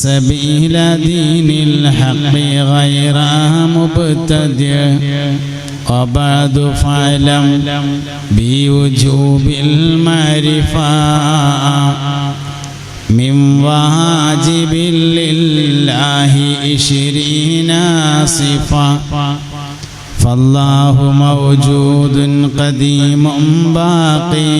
سبيل دين الحق غير مبتدع وبعد فاعلم بوجوب المعرفة من واجب لله 20 صفة فالله موجود قديم باقي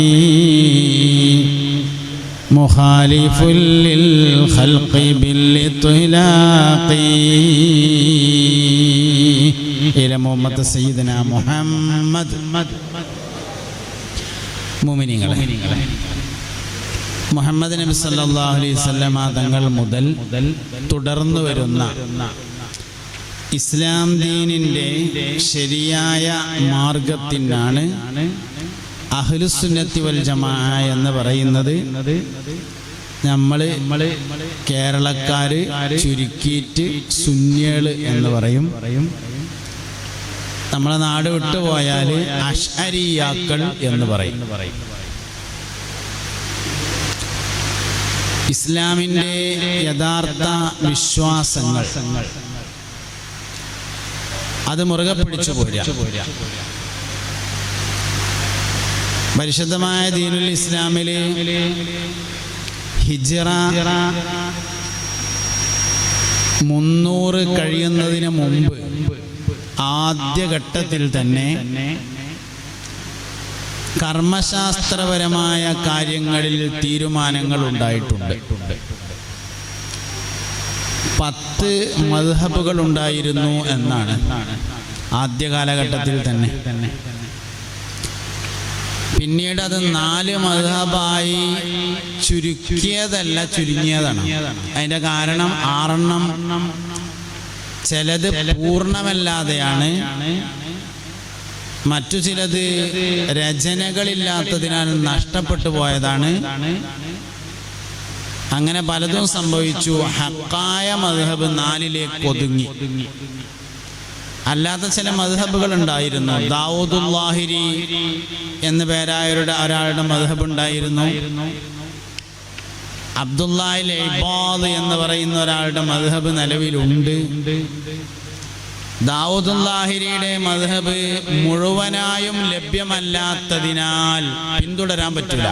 مخالف للخلق بالإطلاق إلى محمد سيدنا محمد മുഅ്മിനീങ്ങളെ മുഹമ്മദ് നബി സല്ലല്ലാഹു അലൈഹി വസല്ലമ തങ്ങൾ മുതൽ തുടർന്നു വരുന്ന ഇസ്ലാം ദീനിൻ്റെ ശരിയായ മാർഗത്തിനാണ് അഹ്ലുസുന്നത്തി വൽ ജമാഅ എന്ന് പറയുന്നത്. നമ്മൾ കേരളക്കാര് ചുരുക്കിയിട്ട് സുന്നികൾ എന്ന് പറയും. നമ്മളെ നാട് വിട്ടുപോയാൽ അശ്അരിയാക്കൾ എന്ന് പറയും. ഇസ്ലാമിൻ്റെ യഥാർത്ഥ വിശ്വാസങ്ങൾ അത് മുറുകെ പിടിച്ചു പോരാ. പരിശുദ്ധമായ ദീനുൽ ഇസ്ലാമില് ഹിജ്റ 300 കഴിയുന്നതിന് മുമ്പ് ആദ്യഘട്ടത്തിൽ തന്നെ കർമ്മശാസ്ത്രപരമായ കാര്യങ്ങളിൽ തീരുമാനങ്ങൾ ഉണ്ടായിട്ടുണ്ട്. 10 മദ്ഹബുകൾ ഉണ്ടായിരുന്നു എന്നാണ് ആദ്യ കാലഘട്ടത്തിൽ തന്നെ. പിന്നീട് അത് 4 മദ്ഹബായി ചുരുക്കിയതല്ല, ചുരുങ്ങിയതാണ്. അതിൻ്റെ കാരണം 6 ചിലത് പൂർണ്ണമല്ലാതെയാണ്, മറ്റു ചിലത് രചനകളില്ലാത്തതിനാൽ നഷ്ടപ്പെട്ടു പോയതാണ്. അങ്ങനെ പലതും സംഭവിച്ചു. ഹക്കായ മദ്ഹബ് 4ലേക്ക് ഒതുങ്ങി. അല്ലാത്ത ചില മദ്ഹബുകൾ ഉണ്ടായിരുന്നു. ദാവൂദുൽ ലാഹിരി എന്ന പേരായവരുടെ ഒരാളുടെ മദ്ഹബ് ഉണ്ടായിരുന്നു. അബ്ദുല്ലാഹിൽ ഇബാദ് എന്ന് പറയുന്ന ഒരാളുടെ മദ്ഹബ് നിലവിലുണ്ട്. ദാവൂദുൽ ലാഹിരിയുടെ മദ്ഹബ് മുഴുവനായും ലഭ്യമല്ലാത്തതിനാൽ പിന്തുടരാൻ പറ്റില്ല.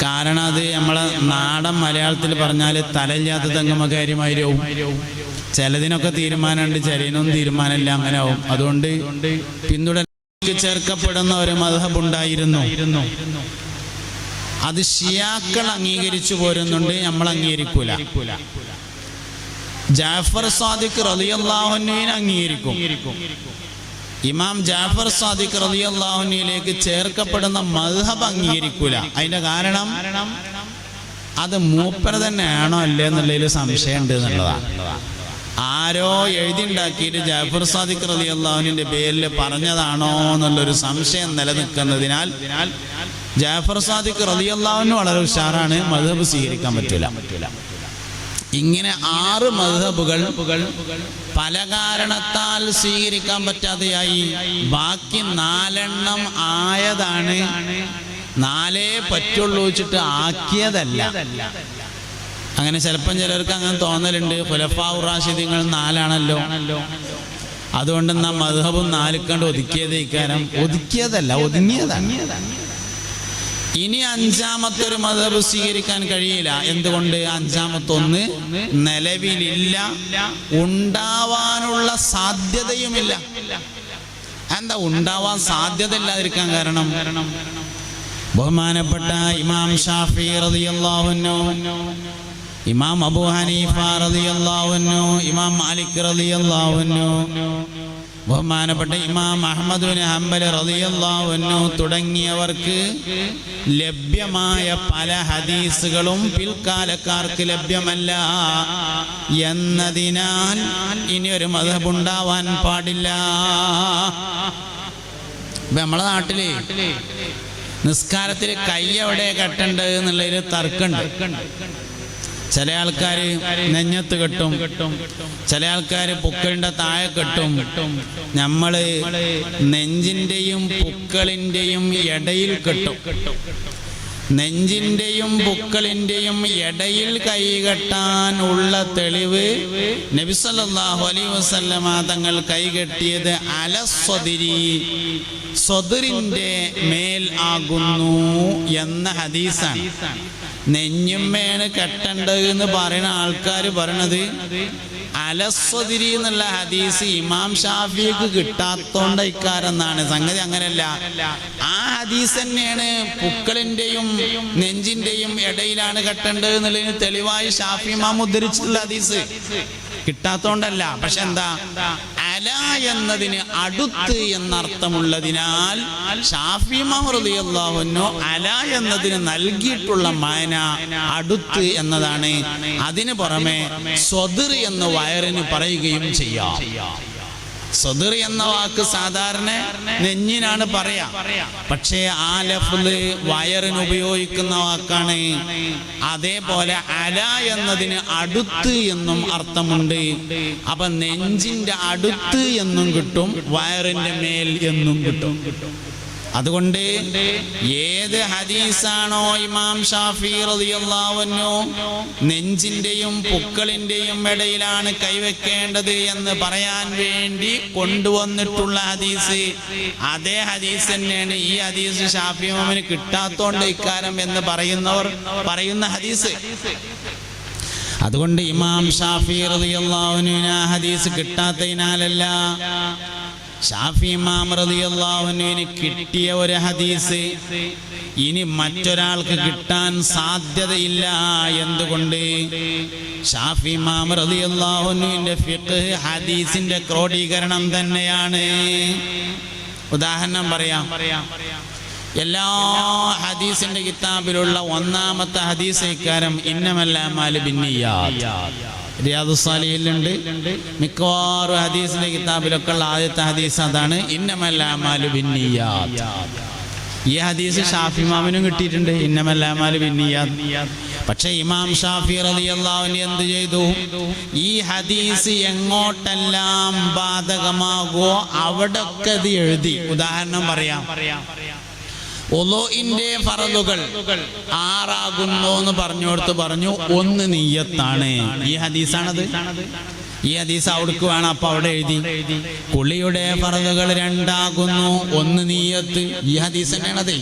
കാരണം അത് നമ്മളെ നാടൻ മലയാളത്തിൽ പറഞ്ഞാൽ തലയില്ലാത്ത തെങ്ങുമകാര്യമായിരിക്കും. ചിലതിനൊക്കെ തീരുമാനമുണ്ട്, ചിലതിനൊന്നും തീരുമാനമില്ല, അങ്ങനെ ആവും. അതുകൊണ്ട് പിന്തുടരാൻ ചേർക്കപ്പെടുന്ന ഒരു മദ്ഹബ് ഉണ്ടായിരുന്നു. അത് ഷിയാക്കൾ അംഗീകരിച്ചു പോരുന്നുണ്ട്, നമ്മൾ അംഗീകരിക്കൂല. ജാഫർ സാദിഖ് റളിയല്ലാഹു അൻഹുവിനെ അംഗീകരിക്കും. ഇമാം ജാഫർ സാദിഖ് റളിയല്ലാഹു അൻഹുവിലേക്ക് ചേർക്കപ്പെടുന്ന മദ്ഹബ് അംഗീകരിക്കൂല. അതിന്റെ കാരണം അത് മൂപ്പര തന്നെയാണോ അല്ലേ എന്നുള്ളതിൽ സംശയമുണ്ട് എന്നുള്ളതാണ്. ആരോ എഴുതിണ്ടാക്കിയിട്ട് ജാഫർ സാദിഖ് റളിയല്ലാഹു അൻഹുവിന്റെ പേരിൽ പറഞ്ഞതാണോ എന്നുള്ളൊരു സംശയം നിലനിൽക്കുന്നതിനാൽ ജാഫർ സാദിഖ് റളിയല്ലാഹു അൻഹു വളരെ ഉഷാറാണ്, മദ്ഹബ് സ്വീകരിക്കാൻ പറ്റില്ല. ഇങ്ങനെ 6 മദ്ഹബുകൾ പല കാരണത്താൽ സ്വീകരിക്കാൻ പറ്റാതെയായി. ബാക്കി 4 ആയതാണ്. 4 പറ്റുള്ളൂ വെച്ചിട്ട് ആക്കിയതല്ല. അങ്ങനെ ചിലപ്പം ചിലർക്ക് അങ്ങനെ തോന്നലുണ്ട്. ഖുലഫാഉർ റാഷിദീങ്ങൾ 4 ആണല്ലോ, അതുകൊണ്ട് എന്നാ മദ്ഹബും 4 കണ്ട് ഒതുക്കിയത്. ഇക്കാരം ഒതുക്കിയതല്ല, ഒതുങ്ങിയതാണ്. ഇനി 5ാമത്തെ ഒരു മദ്ഹബ് സ്വീകരിക്കാൻ കഴിയില്ല. എന്തുകൊണ്ട്? 5ാമത്തെ ഒന്ന് നിലവിലില്ല, ഉണ്ടാവാനുള്ള സാധ്യതയുമില്ല. എന്താ ഉണ്ടാവാൻ സാധ്യത ഇല്ലാതിരിക്കാൻ കാരണം? ബഹുമാനപ്പെട്ട ഇമാം ഷാഫി റളിയല്ലാഹു അൻഹു, ഇമാം അബൂ ഹനീഫ റളിയല്ലാഹു അൻഹു, ഇമാം മാലിക് റളിയല്ലാഹു അൻഹു, ബഹുമാനപ്പെട്ട ഇമാം അഹ്മദ് ബിൻ ഹംബൽ റളിയല്ലാഹു അൻഹു തുടങ്ങിയവർക്ക് ലഭ്യമായ പല ഹദീസുകളും പിൽക്കാലക്കാർക്ക് ലഭ്യമല്ല എന്നതിനാൽ ഇനി ഒരു മദ്ഹബ് ഉണ്ടാവാൻ പാടില്ല. നമ്മളെ നാട്ടില് നിസ്കാരത്തിൽ കൈ എവിടെ കെട്ടേണ്ടത് എന്നുള്ളതിൽ തർക്കമുണ്ട്. ചില ആൾക്കാർ നെഞ്ഞത്ത് കെട്ടും, ചില ആൾക്കാർ പുക്കളിൻ്റെ താഴെ കെട്ടും. നമ്മൾ നെഞ്ചിൻ്റെയും പുക്കളിൻ്റെയും ഇടയിൽ കെട്ടും. നെഞ്ചിന്റെയും പുക്കളിന്റെയും ഇടയിൽ കൈകെട്ടാൻ ഉള്ള തെളിവ് നബി സല്ലല്ലാഹു അലൈഹി വസല്ലമ തങ്ങൾ കൈകെട്ടിയത് അലസ്വദിരി, സ്വദറിന്റെ മേൽ ആകുന്നു എന്ന ഹദീസാണ്. നെഞ്ഞുമ്മേണ് കെട്ടേണ്ടത് എന്ന് പറയുന്ന ആൾക്കാർ പറയണത് അലസ്വദിരി എന്നുള്ള ഹദീസ് ഇമാം ഷാഫിക്ക് കിട്ടാത്തോണ്ട ഇക്കാരെന്നാണ്. സംഗതി അങ്ങനെയല്ല. ആ ഹദീസ് തന്നെയാണ് പുക്കളിന്റെയും നെഞ്ചിന്റെയും ഇടയിലാണ് കെട്ടേണ്ടത് എന്നുള്ളതിന് തെളിവായി ഷാഫി ഇമാം ഉദ്ധരിച്ചിട്ടുള്ള ഹദീസ് കിട്ടാത്തോണ്ടല്ല. പക്ഷെ എന്താ, അല എന്നതിന് അടുത്ത് എന്നർത്ഥമുള്ളതിനാൽ ഷാഫി ഇമാം റളിയല്ലാഹു അൻഹു അല എന്നതിന് നൽകിയിട്ടുള്ള മാന അടുത്ത് എന്നതാണ്. അതിന് പുറമെ സ്വദർ എന്ന വയറിന് പറയുകയും ചെയ്യാം. സ്വദർ എന്ന വാക്ക് സാധാരണ നെഞ്ഞിനാണ് പറയാ, പക്ഷേ ആ ലഫ്ള് വയറിന് ഉപയോഗിക്കുന്ന വാക്കാണ്. അതേപോലെ അല എന്നതിന് അടുത്ത് എന്നും അർത്ഥമുണ്ട്. അപ്പൊ നെഞ്ചിന്റെ അടുത്ത് എന്നും കിട്ടും, വയറിന്റെ മേൽ എന്നും കിട്ടും. അതുകൊണ്ട് ഏത് ഹദീസാണോ ഇമാം ഷാഫി റളിയല്ലാഹു അൻഹു നെഞ്ചിന്റെയും പുക്കളിന്റെയും ഇടയിലാണ് കൈവെക്കേണ്ടത് എന്ന് പറയാൻ വേണ്ടി കൊണ്ടുവന്നിട്ടുള്ള ഹദീസ്, അതേ ഹദീസ് തന്നെയാണ് ഈ ഹദീസ് ഷാഫി ഇമാമിന് കിട്ടാത്തോണ്ട് ഇക്കാരം എന്ന് പറയുന്നവർ പറയുന്ന ഹദീസ്. അതുകൊണ്ട് ഇമാം ഷാഫി റളിയല്ലാഹു അൻഹു ആ ഹദീസ് കിട്ടാത്തതിനാലല്ല, ഷാഫി ഇമാം റളിയല്ലാഹു അൻഹുവിന് കിട്ടിയ ഒരു ഹദീസ് ഇനി മറ്റൊരാൾക്ക് കിട്ടാൻ സാധ്യതയില്ല. എന്തുകൊണ്ട്? ഷാഫി ഇമാം റളിയല്ലാഹു അൻഹുവിന്റെ ഫിഖ് ഹദീസിന്റെ ക്രോഡീകരണം തന്നെയാണ്. ഉദാഹരണം പറയാം. എല്ലാ ഹദീസിന്റെ കിതാബിലുള്ള ഒന്നാമത്തെ ഹദീസ് ഇക്കാരം ഇന്നമൽ അഅ്മാലു ബിന്നിയ്യാത്ത്. റിയാദുസ് സാലിഹിലുണ്ട്, മിക്കവാറും ഹദീസിന്റെ കിതാബിലൊക്കെ ഉള്ള ആദ്യത്തെ ഹദീസ് അതാണ്, ഇന്നമൽ അഅ്മാലു ബിന്നിയ്യാത്ത്. ഈ ഹദീസ് ഷാഫി ഇമാമിനും കിട്ടിയിട്ടുണ്ട്, ഇന്നമൽ അഅ്മാലു ബിന്നിയ്യാത്ത്. പക്ഷെ ഇമാം ഷാഫി റളിയല്ലാഹു അൻഹു എന്ത് ചെയ്തു? ഈ ഹദീസ് എങ്ങോട്ടെല്ലാം ബാധകമാകോ അവിടൊക്കെ ഇത് എഴുതി. ഉദാഹരണം പറയാം. ഒളോഇന്റെ ഫറളുകൾ 6 ആകുന്നു എന്ന് പറഞ്ഞോടത്ത് പറഞ്ഞു 1 നിയ്യത്താണ്. ഈ ഹദീസാണത്. ഈ ഹദീസ് അവിടേക്ക് വേണം, അപ്പൊ അവിടെ എഴുതി. കുളിയുടെ ഫറളുകൾ 2 ആകുന്നു, 1 നിയ്യത്ത്. ഈ ഹദീസ് തന്നെയാണത്.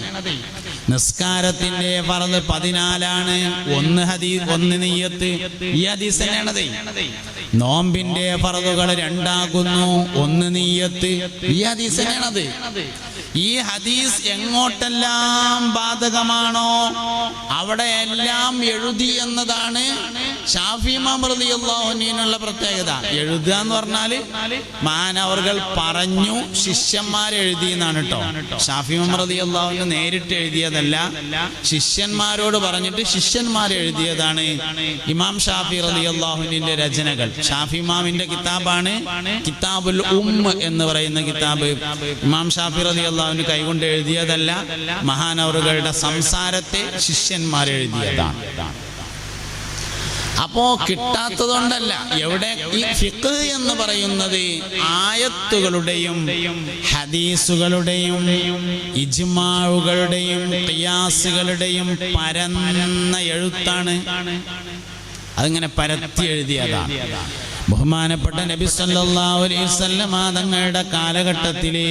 നിസ്കാരത്തിന്റെ ഫറള് 14 ആണ്, 1 നിയ്യത്ത്. ഈ ഹദീസ് തന്നെയാണത്. നോമ്പിന്റെ ഫറളുകൾ 2 ആകുന്നു, 1 നിയ്യത്ത്. ഈ ഹദീസ് തന്നെയാണത്. ഈ ഹദീസ് എങ്ങോട്ടെല്ലാം ബാധകമാണോ അവിടെ എല്ലാം എഴുതി എന്നതാണ് ഷാഫി ഇമാം റളിയല്ലാഹു അൻഹുവിനുള്ള പ്രത്യേകത. എഴുതുക എന്ന് പറഞ്ഞാല് മഹാനവർകൾ പറഞ്ഞു, ശിഷ്യന്മാർ എഴുതി എന്നാണ് കേട്ടോ. ഷാഫി ഇമാം റളിയല്ലാഹു അൻഹു നേരിട്ട് എഴുതിയതല്ല, ശിഷ്യന്മാരോട് പറഞ്ഞിട്ട് ശിഷ്യന്മാർ എഴുതിയതാണ് ഇമാം ഷാഫി റളിയല്ലാഹു അൻഹുവിന്റെ രചനകൾ. ഷാഫി ഇമാമിന്റെ കിതാബാണ് കിതാബുൽ എന്ന് പറയുന്ന കിതാബ്. ഇമാം ഷാഫി റളിയല്ലാഹു അൻഹു കൈകൊണ്ട് എഴുതിയതല്ല, മഹാനവറുകളുടെ സംസാരത്തെ ശിഷ്യന്മാർ എഴുതിയതാണ്. അപ്പോ കിട്ടാത്തതുകൊണ്ടല്ല. എവിടെ ഈ ഫിഖ് എന്ന് പറയുന്നത് ആയത്തുകളുടെയും ഹദീസുകളുടെയും ഇജ്മാഉകളുടെയും ഖിയാസുകളുടെയും പരന്ന എഴുത്താണ്. അതിങ്ങനെ പരത്തി എഴുതിയതാണ്. ബഹുമാനപ്പെട്ട നബി സല്ലല്ലാഹു അലൈഹി വസല്ലം തങ്ങളുടെ കാലഘട്ടത്തിലെ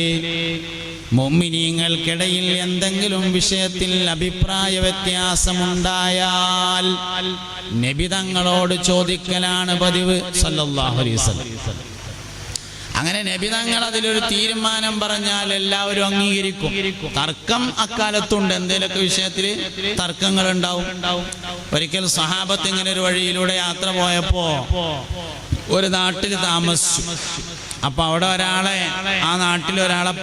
മുഅ്മിനീങ്ങൾക്കിടയിൽ എന്തെങ്കിലും വിഷയത്തിൽ അഭിപ്രായ വ്യത്യാസമുണ്ടായാൽ നബി തങ്ങളോട് ചോദിക്കലാണ് പതിവ് സല്ലല്ലാഹു അലൈഹി വസല്ലം. അങ്ങനെ നബി തങ്ങൾ അതിലൊരു തീരുമാനം പറഞ്ഞാൽ എല്ലാവരും അംഗീകരിക്കും. തർക്കം അക്കാലത്തുണ്ട്, എന്തെങ്കിലുമൊക്കെ വിഷയത്തിൽ തർക്കങ്ങൾ ഉണ്ടാവും. ഒരിക്കൽ സഹാബത്ത് ഇങ്ങനെ ഒരു വഴിയിലൂടെ യാത്ര പോയപ്പോ ഒരു നാട്ടിൽ താമസിച്ചു. അപ്പൊ അവിടെ ആ നാട്ടിൽ ഒരാളെ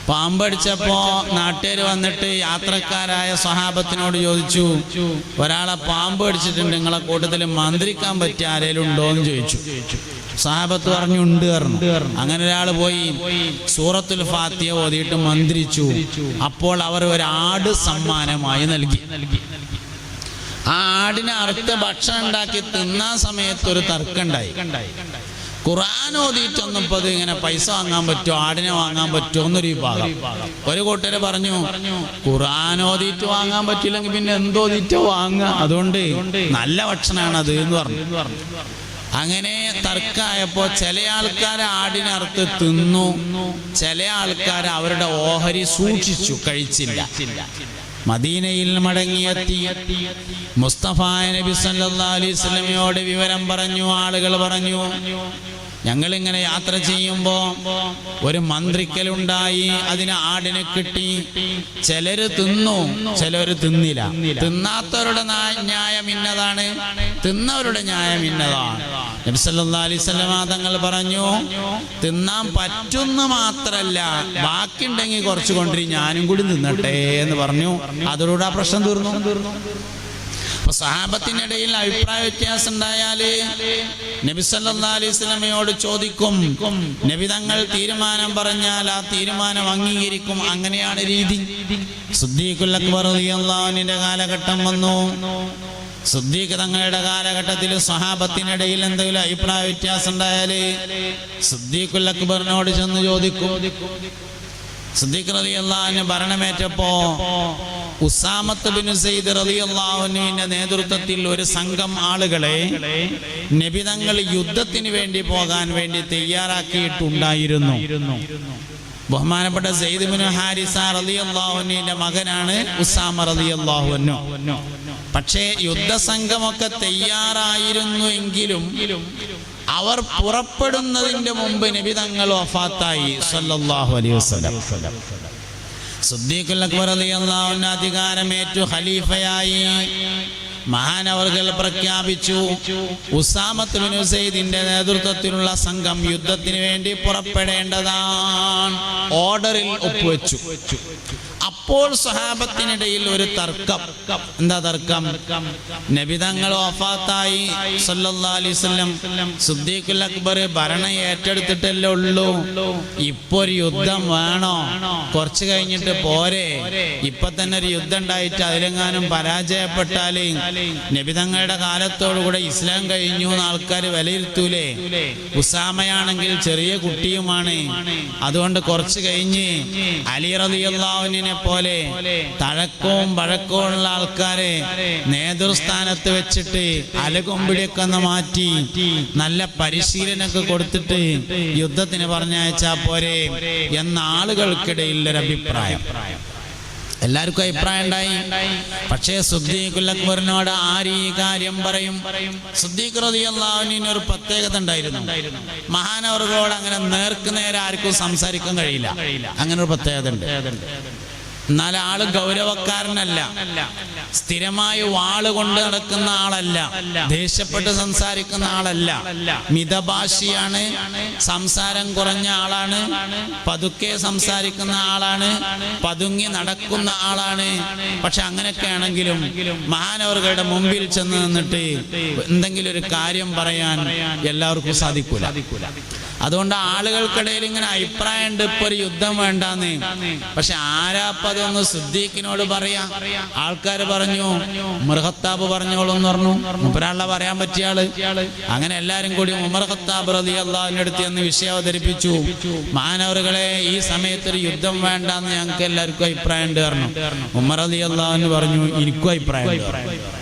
പാമ്പടിച്ചപ്പോ നാട്ടുകാർ വന്നിട്ട് യാത്രക്കാരായ സഹാബത്തിനോട് ചോദിച്ചു, ഒരാളെ പാമ്പ് അടിച്ചിട്ടുണ്ട്, നിങ്ങളെ കൂട്ടത്തിൽ മന്ത്രിക്കാൻ പറ്റിയ ആരേലും ഉണ്ടോ എന്ന് ചോദിച്ചു. സഹാബത്ത് പറഞ്ഞു ഉണ്ട് പറഞ്ഞു. അങ്ങനെ ഒരാൾ പോയി സൂറത്തുൽ ഫാത്തിഹ ഓതിയിട്ട് മന്ത്രിച്ചു. അപ്പോൾ അവർ ഒരു ആട് സമ്മാനമായി നൽകി. ആ ആടിനെ അറുത്ത് ഭക്ഷണം ഉണ്ടാക്കി തിന്നാൻ സമയത്ത് ഒരു തർക്കമുണ്ടായി. ഖുർആൻ ഓതിയിട്ടൊന്നും ഇപ്പൊ ഇങ്ങനെ പൈസ വാങ്ങാൻ പറ്റുമോ, ആടിനെ വാങ്ങാൻ പറ്റുമോ എന്നൊരു വിഭാഗം. ഒരു കൂട്ടര് പറഞ്ഞു ഖുർആൻ ഓതിയിട്ട് വാങ്ങാൻ പറ്റില്ലെങ്കിൽ പിന്നെ എന്തോതിറ്റോ വാങ്ങുക, അതുകൊണ്ട് നല്ല ഭക്ഷണമാണ് അത് എന്ന് പറഞ്ഞു. അങ്ങനെ തർക്കമായപ്പോ ചില ആൾക്കാർ ആടിനെ അറുത്ത് തിന്നു, ചില ആൾക്കാർ അവരുടെ ഓഹരി സൂക്ഷിച്ചു, കഴിച്ചില്ല. മദീനയിൽ മടങ്ങിയെത്തി മുസ്തഫ നബി സല്ലല്ലാഹു അലൈഹി വസല്ലമയോട് വിവരം പറഞ്ഞു. ആളുകൾ പറഞ്ഞു, ഞങ്ങളിങ്ങനെ യാത്ര ചെയ്യുമ്പോ ഒരു മന്ത്രിക്കലുണ്ടായി, അതിന് ആടിനെ കിട്ടി. ചിലര് തിന്നു, ചിലര് തിന്നില്ല. തിന്നാത്തവരുടെ ന്യായം ഇന്നതാണ്, തിന്നവരുടെ ന്യായം ഇന്നതാണ്. നബി സല്ലല്ലാഹു അലൈഹി വസല്ലം തങ്ങൾ പറഞ്ഞു, തിന്നാൻ പറ്റുന്ന മാത്രല്ല ബാക്കിയുണ്ടെങ്കിൽ കുറച്ച് കൊണ്ടുവരും, ഞാനും കൂടി തിന്നട്ടെ എന്ന് പറഞ്ഞു. അതോടുകൂടെ ആ പ്രശ്നം തീർന്നു. അപ്പൊ സഹാബത്തിനിടയിൽ അഭിപ്രായ വ്യത്യാസം ഉണ്ടായാല് നബി സല്ലല്ലാഹു അലൈഹി വസല്ലമയോട് ചോദിക്കും. നബി തങ്ങൾ തീരുമാനം പറഞ്ഞാൽ ആ തീരുമാനം അംഗീകരിക്കും. അങ്ങനെയാണ് രീതി. സിദ്ദീഖുൽ അക്ബർ റളിയല്ലാഹു അൻഹുവിന്റെ കാലഘട്ടം വന്നു. സിദ്ദീഖ് തങ്ങളുടെ കാലഘട്ടത്തിൽ സഹാബത്തിനിടയിൽ എന്തെങ്കിലും അഭിപ്രായ വ്യത്യാസം ഉണ്ടായാല് സിദ്ദീഖുൽ അക്ബറിനോട് ചെന്ന് ചോദിക്കും. സിദ്ദീഖ് റളിയല്ലാഹു അൻഹു ഭരണമേറ്റപ്പോ ഉസാമത്ത് ബിൻ സയ്യിദ് റളിയല്ലാഹു അൻഹുവിന്റെ നേതൃത്വത്തിൽ ഒരു സംഘം ആളുകളെ നബി തങ്ങൾ യുദ്ധത്തിന് വേണ്ടി പോകാൻ വേണ്ടി തയ്യാറാക്കിയിട്ടുണ്ടായിരുന്നു. ബഹുമാനപ്പെട്ട സയ്യിദ് ബിൻ ഹാരിസ റളിയല്ലാഹു അൻഹുവിന്റെ മകനാണ് ഉസാമ റളിയല്ലാഹു അൻഹു. പക്ഷേ യുദ്ധസംഘമൊക്കെ തയ്യാറായിരുന്നു എങ്കിലും അവർ പുറപ്പെടുന്നതിന്റെ മുമ്പ് നബി തങ്ങൾ വഫാത്തായി സല്ലല്ലാഹു അലൈഹി വസല്ലം. സിദ്ദീഖുൽ അക്ബർ റളിയല്ലാഹു അൻഹു അധികാരമേറ്റു ഖലീഫയായി. മഹാനവർകൾ പ്രഖ്യാപിച്ചു, ഉസാമത്ത് ബിൻ ഉസൈദിന്റെ നേതൃത്വത്തിലുള്ള സംഘം യുദ്ധത്തിന് വേണ്ടി പുറപ്പെടേണ്ടതാണ്. ഓർഡറിൽ ഒപ്പുവെച്ചു. അപ്പോൾ സ്വഹാബത്തിനിടയിൽ ഒരു തർക്കം. എന്താ തർക്കം? നബി തങ്ങൾ വഫാത്തായി സല്ലല്ലാഹു അലൈഹി വസല്ലം. സിദ്ദീഖുൽ അക്ബർ ഭരണം ഏറ്റെടുത്തിട്ടല്ലേ ഉള്ളൂ. ഇപ്പൊ ഒരു യുദ്ധം വേണോ? കുറച്ച് കഴിഞ്ഞിട്ട് പോരെ? ഇപ്പൊ തന്നെ ഒരു യുദ്ധം ഉണ്ടായിട്ട് അതിലെങ്ങാനും പരാജയപ്പെട്ടാല് നബി തങ്ങളുടെ കാലത്തോടുകൂടെ ഇസ്ലാം കഴിഞ്ഞു എന്ന് ആൾക്കാർ വിലയിരുത്തൂലേ? ഉസാമയാണെങ്കിൽ ചെറിയ കുട്ടിയുമാണ്. അതുകൊണ്ട് കുറച്ച് കഴിഞ്ഞ് അലി റളിയല്ലാഹു അൻഹുവിനെ പോലെ തഴക്കവും പഴക്കവും ഉള്ള ആൾക്കാരെ നേതൃസ്ഥാനത്ത് വെച്ചിട്ട് അലകൊമ്പിടിയൊക്കെ ഒന്ന് മാറ്റി നല്ല പരിശീലനമൊക്കെ കൊടുത്തിട്ട് യുദ്ധത്തിന് പറഞ്ഞയച്ചാ പോരെ എന്ന ആളുകൾക്കിടയിൽ ഒരു അഭിപ്രായം. എല്ലാവർക്കും അഭിപ്രായം ഉണ്ടായി. പക്ഷേ സിദ്ദീഖുൽ അക്ബറിനോട് ആര് ഈ കാര്യം പറയും? സിദ്ദീഖ് റളിയല്ലാഹു അൻഹുവിന് ഒരു പ്രത്യേകത ഉണ്ടായിരുന്നു. മഹാനവറുകളോട് അങ്ങനെ നേർക്കുനേരെ ആർക്കും സംസാരിക്കാൻ കഴിയില്ല. അങ്ങനെ ഒരു പ്രത്യേകത ഉണ്ട്. എന്നാൽ ആള് ഗൗരവക്കാരനല്ല, സ്ഥിരമായി വാള് കൊണ്ട് നടക്കുന്ന ആളല്ല, ദേഷ്യപ്പെട്ട് സംസാരിക്കുന്ന ആളല്ല, മിതഭാഷിയാണ്, സംസാരം കുറഞ്ഞ ആളാണ്, പതുക്കെ സംസാരിക്കുന്ന ആളാണ്, പതുങ്ങി നടക്കുന്ന ആളാണ്. പക്ഷെ അങ്ങനെയൊക്കെ ആണെങ്കിലും മഹാനവറുകളുടെ മുമ്പിൽ ചെന്ന് നിന്നിട്ട് എന്തെങ്കിലും ഒരു കാര്യം പറയാൻ എല്ലാവർക്കും സാധിക്കൂല. അതുകൊണ്ട് ആളുകൾക്കിടയിൽ ഇങ്ങനെ അഭിപ്രായം ഉണ്ട്, ഇപ്പൊ ഒരു യുദ്ധം വേണ്ടാന്ന്. പക്ഷെ ആരാപ്പതൊന്ന് സിദ്ദീഖിനോട് പറയാ? ആൾക്കാർ പറഞ്ഞു, ഉമർ ഖത്താബ് പറഞ്ഞോളൂ എന്ന് പറഞ്ഞു. മുപ്പരാളെ പറയാൻ പറ്റിയ ആള്. അങ്ങനെ എല്ലാരും കൂടി ഉമർ ഖത്താബ് റളിയല്ലാഹു അൻഹു അടുത്ത് എന്ന് വിഷയം അവതരിപ്പിച്ചു. മഹാനവറുകളെ, ഈ സമയത്ത് ഒരു യുദ്ധം വേണ്ടാന്ന് ഞങ്ങൾക്ക് എല്ലാവർക്കും അഭിപ്രായം ഉണ്ട് പറഞ്ഞു. ഉമർ റളിയല്ലാഹു അൻഹു പറഞ്ഞു, എനിക്കും അഭിപ്രായം ഉണ്ട്.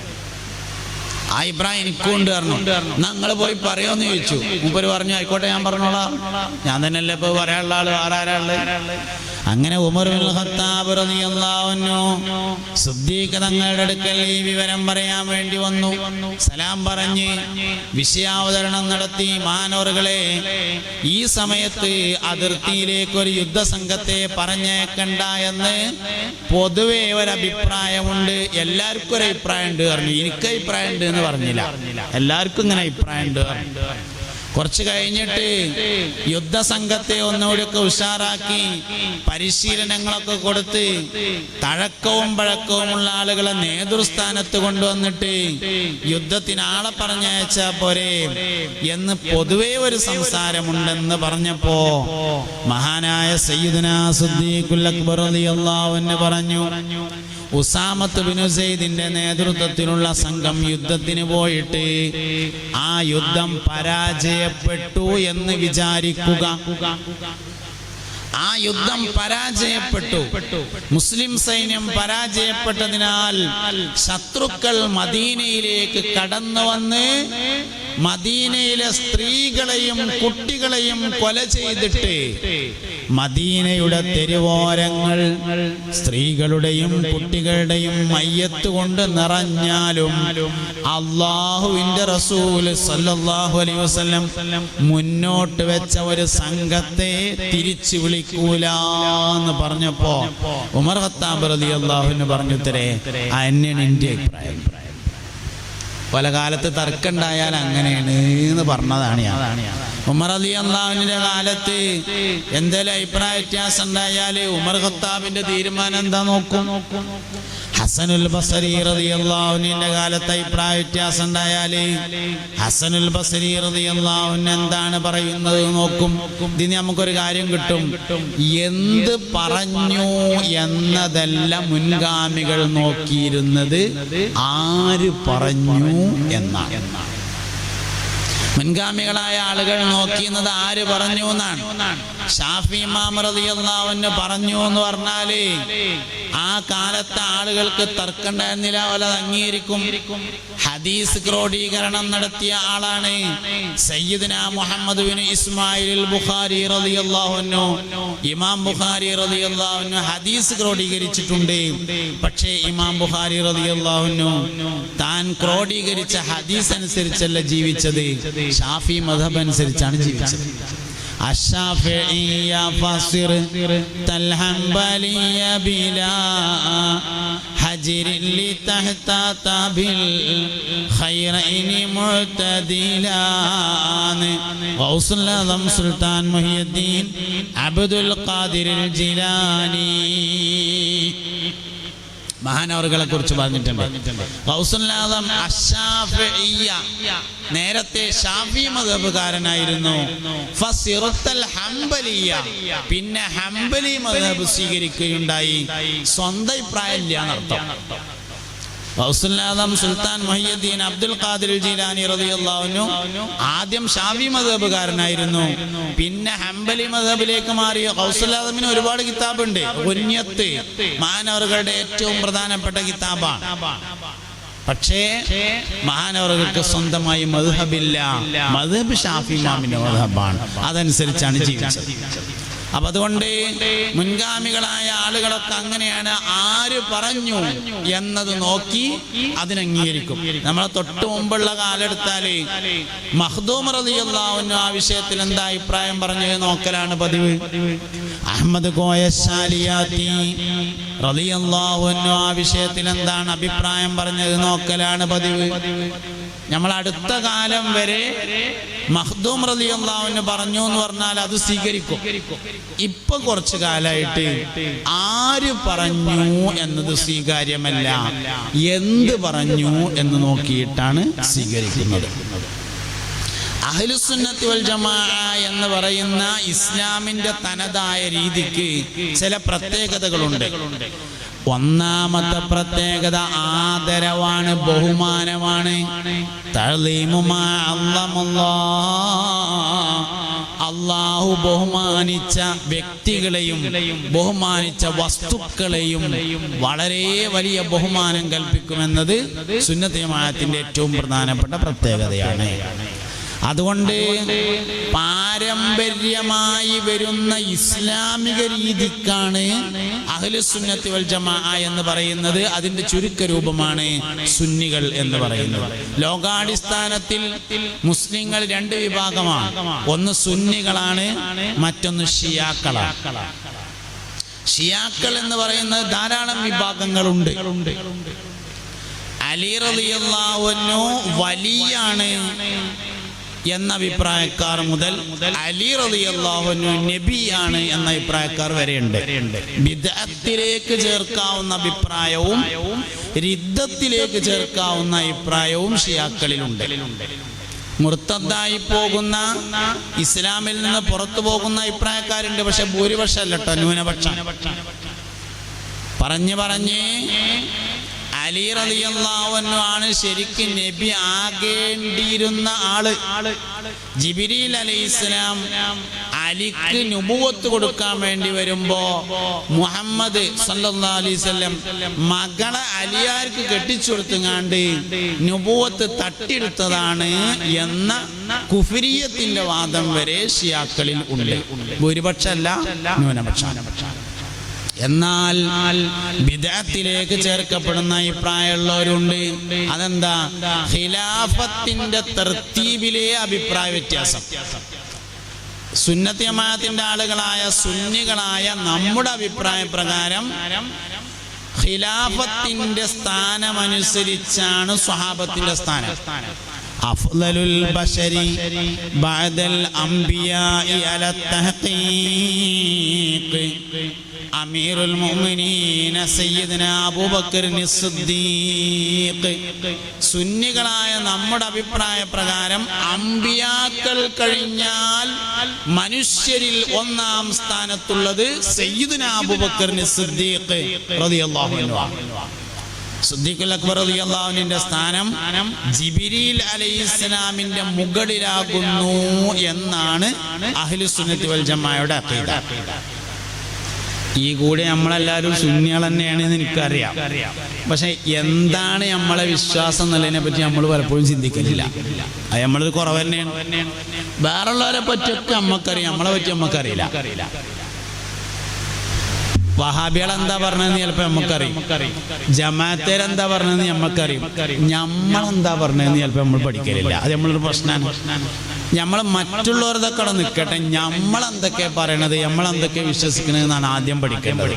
ആ അഭിപ്രായം എനിക്കും ഉണ്ട് പറഞ്ഞു. ഞങ്ങൾ പോയി പറയാന്ന് ചോദിച്ചു. മൂപ്പര് പറഞ്ഞു, ആയിക്കോട്ടെ ഞാൻ പറഞ്ഞോളാം, ഞാൻ തന്നെയല്ലേ ഇപ്പൊ പറയാനുള്ള ആള്, ആരാളുള്ളത്. അങ്ങനെ ഉമർ ബിൻ ഖത്താബ് റളിയല്ലാഹു അൻഹു സിദ്ദീഖ് തങ്ങളുടെ അടുക്കൽ ഈ വിവരം പറയാൻ വേണ്ടി വന്നു. സലാം പറഞ്ഞ് വിഷയാവതരണം നടത്തി. മഹാനവറുകളെ, ഈ സമയത്ത് അതിർത്തിയിലേക്ക് ഒരു യുദ്ധസംഘത്തെ പറഞ്ഞേക്കണ്ട എന്ന് പൊതുവെ ഒരഭിപ്രായമുണ്ട്. എല്ലാവർക്കും ഒരു അഭിപ്രായം ഉണ്ട് പറഞ്ഞു. എനിക്ക് അഭിപ്രായം ഉണ്ട് എന്ന് പറഞ്ഞില്ല, എല്ലാവർക്കും ഇങ്ങനെ അഭിപ്രായം ഉണ്ട്. കുറച്ച് കഴിഞ്ഞിട്ട് യുദ്ധസംഘത്തെ ഒന്നുകൂടിയൊക്കെ ഉഷാറാക്കി പരിശീലനങ്ങളൊക്കെ കൊടുത്ത് തഴക്കവും പഴക്കവുമുള്ള ആളുകളെ നേതൃസ്ഥാനത്ത് കൊണ്ടുവന്നിട്ട് യുദ്ധത്തിന് ആളെ പറഞ്ഞയച്ചാ പോരെ എന്ന് പൊതുവേ ഒരു സംസാരമുണ്ടെന്ന് പറഞ്ഞപ്പോ മഹാനായ സയ്യിദുനാ സിദ്ദീഖുൽ അക്ബർ റളിയല്ലാഹു അൻഹു പറഞ്ഞു, ഉസാമത്ത് ബിൻ സെയ്ദിന്റെ നേതൃത്വത്തിലുള്ള സംഘം യുദ്ധത്തിന് പോയിട്ട് ആ യുദ്ധം പരാജയപ്പെട്ടു എന്ന് വിചാരിക്കുക. ആ യുദ്ധം പരാജയപ്പെട്ടു. മുസ്ലിം സൈന്യം പരാജയപ്പെട്ടതിനാൽ ശത്രുക്കൾ മദീനയിലേക്ക് കടന്നു വന്ന് മദീനയിലെ സ്ത്രീകളെയും കുട്ടികളെയും കൊല ചെയ്തിട്ട് മദീനയുടെ തെരുവോരങ്ങൾ സ്ത്രീകളുടെയും കുട്ടികളുടെയും മയ്യത്ത് കൊണ്ട് നിറഞ്ഞാലും അല്ലാഹുവിന്റെ റസൂൽ സല്ലല്ലാഹു അലൈഹി വസല്ലം മുന്നോട്ട് വെച്ച ഒരു സംഘത്തെ തിരിച്ചു വിളിക്കൂല എന്ന് പറഞ്ഞപ്പോ ഉമർ ഖത്താബ് റളിയല്ലാഹു അൻഹു പറഞ്ഞുത്തരേ അന്യൻ എൻ്റെ അഭിപ്രായം. പല കാലത്ത് തർക്കമുണ്ടായാൽ അങ്ങനെയാണ് എന്ന് പറഞ്ഞതാണ് ഞാൻ. ഉമർ റളിയല്ലാഹു അൻഹുവിന്റെ കാലത്ത് എന്തെങ്കിലും അഭിപ്രായ വ്യത്യാസം ഉണ്ടായാൽ ഉമർ ഖത്താബിന്റെ തീരുമാനം എന്താ നോക്കും. ഹസനുൽ ബസരി റളിയല്ലാഹു അൻഹുവിന്റെ കാലത്ത് അഭിപ്രായ വ്യത്യാസം ഉണ്ടായാൽ ഹസനുൽ ബസരി റളിയല്ലാഹു അൻഹു എന്താണ് പറയുന്നത് നോക്കും. ഇതിന് നമുക്കൊരു കാര്യം കിട്ടും. എന്ത് പറഞ്ഞു എന്നതല്ല മുൻഗാമികൾ നോക്കിയിരുന്നത്, ആര് പറഞ്ഞു എന്നാണ്. മുൻഗാമികളായ ആളുകൾ നോക്കിയിരുന്നത് ആര് പറഞ്ഞു എന്നാണ്. ഷാഫി ഇമാം റളിയല്ലാഹു അൻഹു പറഞ്ഞു എന്ന് പറഞ്ഞാല് ആ കാലത്തെ ആളുകൾക്ക് തർക്കമുണ്ടായിരുന്നില്ല, അവരെ അംഗീകരിക്കും. ഹദീസ് ക്രോഡീകരണം നടത്തിയ ആളാണ് സയ്യിദ്നാ മുഹമ്മദ് ബിൻ ഇസ്മായിൽ ബുഖാരി റളിയല്ലാഹു അൻഹു. ഇമാം ബുഖാരി റളിയല്ലാഹു അൻഹു ഹദീസ് ക്രോഡീകരിച്ചിട്ടുണ്ട്. പക്ഷേ ഇമാം ബുഖാരി റളിയല്ലാഹു അൻഹു താൻ ക്രോഡീകരിച്ച ഹദീസ് അനുസരിച്ചല്ല ജീവിച്ചത്, ഷാഫി മദ്ഹബ് അനുസരിച്ചാണ് ജീവിച്ചത്. الشافعي فصر الحنبلي بلا حجر لتحت بالخيرين معتدلان غوث الأعظم سلطان محي الدين عبد القادر الجيلاني മഹാനവറുകളെ കുറിച്ച് പറഞ്ഞിട്ടുണ്ട്. ഗൗസുൽ ആദം അശ്ശാഫിഇയ്യ നേരത്തെ ഷാഫി മദ്ഹബുകാരനായിരുന്നു. ഫസിറത്തൽ ഹംബലിയ പിന്നെ ഹംബലി മദ്ഹബ് സ്വീകരിക്കുകയുണ്ടായി. സ്വന്തം അഭിപ്രായം ഇല്ല എന്നർത്ഥം. ഗൗസുൽ ആദം സുൽത്താൻ മുഹിയുദ്ദീൻ അബ്ദുൽ ഖാദിർ ജീലാനി റളിയല്ലാഹു അൻഹു ആദ്യം ഷാഫി മദ്ഹബുകാരനായിരുന്നു, പിന്നെ ഹംബലി മദ്ഹബിലേക്ക് മാറി. ഗൗസുൽ ആദമിന് ഒരുപാട് കിതാബുണ്ട്. ഉന്യത്ത് മഹാനവറുകളുടെ ഏറ്റവും പ്രധാനപ്പെട്ട കിതാബാണ്. പക്ഷേ മഹാനവറുകൾക്ക് സ്വന്തമായി മദ്ഹബില്ല. മദ്ഹബ് ഷാഫി ഇമാമിന്റെ മദ്ഹബാണ്, അതനുസരിച്ചാണ് ജീവിച്ചത്. അപ്പൊ അതുകൊണ്ട് മുൻഗാമികളായ ആളുകളൊക്കെ അങ്ങനെയാണ്. ആര് പറഞ്ഞു എന്നത് നോക്കി അതിനംഗീകരിക്കും. നമ്മളെ തൊട്ട് മുമ്പുള്ള കാലെടുത്താല് മഖ്ദൂം റളിയല്ലാഹു അൻഹു ആ വിഷയത്തിൽ എന്താ അഭിപ്രായം പറഞ്ഞത് നോക്കലാണ് പതിവ്. അഹ്മദ് കോയ ശാലിയാത്തി റളിയല്ലാഹു അൻഹു ആ വിഷയത്തിൽ എന്താണ് അഭിപ്രായം പറഞ്ഞത് നോക്കലാണ് പതിവ്. നമ്മൾ അടുത്ത കാലം വരെ മഖ്ദൂം റളിയല്ലാഹു അൻഹു പറഞ്ഞു എന്ന് പറഞ്ഞാൽ അത് സ്വീകരിക്കും. ഇപ്പൊ കുറച്ചു കാലമായിട്ട് ആര് പറഞ്ഞു എന്നത് സ്വീകാര്യമല്ല, എന്ത് പറഞ്ഞു എന്ന് നോക്കിയിട്ടാണ് സ്വീകരിക്കുന്നത്. അഹ്ലുസുന്നത്തി വൽ ജമാഅ എന്ന് പറയുന്ന ഇസ്ലാമിന്റെ തനതായ രീതിക്ക് ചില പ്രത്യേകതകളുണ്ട്. ഒന്നാമത്തെ പ്രത്യേകത ആദരവാണ്, ബഹുമാനമാണ്. അല്ലാഹു ബഹുമാനിച്ച വ്യക്തികളെയും ബഹുമാനിച്ച വസ്തുക്കളെയും വളരെ വലിയ ബഹുമാനം കൽപ്പിക്കുമെന്നത് സുന്നത്ത് ജമാഅത്തിന്റെ ഏറ്റവും പ്രധാനപ്പെട്ട പ്രത്യേകതയാണ്. അതുകൊണ്ട് പാരമ്പര്യമായി വരുന്ന ഇസ്ലാമിക രീതിക്കാണ് അഹ്ലുസുന്നത്തി വൽ ജമാഅ എന്ന് പറയുന്നത്. അതിന്റെ ചുരുക്ക രൂപമാണ് സുന്നികൾ എന്ന് പറയുന്നത്. ലോകാടിസ്ഥാനത്തിൽ മുസ്ലിങ്ങൾ രണ്ട് വിഭാഗമാണ്. ഒന്ന് സുന്നികളാണ്, മറ്റൊന്ന് ഷിയാക്കളാണ്. ഷിയാക്കൾ എന്ന് പറയുന്നത് ധാരാളം വിഭാഗങ്ങളുണ്ട്. അലി റളിയല്ലാഹു അൻഹു വലിയാണ് എന്ന അഭിപ്രായക്കാർ മുതൽ അലി റളിയല്ലാഹു അൻഹു നബിയാണ് എന്ന അഭിപ്രായക്കാർ വരെയുണ്ട്. ബിദ്അത്തിലേക്ക് ചേർക്കാവുന്ന അഭിപ്രായവും റിദ്ദത്തിലേക്ക് ചേർക്കാവുന്ന അഭിപ്രായവും ഷിയാക്കളിലുണ്ട്. മുർത്തദ്ദായി പോകുന്ന, ഇസ്ലാമിൽ നിന്ന് പുറത്തു പോകുന്ന അഭിപ്രായക്കാരുണ്ട്. പക്ഷെ ഭൂരിപക്ഷം അല്ല കേട്ടോ, ന്യൂനപക്ഷം. പറഞ്ഞ് അലി റളിയല്ലാഹു അൻഹു ആണ് ശരിക്കും നബി ആകേണ്ടിയിരുന്ന ആള്. ജിബ്രീൽ അലൈഹിസ്സലാം അലിക്ക് നുബുവത്ത് കൊടുക്കാൻ വേണ്ടി വരുമ്പോ മുഹമ്മദ് സല്ലല്ലാഹു അലൈഹി വസല്ലം മകളെ അലിയാർക്ക് കെട്ടിച്ചു കൊടുത്തുങ്ങാണ്ട് നുബുവത്ത് തട്ടിയെടുത്തതാണ് എന്ന കുഫ്രിയത്തിന്റെ വാദം വരെ ഷിയാക്കളിൽ ഉണ്ട്. ഭൂരിപക്ഷമല്ല, ന്യൂനപക്ഷം. എന്നാൽ ബിദ്അത്തിലേക്ക് ചേർക്കപ്പെടുന്ന അഭിപ്രായമുള്ളവരുണ്ട്. അതെന്താ? ഖിലാഫത്തിന്റെ തർത്തീബിലെ അഭിപ്രായ വ്യത്യാസം. സുന്നത്ത് ജമാഅത്തിന്റെ ആളുകളായ സുന്നികളായ നമ്മുടെ അഭിപ്രായ പ്രകാരം ഖിലാഫത്തിന്റെ സ്ഥാനമനുസരിച്ചാണ് സ്വഹാബത്തിന്റെ സ്ഥാനം. അഫ്ളലുൽ ബശരി ബഅദൽ അംബിയാഇ അല തഹ്ഖീഖ് അമീറുൽ മുഅ്മിനീന സയ്യിദുനാ അബൂബക്കർ സിദ്ദീഖ്. സുന്നികളായ നമ്മുടെ അഭിപ്രായ പ്രകാരം അംബിയാക്കൾ കഴിഞ്ഞാൽ മനുഷ്യരിൽ ഒന്നാം സ്ഥാനത്തുള്ളത് സയ്യിദുനാ അബൂബക്കർ സിദ്ദീഖ് റളിയല്ലാഹു അൻഹു. സിദ്ദീഖുൽ അക്ബർ റളിയല്ലാഹു അൻഹുവിന്റെ സ്ഥാനം ജിബ്രീൽ അലൈഹിസ്സലാമിന്റെ മുകളിലാകുന്നു എന്നാണ് അഹ്ലുസുന്നത്തി വൽ ജമാഅയുടെ അഖീദ. ഈ കൂടെ നമ്മളെല്ലാവരും സുന്നികൾ തന്നെയാണെന്ന് എനിക്കറിയാം. പക്ഷെ എന്താണ് നമ്മളെ വിശ്വാസം എന്നുള്ളതിനെ പറ്റി നമ്മൾ പലപ്പോഴും ചിന്തിക്കുന്നില്ല. അത് നമ്മളൊരു കുറവ് തന്നെയാണ്. വേറുള്ളവരെ പറ്റിയൊക്കെ നമ്മക്കറിയാം, നമ്മളെ പറ്റി നമ്മക്കറിയില്ല. വഹാബികൾ എന്താ പറഞ്ഞതെന്ന് ചിലപ്പോൾ നമുക്കറിയും, ജമാഅത്തേരെന്താ പറഞ്ഞതെന്ന് നമ്മക്കറിയും. നമ്മളെന്താ പറഞ്ഞതെന്ന് ചിലപ്പോൾ നമ്മൾ പഠിക്കലില്ല. അത് നമ്മളൊരു പ്രശ്നമാണ്. നമ്മൾ മറ്റുള്ളവരതൊക്കെ അവിടെ നിൽക്കട്ടെ, നമ്മളെന്തൊക്കെ പറയണത്, നമ്മളെന്തൊക്കെ വിശ്വസിക്കണത് എന്നാണ് ആദ്യം പഠിക്കേണ്ടത്.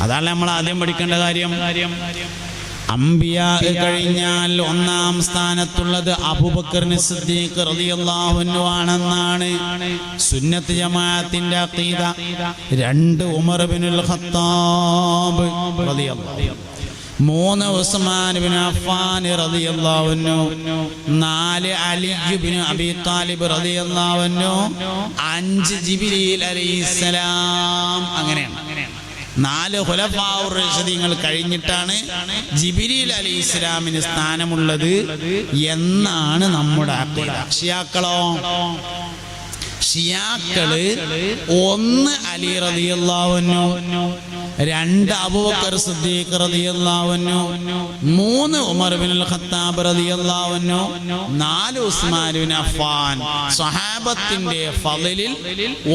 അതാണ് നമ്മൾ ആദ്യം പഠിക്കേണ്ട കാര്യം. അംബിയാ കഴിഞ്ഞാൽ ഒന്നാം സ്ഥാനത്തുള്ളത് അബൂബക്കർ സിദ്ദീഖ് റളിയല്ലാഹു അൻഹു ആണെന്നാണ് സുന്നത്ത് ജമാഅത്തിന്റെ അഖീദ. 2 ഉമർ ഇബ്നുൽ ഖത്താബ് റളിയല്ലാഹു അൻഹു, 3 ഉസ്മാൻ ഇബ്നു അഫ്ഫാൻ റളിയല്ലാഹു അൻഹു, 4 അലി ഇബ്നു അബീ താലിബ് റളിയല്ലാഹു അൻഹു, 5 ജിബ്രീൽ അലൈഹിസ്സലാം. അങ്ങനെയാണ് 4 ഖുലഫാഉർ റഷീദീങ്ങൾ കഴിഞ്ഞിട്ടാണ് ജിബ്രീൽ അലൈഹിസ്സലാമിന് സ്ഥാനമുള്ളത് എന്നാണ് നമ്മുടെ അഖീദ. ഷിയാക്കള് 1 അലി റളിയല്ലാഹു അൻഹു, 2 അബൂബക്കർ സിദ്ദീഖ് റളിയല്ലാഹു അൻഹു, 3 ഉമർ ഇബ്നുൽ ഖത്താബ് റളിയല്ലാഹു അൻഹു, 4 ഉസ്മാൻ ഇബ്നു അഫ്ഫാൻ. സ്വഹാബത്തിന്റെ ഫളിലിൽ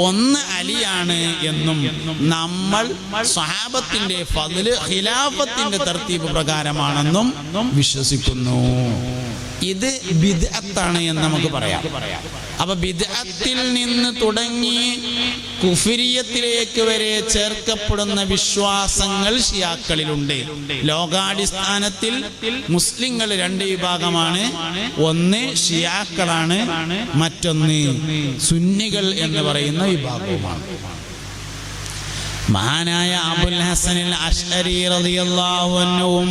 1 അലിയാണ് എന്നും നമ്മൾ സ്വഹാബത്തിന്റെ ഫളില് ഖിലാഫത്തിന്റെ തർത്തീബ് പ്രകാരമാണെന്നും വിശ്വസിക്കുന്നു. ഇത് ബിദ്അത്താണ് എന്ന് നമുക്ക് പറയാം. അപ്പൊ ബിദ്അത്തിൽ നിന്ന് തുടങ്ങി കുഫ്രിയത്തിലേക്ക് വരെ ചേർക്കപ്പെടുന്ന വിശ്വാസങ്ങൾ ഷിയാക്കളിലുണ്ട്. ലോകാടിസ്ഥാനത്തിൽ മുസ്ലിങ്ങൾ 2 വിഭാഗമാണ്. ഒന്ന് ഷിയാക്കളാണ്, മറ്റൊന്ന് സുന്നികൾ എന്ന് പറയുന്ന വിഭാഗവുമാണ്. മഹാനായ അബുൽ ഹസനിൽ അശ്അരി റളിയല്ലാഹു അൻഹുവും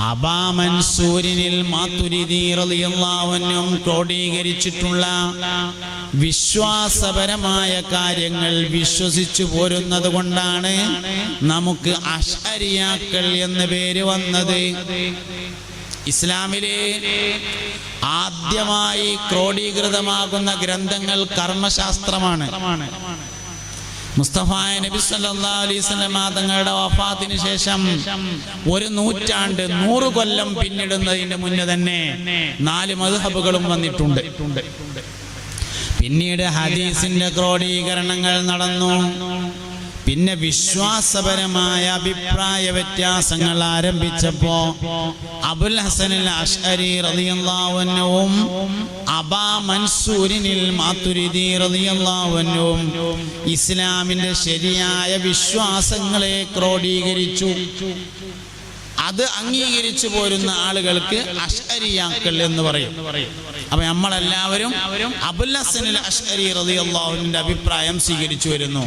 അബാ മൻസൂരിനിൽ മാതുരിദി റളിയല്ലാഹു അൻഹും ക്രോഡീകരിച്ചിട്ടുള്ള വിശ്വാസപരമായ കാര്യങ്ങൾ വിശ്വസിച്ചു പോരുന്നത് കൊണ്ടാണ് നമുക്ക് അശ്അരിയാക്കൾ എന്ന പേര് വന്നത്. ഇസ്ലാമിലെ ആദ്യമായി ക്രോഡീകൃതമാകുന്ന ഗ്രന്ഥങ്ങൾ കർമ്മശാസ്ത്രമാണ്. മുസ്തഫ നബി സല്ലല്ലാഹു അലൈഹി വസല്ലം തങ്ങളുടെ വഫാത്തിന് ശേഷം 1 നൂറ്റാണ്ട് 100 കൊല്ലം പിന്നിടുന്നതിന് മുന്നേ തന്നെ 4 മദ്ഹബുകളും വന്നിട്ടുണ്ട്. പിന്നീട് ഹദീസിന്റെ ക്രോഡീകരണങ്ങൾ നടന്നു. പിന്നെ വിശ്വാസപരമായ അഭിപ്രായ വ്യത്യാസങ്ങൾ ആരംഭിച്ചപ്പോ അബുൽ ഹസനിൽ അശ്അരി റളിയല്ലാഹു അൻഹുവും അബാ മൻസൂരിനിൽ മാതുരിദി റളിയല്ലാഹു അൻഹുവും ഇസ്ലാമിന്റെ ശരിയായ വിശ്വാസങ്ങളെ ക്രോഡീകരിച്ചു. അത് അംഗീകരിച്ചു പോരുന്ന ആളുകൾക്ക് അശ്അരിയാക്കൾ എന്ന് പറയും. അപ്പൊ നമ്മളെല്ലാവരും അബുൽ ഹസനിൽ അശ്അരി റളിയല്ലാഹു അൻഹുവിന്റെ അഭിപ്രായം സ്വീകരിച്ചു വരുന്നു.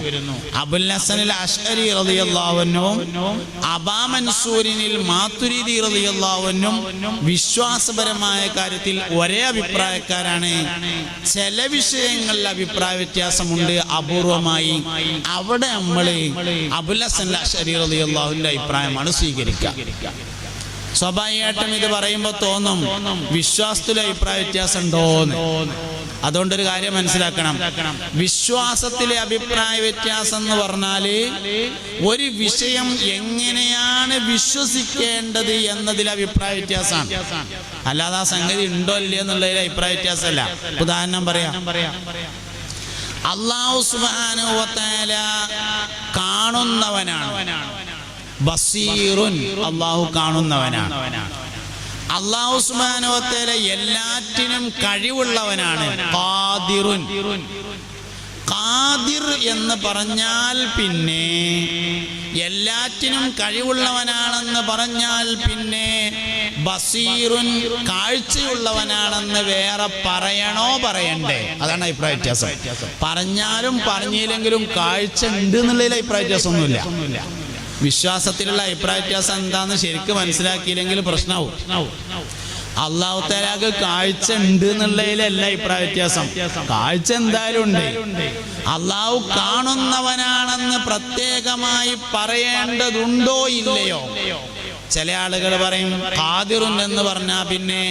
അബുൽ ഹസനിൽ അശ്അരി റളിയല്ലാഹു അൻഹുവും അബാ മൻസൂരിനിൽ മാതുരിദി റളിയല്ലാഹു അൻഹും വിശ്വാസപരമായ കാര്യത്തിൽ ഒരേ അഭിപ്രായക്കാരാണ്. ചില വിഷയങ്ങളിൽ അഭിപ്രായ വ്യത്യാസമുണ്ട് അപൂർവമായി. അവിടെ നമ്മൾ അബുൽ ഹസൻ അശ്അരി റളിയല്ലാഹു അൻഹുവിന്റെ അഭിപ്രായമാണ് സ്വീകരിക്കുക. സ്വാഭാവികമായിട്ടും ഇത് പറയുമ്പോൾ തോന്നും വിശ്വാസത്തിൽ അഭിപ്രായ വ്യത്യാസം ഉണ്ടോന്ന്. അതുകൊണ്ടൊരു കാര്യം മനസ്സിലാക്കണം, വിശ്വാസത്തിലെ അഭിപ്രായ വ്യത്യാസം എന്ന് പറഞ്ഞാല് ഒരു വിഷയം എങ്ങനെയാണ് വിശ്വസിക്കേണ്ടത് എന്നതിൽ അഭിപ്രായ വ്യത്യാസമാണ്. അല്ലാതെ ആ സംഗതി ഉണ്ടോ ഇല്ലയോ എന്നുള്ളതിൽ അഭിപ്രായ വ്യത്യാസമല്ല. ഉദാഹരണം പറയാം, അല്ലാഹു സുബ്ഹാനഹു വ തആല കാണുന്നവനാണ്. ബസീറുൻ, അല്ലാഹു കാണുന്നവനാണ്. അല്ലാഹു സുബ്ഹാനഹു വ തആല എല്ലാറ്റിനും കഴിവുള്ളവനാണ്. ഖാദിറുൻ, ഖാദിർ എന്ന് പറഞ്ഞാൽ പിന്നെ എല്ലാറ്റിനും കഴിവുള്ളവനാണെന്ന് പറഞ്ഞാൽ പിന്നെ ബസീറുൻ, കാഴ്ചയുള്ളവനാണെന്ന് വേറെ പറയണോ പറയണ്ടേ? അതാണ് അഭിപ്രായ വ്യത്യാസം. പറഞ്ഞാലും പറഞ്ഞില്ലെങ്കിലും കാഴ്ച ഉണ്ട് എന്നുള്ളതിൽ അഭിപ്രായ വ്യത്യാസമൊന്നുമില്ല. വിശ്വാസത്തിലുള്ള അഭിപ്രായ വ്യത്യാസം എന്താന്ന് ശരിക്കും മനസ്സിലാക്കിയില്ലെങ്കിൽ പ്രശ്നമാവും. അല്ലാഹു തആലക്ക് കാഴ്ച ഉണ്ട് എന്നുള്ളതിലല്ല അഭിപ്രായ വ്യത്യാസം. കാഴ്ച എന്തായാലും ഉണ്ട്. അല്ലാഹു കാണുന്നവനാണെന്ന് പ്രത്യേകമായി പറയേണ്ടതുണ്ടോ ഇല്ലയോ? ചില ആളുകൾ പറയും ഖാദിറുൻ എന്ന് പറഞ്ഞാൽ പിന്നെ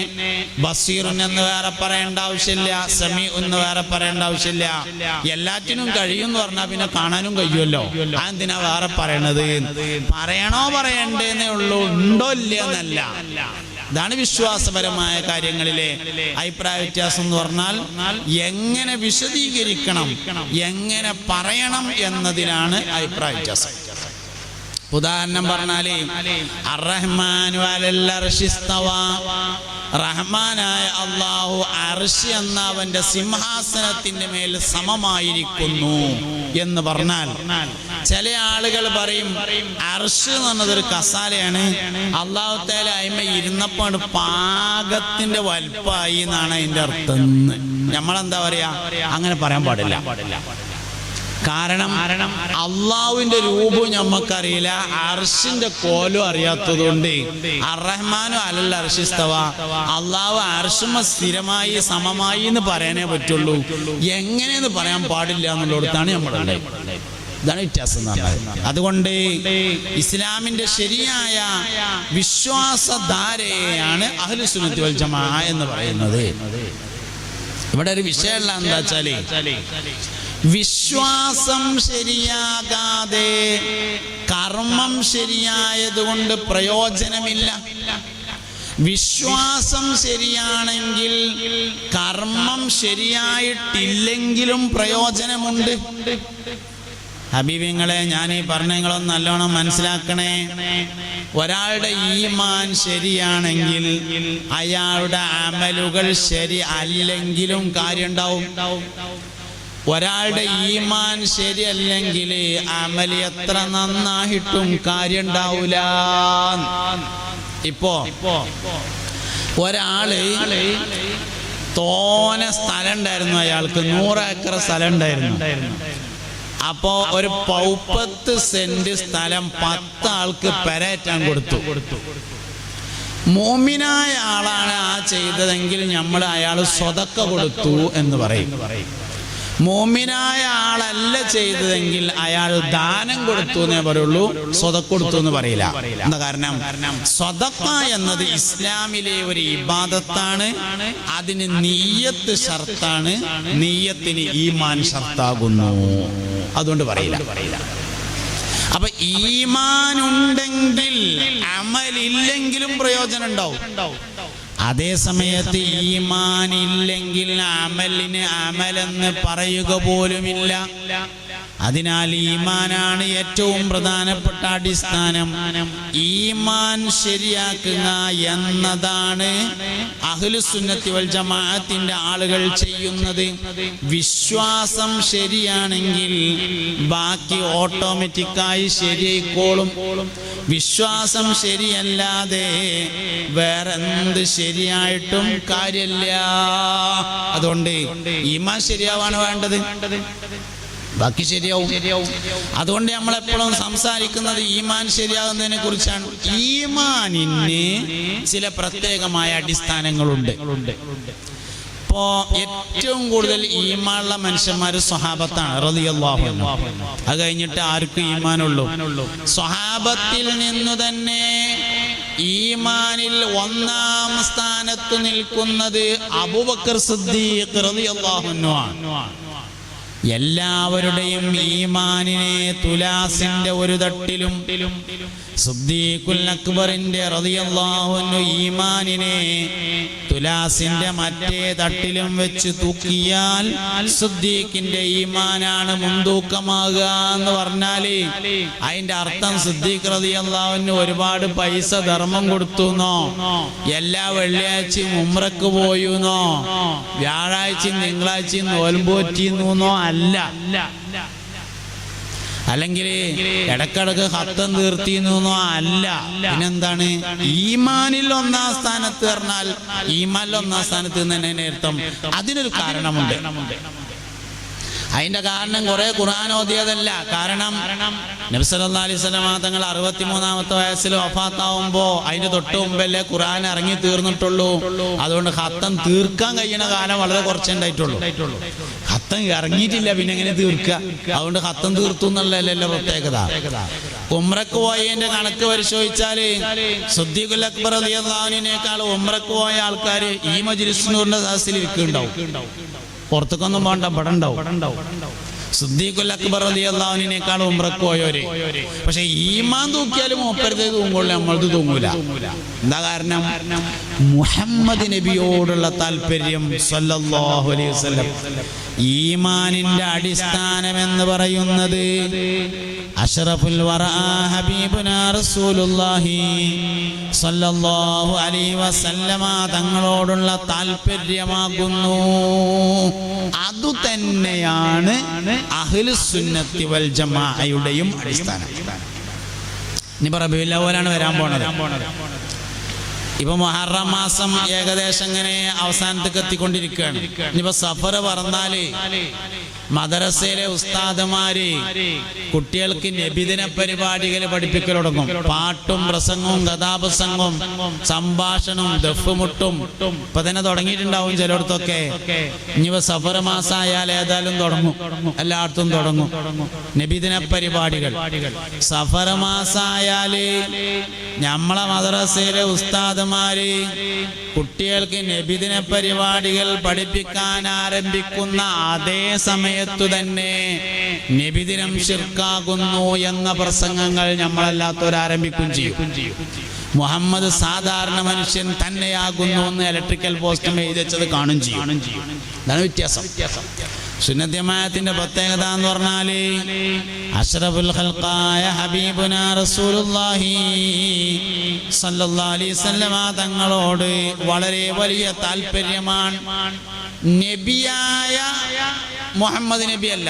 ബസീറുൻ എന്ന് വേറെ പറയേണ്ട ആവശ്യമില്ല, സമീഉൻ എന്ന് വേറെ പറയേണ്ട ആവശ്യമില്ല. എല്ലാറ്റിനും കഴിയും എന്ന് പറഞ്ഞാൽ പിന്നെ കാണാനും കഴിയുമല്ലോ, അതെന്തിനാ വേറെ പറയണത്? പറയണോ പറയണ്ടേന്നേ ഉള്ളൂ, ഉണ്ടോ ഇല്ല എന്നല്ല. ഇതാണ് വിശ്വാസപരമായ കാര്യങ്ങളിലെ അഭിപ്രായ വ്യത്യാസം എന്ന് പറഞ്ഞാൽ എങ്ങനെ വിശദീകരിക്കണം, എങ്ങനെ പറയണം എന്നതിലാണ് അഭിപ്രായ വ്യത്യാസം. ഉദാഹരണം പറഞ്ഞാല് അർറഹ്മാനു അലൽ അർശി ഇസ്തവാ, റഹ്മാനായ അല്ലാഹു അർശ് എന്ന അവന്റെ സിംഹാസനത്തിന്റെ മേൽ സമമായിരിക്കുന്നു എന്ന് പറഞ്ഞാൽ ചില ആളുകൾ പറയും അർശ് എന്ന് പറഞ്ഞതൊരു കസാലയാണ്, അല്ലാഹു തആല അതിന്മേൽ ഇരുന്നപ്പോൾ പാകത്തിന്റെ വലുപ്പമായി എന്നാണ് അതിന്റെ അർത്ഥം. നമ്മളെന്താ പറയാ? അങ്ങനെ പറയാൻ പാടില്ല. കാരണം അള്ളാഹുവിന്റെ രൂപം ഞമ്മക്കറിയില്ല, അർശിന്റെ കോലും അറിയാത്തതുകൊണ്ട് അർറഹ്മാനു അലൽ അർശി ഇസ്തവാ, അള്ളാഹു അർശുമ സ്ഥിരമായി സമമായി എന്ന് പറയാനേ പറ്റുള്ളൂ. എങ്ങനെയെന്ന് പറയാൻ പാടില്ല എന്നുള്ളിടത്താണ് നമ്മളുള്ളത്. ഇതാണ് വ്യത്യാസം എന്ന് പറഞ്ഞത്. അതുകൊണ്ട് ഇസ്ലാമിന്റെ ശരിയായ വിശ്വാസധാരയാണ് അഹ്ലു സുന്നത്തി വൽ ജമാഅ എന്ന് പറയുന്നത്. ഇവിടെ ഒരു വിഷയമുള്ള എന്താ വെച്ചാല് വിശ്വാസം ശരിയാകാതെ കർമ്മം ശരിയായതുകൊണ്ട് പ്രയോജനമില്ല. വിശ്വാസം ശരിയാണെങ്കിൽ കർമ്മം ശരിയായിട്ടില്ലെങ്കിലും പ്രയോജനമുണ്ട്. ഹബീബിങ്ങളെ, ഞാൻ ഈ പറഞ്ഞങ്ങളൊന്നും നല്ലോണം മനസ്സിലാക്കണേ. ഒരാളുടെ ഈമാൻ ശരിയാണെങ്കിൽ അയാളുടെ അമലുകൾ ശരി അല്ലെങ്കിലും കാര്യം ഉണ്ടാവും. ഒരാളുടെ ഈമാൻ ശരിയല്ലെങ്കിൽ അമൽ എത്ര നന്നായിട്ടും കാര്യം ഉണ്ടാവൂല. ഇപ്പോ ഒരാള് തോന സ്ഥലം ഉണ്ടായിരുന്നു, അയാൾക്ക് 100 ഏക്കർ സ്ഥലം ഉണ്ടായിരുന്നു. അപ്പോ ഒരു 30 സെന്റ് സ്ഥലം 10 ആൾക്ക് പെരേറ്റാൻ കൊടുത്തു. മോമിനായ ആളാണ് ആ ചെയ്തതെങ്കിൽ നമ്മൾ അയാൾ സ്വതക്ക കൊടുത്തു എന്ന് പറയും. മോമിനായ ആളല്ല ചെയ്തതെങ്കിൽ അയാൾ ദാനം കൊടുത്തു എന്നേ പറയുള്ളൂ, സ്വതക്ക കൊടുത്തു എന്ന് പറയില്ല. എന്താ കാരണം? സ്വതക്ക എന്നത് ഇസ്ലാമിലെ ഒരു ഇബാദത്താണ്. അതിന് നിയ്യത്ത് ഷർത്താണ്, നിയ്യത്തിന് ഈമാൻ ഷർത്താകുന്നു. അതുകൊണ്ട് പറയില്ല. അപ്പൊ ഈമാൻ ഉണ്ടെങ്കിൽ അമലില്ലെങ്കിലും പ്രയോജനം ഉണ്ടാവും. അതേ സമയത്ത് ഈമാൻ ഇല്ലെങ്കിൽ അമലിന് അമലെന്ന് പറയുക പോലുമില്ല. അതിനാൽ ഈമാനാണ് ഏറ്റവും പ്രധാനപ്പെട്ട അടിസ്ഥാനം. ഈമാൻ ശരിയാക്കുക എന്നതാണ് അഹ്ലുസുന്നത്തി വൽ ജമാഅത്തിന്റെ ആളുകൾ ചെയ്യുന്നത്. വിശ്വാസം ശരിയാണെങ്കിൽ ബാക്കി ഓട്ടോമാറ്റിക്കായി ശരിയായിക്കോളും. വിശ്വാസം ശരിയല്ലാതെ വേറെന്ത് ശരിയായിട്ടും കാര്യമില്ല. അതുകൊണ്ട് ഈമാൻ ശരിയാവാണ് വേണ്ടത്, ബാക്കി ശരിയാവും. അതുകൊണ്ട് നമ്മളെപ്പോഴും സംസാരിക്കുന്നത് ഈമാൻ ശരിയാകുന്നതിനെ കുറിച്ചാണ്. ഈമാനിന് ചില പ്രത്യേകമായ അടിസ്ഥാനങ്ങളുണ്ട്. ഇപ്പോ ഏറ്റവും കൂടുതൽ ഈമാനുള്ള മനുഷ്യന്മാര് സ്വഹാബത്താണ് റളിയല്ലാഹു അൻഹു. അത് കഴിഞ്ഞിട്ട് ആർക്കും ഈമാനുള്ളൂ. സ്വഹാബത്തിൽ നിന്നു തന്നെ ഈമാനിൽ ഒന്നാം സ്ഥാനത്ത് നിൽക്കുന്നത് അബൂബക്കർ സിദ്ദീഖ് റളിയല്ലാഹു അൻഹു ആണ്. എല്ലാവരുടെയും ഈമാനിനെ തുലാസിന്റെ ഒരു തട്ടിലും സിദ്ദീഖുൽ അക്ബറിന്റെ റളിയല്ലാഹു അൻഹു ഈമാനിനെ തുലാസിന്റെ മറ്റേ തട്ടിലും വെച്ച് തൂക്കിയാൽ സിദ്ദീഖിന്റെ ഈമാനാണ് മുൻതൂക്കമാകുക എന്ന് പറഞ്ഞാല് അതിന്റെ അർത്ഥം സിദ്ദീഖ് റളിയല്ലാഹു അൻഹു ഒരുപാട് പൈസ ധർമ്മം കൊടുത്തുന്നോ, എല്ലാ വെള്ളിയാഴ്ചയും ഉംറക്ക് പോയുന്നോ, വ്യാഴാഴ്ചയും തിങ്കളാഴ്ചയും നോൽമ്പ് പറ്റിയെന്നോ അല്ല. അല്ലെങ്കിൽ ഇടക്കിടക്ക് ഹത്തം തീർത്തിന്നോ അല്ല. പിന്നെന്താണ്? ഈമാനിൽ ഒന്നാം സ്ഥാനത്ത് പറഞ്ഞാൽ ഈമാനിൽ ഒന്നാം സ്ഥാനത്ത് തന്നെ അർത്ഥം. അതിനൊരു കാരണമുണ്ട്. അതിന്റെ കാരണം കുറെ ഖുർആൻ ഓതിയതല്ല. കാരണം നബി സല്ലല്ലാഹു അലൈഹി വസല്ലം തങ്ങൾ 63-ാമത്തെ വയസ്സിൽ വഫാത്താവുമ്പോ അതിന്റെ തൊട്ട് മുമ്പല്ലേ ഖുർആൻ ഇറങ്ങി തീർന്നിട്ടുള്ളൂ. അതുകൊണ്ട് ഖത്തം തീർക്കാൻ കഴിയുന്ന കാലം വളരെ കുറച്ചേ ഉണ്ടായിട്ടുള്ളൂ. ഖത്തം ഇറങ്ങിയിട്ടില്ല, പിന്നെ എങ്ങനെ തീർക്കുക? അതുകൊണ്ട് ഖത്തം തീർത്തു എന്നുള്ളതല്ലല്ലോ പ്രത്യേകത. ഉംറക്ക് പോയതിന്റെ കണക്ക് പരിശോധിച്ചാല് സിദ്ദീഖുൽ അക്ബർ റളിയല്ലാഹു അൻഹുവിനേക്കാൾ ഉംറക്ക് പോയ ആൾക്കാർ ഈ മജ്ലിസ് നൂറിന്റെ സദസ്സിൽ ഇരിക്കുന്നുണ്ടാവും. പുറത്തേക്കൊന്നും പോകണ്ട, ഇവിടെ ഉണ്ടാവും. സിദ്ദീഖുൽ അക്ബർ റളിയല്ലാഹു അൻഹുവിനേക്കാൾ ഉംറക്ക് പോയവര്. പക്ഷെ ഈമാൻ തൂക്കിയാലും മൂപ്പരത് തൂങ്ങുള്ളൂ, നമ്മളത് തൂങ്ങൂല. എന്താ കാരണം? മുഹമ്മദ് നബിയോടുള്ള താല്പര്യം സല്ലല്ലാഹു അലൈഹി വസല്ലം. ഈമാനിന്റെ അടിസ്ഥാനം എന്ന് പറയുന്നത് അഷ്റഫുൽ വറാ ഹബീബുനാ റസൂലുള്ളാഹി സല്ലല്ലാഹു അലൈഹി വസല്ലമ തങ്ങളോടുള്ള താല്പര്യമാകുന്നു. അതുതന്നെയാണ് അഹ്ലുസുന്നത്തി വൽ ജമാഅയുടെയും അടിസ്ഥാനം. ഇനി റബീഉൽ അവ്വലാണ് വരാൻ പോണത്. ഇപ്പൊ മുഹറം മാസം ഏകദേശം ഇങ്ങനെ അവസാനത്തേക്ക് എത്തിക്കൊണ്ടിരിക്കുകയാണ്. ഇനിയിപ്പോ സഫർ പറഞ്ഞാല് മദ്രസയിലെ ഉസ്താദുമാര് കുട്ടികൾക്ക് നബിദിന പരിപാടികൾ പഠിപ്പിക്കൽ തുടങ്ങും. പാട്ടും പ്രസംഗവും കഥാപ്രസംഗവും സംഭാഷണവും ദഫ്മുട്ടും ഇപ്പൊ തന്നെ തുടങ്ങിയിട്ടുണ്ടാവും ചിലയിടത്തൊക്കെ. ഇനിയിപ്പോ സഫർ മാസമായാൽ ഏതായാലും തുടങ്ങും, എല്ലായിടത്തും തുടങ്ങും നബിദിന പരിപാടികൾ. സഫർ മാസമായാല് നമ്മളെ മദ്രസയിലെ ഉസ്താദുമാര് കുട്ടികൾക്ക് നബിദിന പരിപാടികൾ പഠിപ്പിക്കാൻ ആരംഭിക്കുന്ന അതേ സമയത്തു തന്നെ നബിദിനം ശിർക്കാകുന്നു എന്ന പ്രസംഗങ്ങൾ നമ്മളല്ലാത്തവരാരംഭിക്കുകയും ചെയ്യും. മുഹമ്മദ് സാധാരണ മനുഷ്യൻ തന്നെയാകുന്നു എന്ന് ഇലക്ട്രിക്കൽ പോസ്റ്റ് എഴുതി വെച്ചത് കാണും ചെയ്യും. അതാണ് വ്യത്യാസം. സുന്നത്ത് ജമാഅത്തിന്റെ പ്രത്യേകത എന്ന് പറഞ്ഞാല് അഷ്റഫുൽ ഖൽഖായ ഹബീബുനാ റസൂലുള്ളാഹി സല്ലല്ലാഹു അലൈഹി വസല്ലമ തങ്ങളോട് വളരെ വലിയ താല്പര്യമാണ്. നബിയായ മുഹമ്മദ് നബി അല്ല,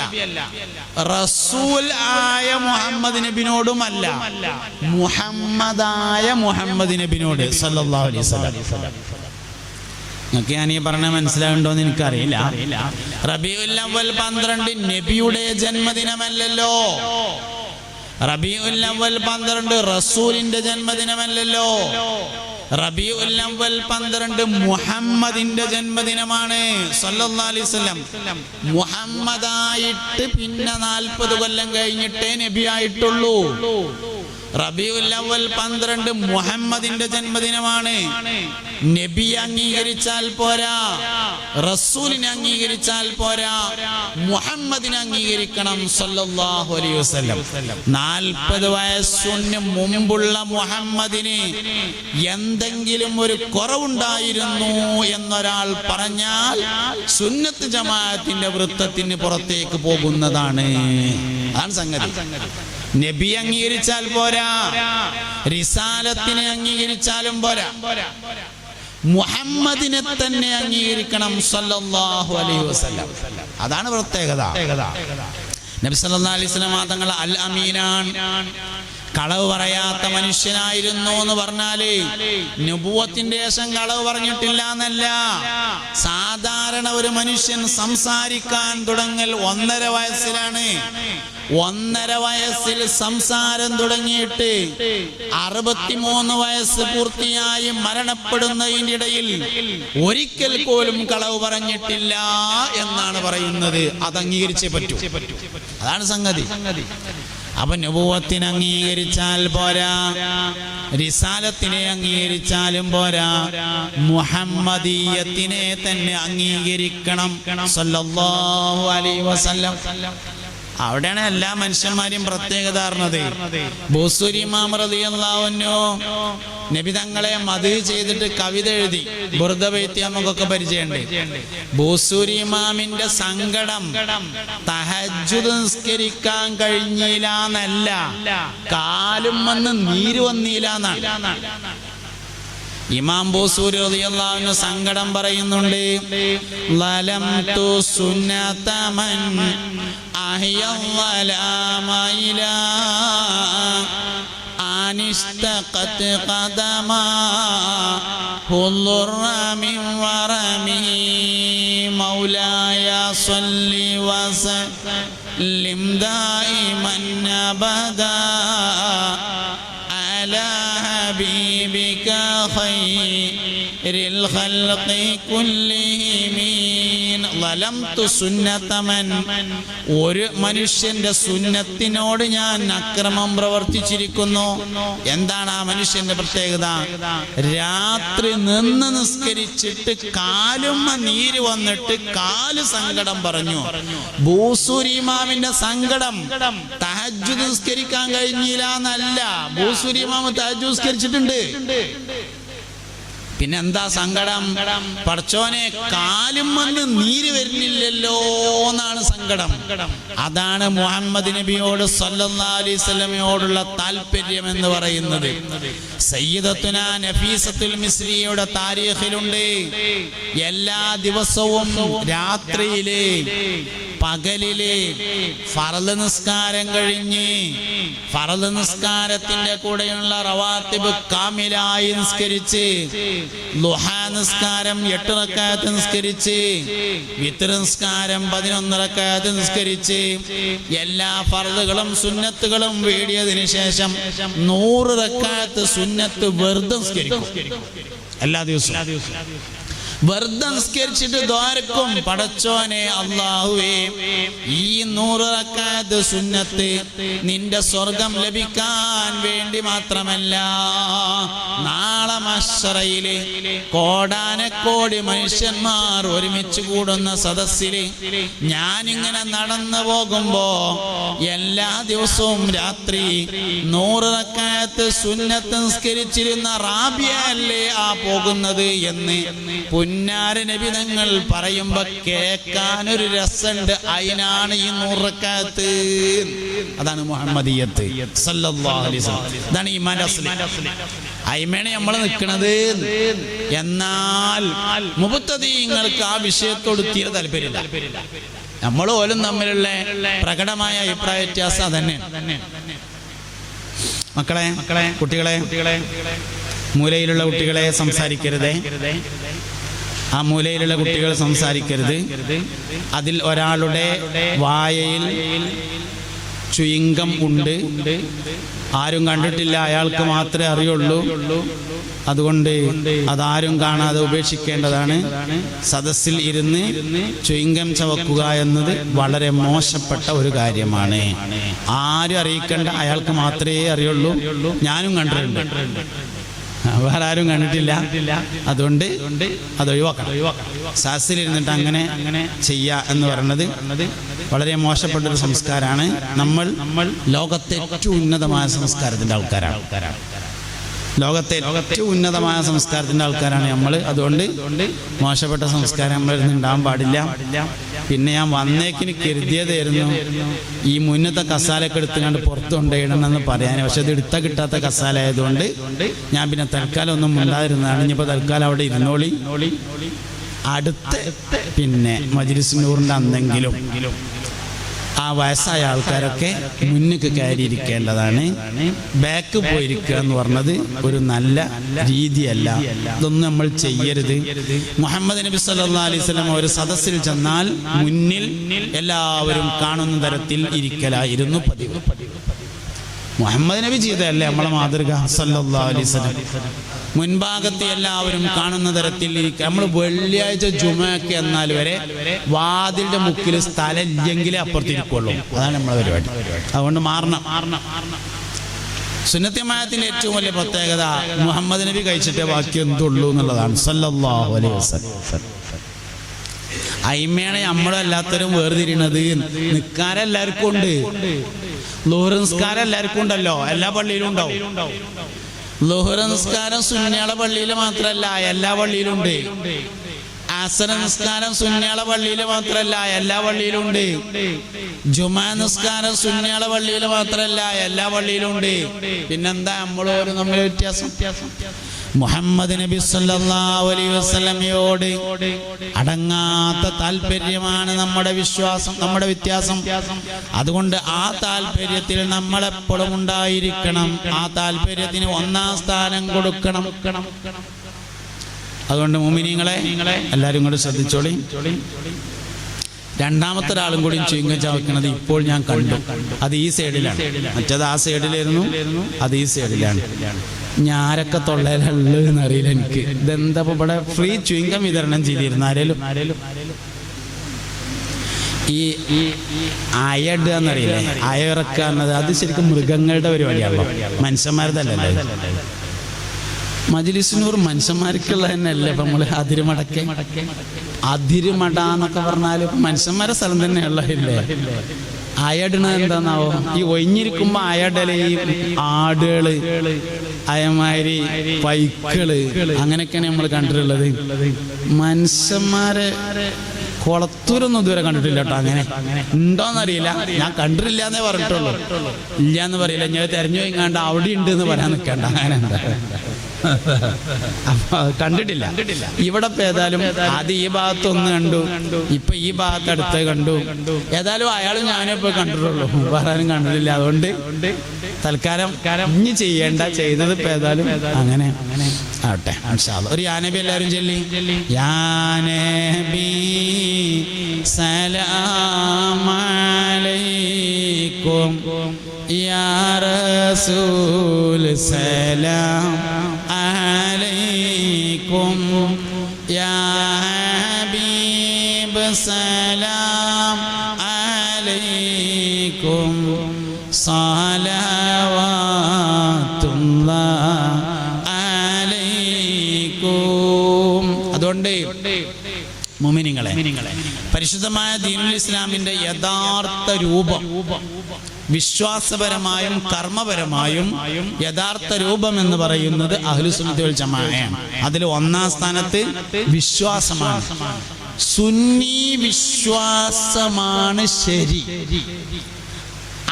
റസൂൽ ആയ മുഹമ്മദ് നബിനോടുമല്ല, മുഹമ്മദായ മുഹമ്മദ് നബിനോട് സല്ലല്ലാഹു അലൈഹി വസല്ലം. നിങ്ങൾക്ക് ഞാൻ ഈ പറഞ്ഞ മനസ്സിലാകുണ്ടോന്ന് എനിക്കറിയില്ല. റബീഉൽ അവ്വൽ 12 നബിയുടെ ജന്മദിനമല്ലല്ലോ. റബീഉൽ അവ്വൽ 12 റസൂലിന്റെ ജന്മദിനമല്ലല്ലോ. റബീഉൽ അവ്വൽ 12 മുഹമ്മദിന്റെ ജന്മദിനമാണ് സല്ലല്ലാഹു അലൈഹി വസല്ലം. മുഹമ്മദായിട്ട് പിന്നെ 40 കൊല്ലം കഴിഞ്ഞിട്ടേ നബി ആയിട്ടുള്ളൂ. റബീഉൽ അവ്വൽ 12 മുഹമ്മദിന്റെ ജന്മദിനമാണ്. നബി അംഗീകരിച്ചാൽ പോരാ, റസൂലിനെ അംഗീകരിച്ചാൽ പോരാ, മുഹമ്മദിനെ അംഗീകരിക്കണം സല്ലല്ലാഹു അലൈഹി വസല്ലം. 40 വയസ്സിന് മുമ്പുള്ള മുഹമ്മദിന് എന്തെങ്കിലും ഒരു കുറവുണ്ടായിരുന്നു എന്നൊരാൾ പറഞ്ഞാൽ സുന്നത്ത് ജമാഅത്തിന്റെ വൃത്തത്തിന് പുറത്തേക്ക് പോകുന്നതാണ്. അതാണ് സംഗതി. നബി അംഗീകരിച്ചാൽ പോരാ, റിസാലത്തിനെ അംഗീകരിച്ചാലും പോരാ, മുഹമ്മദിനെ തന്നെ അംഗീകരിക്കണം സല്ലല്ലാഹു അലൈഹി വസല്ലം. അതാണ് പ്രത്യേകത. നബി സല്ലല്ലാഹു അലൈഹി വസല്ലം തങ്ങൾ അൽ അമീനാൻ, കളവ് പറയാത്ത മനുഷ്യനായിരുന്നു എന്ന് പറഞ്ഞാല് നബുവത്തിന്റെ ശേഷം കളവ് പറഞ്ഞിട്ടില്ല എന്നല്ല. സാധാരണ ഒരു മനുഷ്യൻ സംസാരിക്കാൻ തുടങ്ങൽ 1.5 വയസ്സിലാണ്. 1.5 വയസ്സിൽ സംസാരം തുടങ്ങിയിട്ട് 63 വയസ്സ് പൂർത്തിയായി മരണപ്പെടുന്നതിന്റെ ഇടയിൽ ഒരിക്കൽ പോലും കളവ് പറഞ്ഞിട്ടില്ല എന്നാണ് പറയുന്നത്. അത് അംഗീകരിച്ചേ പറ്റൂ. അതാണ് സംഗതി. അപ്പൊ നബുവത്തിനെ അംഗീകരിച്ചാൽ പോരാ, റിസാലത്തിനെ അംഗീകരിച്ചാലും പോരാ, മുഹമ്മദീയത്തിനെ തന്നെ അംഗീകരിക്കണം സല്ലല്ലാഹു അലൈഹി വസല്ലം. അവിടെയാണ് എല്ലാ മനുഷ്യന്മാരെയും പ്രത്യേകത അറിഞ്ഞത്. ബൂസൂരി ഇമാം റളിയല്ലാഹു അൻഹു നബി തങ്ങളെ മദ്ഹ് ചെയ്തിട്ട് കവിത എഴുതി. ബുർദ ബൈത്ത് നമുക്കൊക്കെ പരിചയമുണ്ട്. ബൂസൂരി ഇമാമിന്റെ സങ്കടം തഹജ്ജുദ് നിസ്കരിക്കാൻ കഴിഞ്ഞില്ല എന്നല്ല, കാലും വന്ന് നീര് വന്നില്ല എന്നാണ്. ഇമാം ബൂസൂരി റളിയല്ലാഹു അൻഹു സങ്കടം പറയുന്നുണ്ട്. ലലംതു സുന്നത മൻ അഹ്യൽ വലാമ ഇലാ അനിസ്തഖത് ഖദമാ ഹുല്ലുറ മിൻ വറമി മൗലായ സ്വല്ലി വസല്ലിം ദായിമൻ അബദാ അലാ ഹബീബിക ഖൈറിൽ ഖൽഖി കുല്ലിഹിം. ലലംതു സുന്നത മൻ, ഒരു മനുഷ്യന്റെ സുന്നത്തിനോട് ഞാൻ അക്രമം പ്രവർത്തിച്ചിരിക്കുന്നു. എന്താണ് ആ മനുഷ്യന്റെ പ്രത്യേകത? രാത്രി നിന്ന് നിസ്കരിച്ചിട്ട് കാലും നീര് വന്നിട്ട് കാല് സങ്കടം പറഞ്ഞു. ബൂസൂരി ഇമാമിന്റെ സങ്കടം തഹജ്ജുദ് നിസ്കരിക്കാൻ കഴിഞ്ഞില്ല എന്നല്ല. ബൂസൂരി ഇമാം തഹജ്ജുദ് നിസ്കരിച്ചിട്ടുണ്ട്. പിന്നെന്താ സങ്കടം? പടച്ചോനെ കാലും വന്ന് നീര് വരുന്നില്ലല്ലോ എന്നാണ് സങ്കടം. അതാണ് മുഹമ്മദ് നബിയോട് സല്ലല്ലാഹു അലൈഹി വസല്ലമയോടുള്ള താല്പര്യം എന്ന് പറയുന്നത്. സയ്യിദത്തുന നഫീസത്തുൽ മിസ്രിയുടെ താരീഖിലുണ്ട്, എല്ലാ ദിവസവും രാത്രിയിലെ പകലിലെ ഫർള് നിസ്കാരം കഴിഞ്ഞ് ഫർള് നിസ്കാരത്തിന്റെ കൂടെയുള്ള റവാത്തിബ് കാമിലായി നിസ്കരിച്ച്, ളുഹാ നിസ്കാരം 8 റക്അത്ത് നിസ്കരിച്ച്, വിത്ർ നിസ്കാരം 11 റക്അത്ത് നിസ്കരിച്ച്, എല്ലാ ഫർളുകളും സുന്നത്തുകളും വീടിയതിനു ശേഷം 100 റക്അത്ത് സുന്നത്ത് വെറുതെ നിസ്കരിക്കും. എല്ലാ ദിവസവും വെറുതെ നിസ്കരിച്ചിട്ട് ദ്വാരക്കും, പടച്ചോനെ അല്ലാഹുവേ ഈ 100 റക്അത്ത് സുന്നത്ത് നിന്റെ സ്വർഗം ലഭിക്കാൻ വേണ്ടി മാത്രമല്ല, നാളെ മഹ്ശറയിലെ കോടാനക്കോടി മനുഷ്യന്മാർ ഒരുമിച്ച് കൂടുന്ന സദസ്സില് ഞാനിങ്ങനെ നടന്നു പോകുമ്പോ എല്ലാ ദിവസവും രാത്രി 100 റക്അത്ത് സുന്നത്ത് നിസ്കരിച്ചിരുന്ന റാബിയ അല്ലേ ആ പോകുന്നത് എന്ന് പുന്നാര നബി തങ്ങൾ പറയുമ്പോ കേൾക്കാനൊരു രസമുണ്ട്. അതിനാണ് ഈ 100 റക്അത്ത്. അതാണ് മുഹമ്മദിയത്ത് സല്ലല്ലാഹു അലൈഹി വസല്ലം. ഇതാണ് ഈമാൻ അസ്ലി. അയിമേണ് നമ്മൾ നിൽക്കുന്നത്. എന്നാൽ മുബത്തദീങ്ങൾക്ക് ആ വിഷയത്തോട് തീരെ താല്പര്യമില്ല. നമ്മൾ പോലും തമ്മിലുള്ള പ്രകടമായ അഭിപ്രായ വ്യത്യാസം അതന്നെ. മക്കളെ, കുട്ടികളെ, മൂലയിലുള്ള കുട്ടികളെ സംസാരിക്കരുതേ. ആ മൂലയിലുള്ള കുട്ടികൾ സംസാരിക്കരുത്. അതിൽ ഒരാളുടെ വായയിൽ ചുയിങ്കം ഉണ്ട്, ആരും കണ്ടിട്ടില്ല, അയാൾക്ക് മാത്രമേ അറിയുള്ളൂ. അതുകൊണ്ട് അതാരും കാണാതെ ഉപേക്ഷിക്കേണ്ടതാണ്. സദസ്സിൽ ഇരുന്ന് ചുയിങ്കം ചവക്കുക എന്നത് വളരെ മോശപ്പെട്ട ഒരു കാര്യമാണ്. ആരും അറിയിക്കേണ്ട, അയാൾക്ക് മാത്രമേ അറിയുള്ളൂ. ഞാനും കണ്ടിട്ടുണ്ട്, വേറെ ആരും കണ്ടിട്ടില്ല. അതുകൊണ്ട് അത് ഒഴിവാക്കണം. സദസ്സിലിരുന്നിട്ട് അങ്ങനെ ചെയ്യുക എന്ന് പറയുന്നത് വളരെ മോശപ്പെട്ടൊരു സംസ്കാരമാണ്. നമ്മൾ ലോകത്തെ ഏറ്റവും ഉന്നതമായ സംസ്കാരത്തിൻ്റെ ആൾക്കാരാണ്. ലോകത്തെ ഏറ്റവും ഉന്നതമായ സംസ്കാരത്തിൻ്റെ ആൾക്കാരാണ് നമ്മൾ. അതുകൊണ്ട് മോശപ്പെട്ട സംസ്കാരം നമ്മളിരുന്ന് ഉണ്ടാകാൻ പാടില്ല. പിന്നെ ഞാൻ വന്നേക്കിന് കരുതിയതായിരുന്നു ഈ മുന്നത്തെ കസാലയൊക്കെ എടുത്തുകൊണ്ട് പുറത്ത് കൊണ്ടുപോയിടണമെന്ന് പറയാൻ. പക്ഷെ അത് എടുത്താൽ കിട്ടാത്ത കസാല ആയതുകൊണ്ട് ഞാൻ പിന്നെ തൽക്കാലം ഒന്നും ഉണ്ടായിരുന്നതാണ്. ഇനിയിപ്പോൾ തൽക്കാലം അവിടെ ഇരുന്നോളി. അടുത്ത പിന്നെ മജ്‌ലിസ് നൂറിൻ്റെ അന്നെങ്കിലും ആ വയസ്സായ ആൾക്കാരൊക്കെ മുന്നിക്ക് കയറിയിരിക്കേണ്ടതാണ്. ബാക്ക് പോയിരിക്കുക എന്ന് പറഞ്ഞത് ഒരു നല്ല രീതിയല്ല. ഇതൊന്നും നമ്മൾ ചെയ്യരുത്. മുഹമ്മദ് നബി സല്ലല്ലാഹു അലൈഹി വസല്ലം ഒരു സദസ്സിൽ ചെന്നാൽ മുന്നിൽ എല്ലാവരും കാണുന്ന തരത്തിൽ ഇരിക്കലായിരുന്നു പതിവ്. മുഹമ്മദ് നബി ചെയ്തതല്ലേ നമ്മളെ മാതൃക സല്ലല്ലാഹു അലൈഹി വസല്ലം. മുൻഭാഗത്ത് എല്ലാവരും കാണുന്ന തരത്തിൽ ഇരിക്കുക. നമ്മൾ വെള്ളിയാഴ്ച ജുമഅക്ക് എന്നാൽ വരെ വാതിലിന്റെ മുക്കിൽ സ്ഥലം ഇല്ലെങ്കിലേ അപ്പുറത്തിരിക്കുള്ളൂ. അതാണ് നമ്മളെ പരിപാടി. അതുകൊണ്ട് മാറണം. സുന്നത്ത് ജമാഅത്തിന്റെ ഏറ്റവും വലിയ പ്രത്യേകത മുഹമ്മദ് നബി കഴിച്ചിട്ടേ ബാക്കി എന്തുള്ളൂ എന്നുള്ളതാണ് സല്ലല്ലാഹു അലൈഹി വസല്ലം. അയിമയാണ് നമ്മളും എല്ലാത്തരും വേർതിരിയണത്. നിസ്കാരം എല്ലാവർക്കും ഉണ്ട്, ളുഹർ നിസ്കാരം എല്ലാവർക്കും ഉണ്ടല്ലോ, എല്ലാ പള്ളിയിലും ഉണ്ടാവും. ളുഹർ നിസ്കാരം സുന്നികളെ പള്ളിയിൽ മാത്രമല്ല എല്ലാ പള്ളിയിലും ഉണ്ട്. അസർ നിസ്കാരം സുന്നികളെ പള്ളിയിൽ മാത്രമല്ല എല്ലാ പള്ളിയിലും ഉണ്ട്. ജുമാ നിസ്കാരം സുന്നികളെ പള്ളിയിൽ മാത്രമല്ല എല്ലാ പള്ളിയിലും ഉണ്ട്. പിന്നെന്താ നമ്മളോട് തമ്മിൽ വ്യത്യാസം? മുഹമ്മദ് നബി സല്ലല്ലാഹു അലൈഹി വസല്ലമയോട് അടങ്ങാത്ത താല്പര്യമാണ് നമ്മുടെ വിശ്വാസം, നമ്മുടെ വ്യത്യാസം. അതുകൊണ്ട് ആ താല്പര്യത്തിൽ നമ്മളെപ്പോഴും ഉണ്ടായിരിക്കണം. ആ താല്പര്യത്തിന് ഒന്നാം സ്ഥാനം കൊടുക്കണം. അതുകൊണ്ട് മുഅ്മിനീങ്ങളെ എല്ലാവരും കൂടി ശ്രദ്ധിച്ചോളി. രണ്ടാമത്തെ ഒരാളും കൂടി ചുയിങ്കം ചവയ്ക്കുന്നത് ഇപ്പോൾ ഞാൻ കണ്ടു. അത് ഈ സൈഡിലാണ്, മറ്റേത് ആ സൈഡിലായിരുന്നു, അത് ഈ സൈഡിലാണ്. ഞാരൊക്കെ തൊള്ളയിലുള്ളൂ എന്നറിയില്ല എനിക്ക്. ഇതെന്താ ഇവിടെ ഫ്രീ ചുയിങ്കം വിതരണം ചെയ്തിരുന്നു ആരേലും? ഈ അയഡ് എന്നറിയില്ലേ, അയറക്കുക എന്നത് അത് ശരിക്കും മൃഗങ്ങളുടെ പരിപാടിയാണല്ലോ, മനുഷ്യന്മാരുതല്ലേ. മജ്‌ലിസ് നൂർ മനുഷ്യന്മാർക്കുള്ള തന്നെയല്ലേ. ഇപ്പം നമ്മൾ അതിരുമട എന്നൊക്കെ പറഞ്ഞാൽ മനുഷ്യന്മാരുടെ സ്ഥലം തന്നെയുള്ള ഇല്ലേ. അയടണത് എന്താന്നാവോ? ഈ ഒഴിഞ്ഞിരിക്കുമ്പോ അയടല് ഈ ആടുകള്, അയമാരി പൈക്കള്, അങ്ങനെയൊക്കെയാണ് നമ്മൾ കണ്ടിട്ടുള്ളത്. മനുഷ്യന്മാരെ കുളത്തൂരൊന്നും ഇതുവരെ കണ്ടിട്ടില്ല കേട്ടോ. അങ്ങനെ ഉണ്ടോന്നറിയില്ല, ഞാൻ കണ്ടിട്ടില്ല എന്നേ പറഞ്ഞിട്ടുള്ളൂ. ഇല്ല എന്ന് പറയില്ല, ഞാൻ തെരഞ്ഞു പോയിങ്ങാണ്ട് അവിടെ ഉണ്ട് എന്ന് പറയാൻ നിൽക്കണ്ട. അങ്ങനെ എന്താ അപ്പൊ കണ്ടിട്ടില്ല. ഇവിടെ ഏതായാലും അത് ഈ ഭാഗത്തൊന്ന് കണ്ടു, ഇപ്പൊ ഈ ഭാഗത്ത് അടുത്ത് കണ്ടു. ഏതായാലും അയാളും ഞാനും ഇപ്പൊ കണ്ടിട്ടുള്ളൂ, പറയാനും കണ്ടിട്ടില്ല. അതുകൊണ്ട് തൽക്കാലം ഇനി ചെയ്യേണ്ട, ചെയ്യുന്നത് ഇപ്പൊ ഏതായാലും അങ്ങനെ ആവട്ടെ. ഒരു യാനബി എല്ലാവരും ചൊല്ലി. യാനബി സലാം അലൈക്കും യാ റസൂൽ സലാം അലൈക്കും യാ ഹബീബ് സലാം അലൈക്കും സലവാത്തുല്ലാഹ് അലൈക്കും. അതുകൊണ്ട് മുഅ്മിനീങ്ങളെ, പരിശുദ്ധമായ ദീനുൽ ഇസ്ലാമിന്റെ യഥാർത്ഥ രൂപം, വിശ്വാസപരമായും കർമ്മപരമായും യഥാർത്ഥ രൂപം എന്ന് പറയുന്നത് അഹ്ലുസുന്നത്തി വൽ ജമാഅയാണ്. അതിൽ ഒന്നാം സ്ഥാനത്ത് വിശ്വാസമാണ്. സുന്നി വിശ്വാസമാണ് ശരി,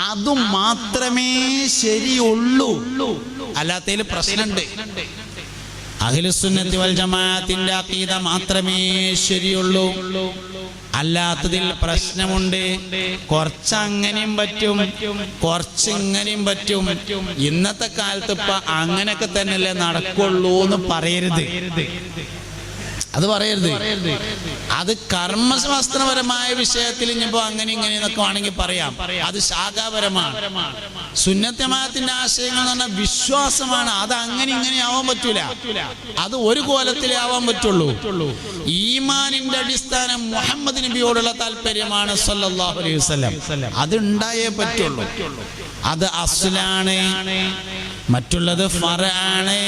അതും മാത്രമേ ശരിയുള്ളൂ. അല്ലാത്തതിൽ പ്രശ്നമുണ്ട്. അഹ്ലുസുന്നത്തി വൽ ജമാഅത്തിന്റെ അഖീദ മാത്രമേ ശരിയുള്ളൂ, അല്ലാത്തതിൽ പ്രശ്നമുണ്ട്. കുറച്ചങ്ങനെയും പറ്റും, കുറച്ചിങ്ങനെയും പറ്റും. ഇന്നത്തെ കാലത്ത് ഇപ്പൊ അങ്ങനെയൊക്കെ തന്നെയല്ലേ നടക്കുള്ളൂ എന്ന് പറയരുത്. അത് പറയരുത്. അത് കർമ്മശാസ്ത്രപരമായ വിഷയത്തിൽ ഇനിയിപ്പോ അങ്ങനെ ഇങ്ങനെ എന്നൊക്കെ വേണമെങ്കിൽ പറയാം. അത് ശാഖാപരമാണ്. സുന്നത്ത് ജമാഅത്തിന്റെ ആശയങ്ങൾ എന്ന് പറഞ്ഞാൽ വിശ്വാസമാണ്. അത് അങ്ങനെ ഇങ്ങനെ ആവാൻ പറ്റൂല. അത് ഒരു കോലത്തിലേ ആവാൻ പറ്റുള്ളൂ. ഈമാനിന്റെ അടിസ്ഥാനം മുഹമ്മദ് നബിയോടുള്ള താല്പര്യമാണ് സല്ലല്ലാഹു അലൈഹി വസല്ലം. അത് ഉണ്ടായേ പറ്റുള്ളൂ. അത് അസ്ലാണ്. മറ്റുള്ളത് ഫറആണ്.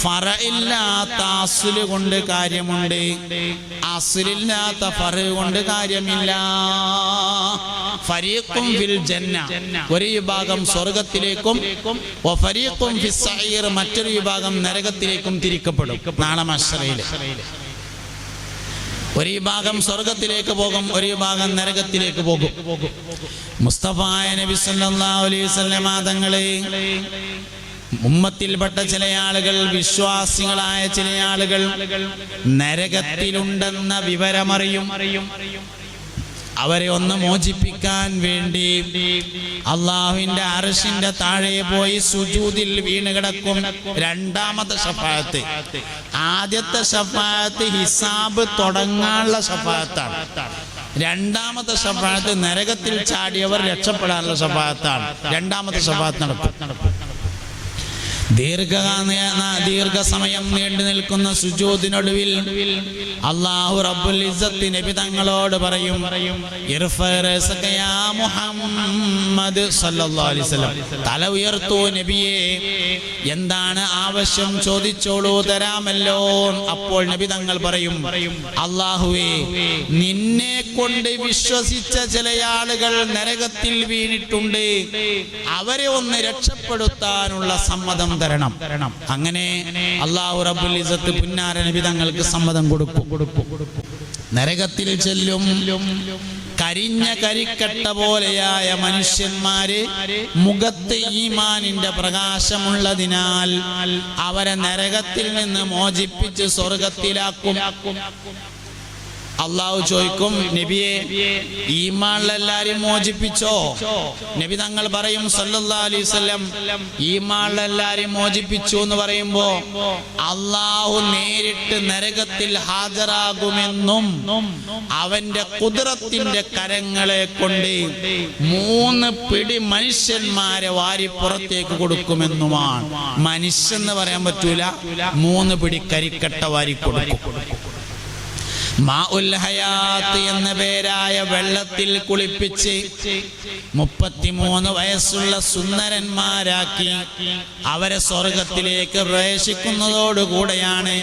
ഫറഇല്ലാത്ത അസ്ല് കൊണ്ട് കാര്യമുണ്ട്, അസ്ലില്ലാത്ത ഫറ കൊണ്ട് കാര്യമില്ല. ഫരീഖും ഫിൽ ജന്ന, ഒരു വിഭാഗം സ്വർഗത്തിലേക്കും വഫരീഖും ഫിസ് സഈർ, മറ്റൊരു വിഭാഗം നരകത്തിലേക്കും തിരിക്കപ്പെടും നാളെ മഹ്ശറയിൽ. ഒരു വിഭാഗം സ്വർഗത്തിലേക്ക് പോകും, ഒരു വിഭാഗം നരകത്തിലേക്ക് പോകും. മുസ്തഫായ നബി സല്ലല്ലാഹു അലൈഹി വസല്ലം തങ്ങളെ ഉമ്മത്തിൽപ്പെട്ട ചില ആളുകൾ, വിശ്വാസികളായ ചില ആളുകൾ നരകത്തിലുണ്ടെന്ന വിവരമറിയും. അവരെ ഒന്ന് മോചിപ്പിക്കാൻ വേണ്ടി അള്ളാഹുവിന്റെ അർശിന്റെ താഴെ പോയി സുജൂദിൽ വീണ് കിടക്കും. രണ്ടാമത്തെ ശഫാഅത്ത്. ആദ്യത്തെ ശഫാഅത്ത് ഹിസാബ് തുടങ്ങാനുള്ള ശഫാഅത്താണ്. രണ്ടാമത്തെ ശഫാഅത്ത് നരകത്തിൽ ചാടിയവർ രക്ഷപ്പെടാനുള്ള ശഫാഅത്താണ്. രണ്ടാമത്തെ ശഫാഅത്ത് നടക്കും. ദീർഘസമയം നീണ്ടു നിൽക്കുന്ന സുജൂദിനൊടുവിൽ അല്ലാഹു റബ്ബുൽ ഇസ്സത്ത് നബി തങ്ങളോട് പറയും, മുഹമ്മദ് സല്ലല്ലാഹു അലൈഹി വസല്ലം, തല ഉയർത്തൂ നബിയേ, എന്താണ് ആവശ്യം ചോദിച്ചോളൂ, തരാമല്ലോ. അപ്പോൾ നബി തങ്ങൾ പറയും, അല്ലാഹുവേ, നിന്നെ കൊണ്ട് വിശ്വസിച്ച ചില ആളുകൾ നരകത്തിൽ വീണിട്ടുണ്ട്, അവരെ ഒന്ന് രക്ഷപ്പെടുത്താനുള്ള സമ്മതം തരണം. അങ്ങനെ അല്ലാഹു റബ്ബുൽ ഇസ്സത്ത് പുന്നാര നബി തങ്ങൾക്ക് സമ്മതം കൊടുക്കും. നരകത്തിൽ ചെല്ലും. കരിഞ്ഞ കരിക്കട്ട പോലെയായ മനുഷ്യന്മാര് മുഖത്ത് ഈമാനിന്റെ പ്രകാശമുള്ളതിനാൽ അവരെ നരകത്തിൽ നിന്ന് മോചിപ്പിച്ച് സ്വർഗത്തിലാക്കും. അള്ളാഹു ചോദിക്കും, നബിയെ, ഈമാനിലെല്ലാരും മോചിപ്പിച്ചോ? നബി തങ്ങൾ പറയും സല്ലല്ലാഹു അലൈഹി വസല്ലം, ഈമാനിലെല്ലാരും മോചിപ്പിച്ചു എന്ന് പറയുമ്പോ അള്ളാഹു നേരിട്ട് നരകത്തിൽ ഹാജരാകുമെന്നും അവന്റെ ഖുദ്റത്തിന്റെ കരങ്ങളെ കൊണ്ട് 3 പിടി മനുഷ്യന്മാരെ വാരി പുറത്തേക്ക് കൊടുക്കുമെന്നുമാണ്. മനുഷ്യന്ന് പറയാൻ പറ്റൂല, 3 പിടി കരിക്കട്ട വാരി കൊടുക്കും. മാഉൽ ഹയാത്ത് എന്ന പേരായ വെള്ളത്തിൽ കുളിപ്പിച്ച് 33 വയസ്സുള്ള സുന്ദരന്മാരാക്കി അവരെ സ്വർഗത്തിലേക്ക് പ്രവേശിക്കുന്നതോടുകൂടെയാണ്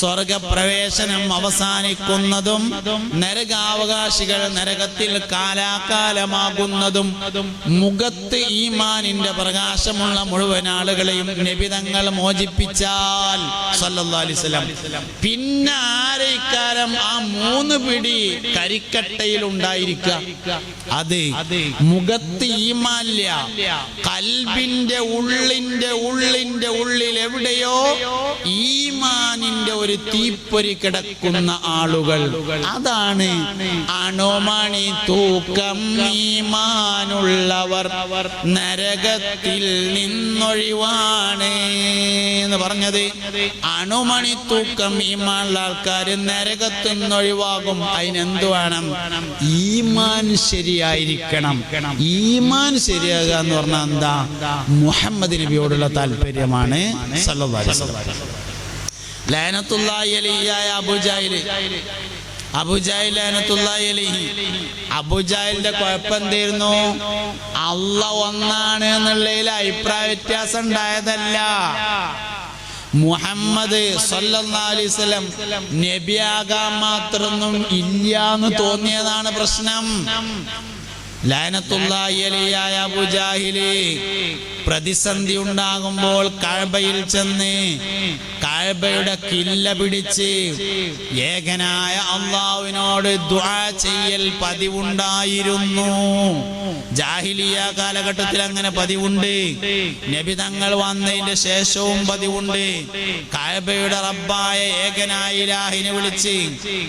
സ്വർഗപ്രവേശനം അവസാനിക്കുന്നതും നരകാവകാശികൾ നരകത്തിൽ കാലാകാലമാകുന്നതും. മുഖത്ത് ഈമാനിന്റെ പ്രകാശമുള്ള മുഴുവൻ ആളുകളെയും നബി തങ്ങൾ മോചിപ്പിച്ചാൽ സല്ലല്ലാഹു അലൈഹി വസല്ലം, പിന്നെ ആരെക്കാരം ആ 3 പിടി കരിക്കട്ടയിൽ ഉണ്ടായിരിക്കുക? അത് മുഖത്ത് ഈമാനില്ല, കൽബിന്റെ ഉള്ളിൽ എവിടെയോ ഈമാനിന്റെ ഒരു തീപ്പൊരി കിടക്കുന്ന ആളുകൾ. അതാണ് അണുമണി തൂക്കം ഈമാനുള്ളവർ നരകത്തിൽ നിന്നൊഴിവാണ് എന്ന് പറഞ്ഞത്. അണുമണി തൂക്കം ഈമാനുള്ള ആൾക്കാർ നരകത്തിൽ നിന്നൊഴിവാകും. അതിനെന്ത് വേണം? ഈമാൻ ശരിയായിരിക്കണം. ഈമാൻ ശരിയാകുക എന്ന് പറഞ്ഞാൽ എന്താ? മുഹമ്മദ് നബിയോടുള്ള താല്പര്യമാണ് സല്ലല്ലാഹു അലൈഹി വസല്ലം. ലഅനത്തുല്ലാഹി അലൈഹിയായ അബൂജഹൽ ലഅനത്തുല്ലാഹി അലൈഹി. അബൂജഹലിന്റെ കുഴപ്പം എന്തായിരുന്നു? അല്ലാഹ് ഒന്നാണ് എന്നുള്ളതിൽ അഭിപ്രായ വ്യത്യാസം ഉണ്ടായതല്ല. മുഹമ്മദ് സല്ലല്ലാഹു അലൈഹി വസല്ലം നബിയാകാൻ മാത്രമൊന്നും ഇല്ലാന്ന് തോന്നിയതാണ് പ്രശ്നം. ലഅനത്തുല്ലാഹി അലൈഹിയായ അബൂജഹൽ പ്രതിസന്ധി ഉണ്ടാകുമ്പോൾ കഅബയിൽ ചെന്ന് കഅബയുടെ കില്ല പിടിച്ച് ഏകനായ അല്ലാഹുവിനോട് ദുആ ചെയ്യൽ പതിവുണ്ടായിരുന്നു. ജാഹിലിയ കാലഘട്ടത്തിൽ അങ്ങനെ പതിവുണ്ട്. നബി തങ്ങൾ വന്നതിന്റെ ശേഷവും പതിവുണ്ട്. കഅബയുടെ റബ്ബായ ഏകനായ ഇലാഹിനെ വിളിച്ച്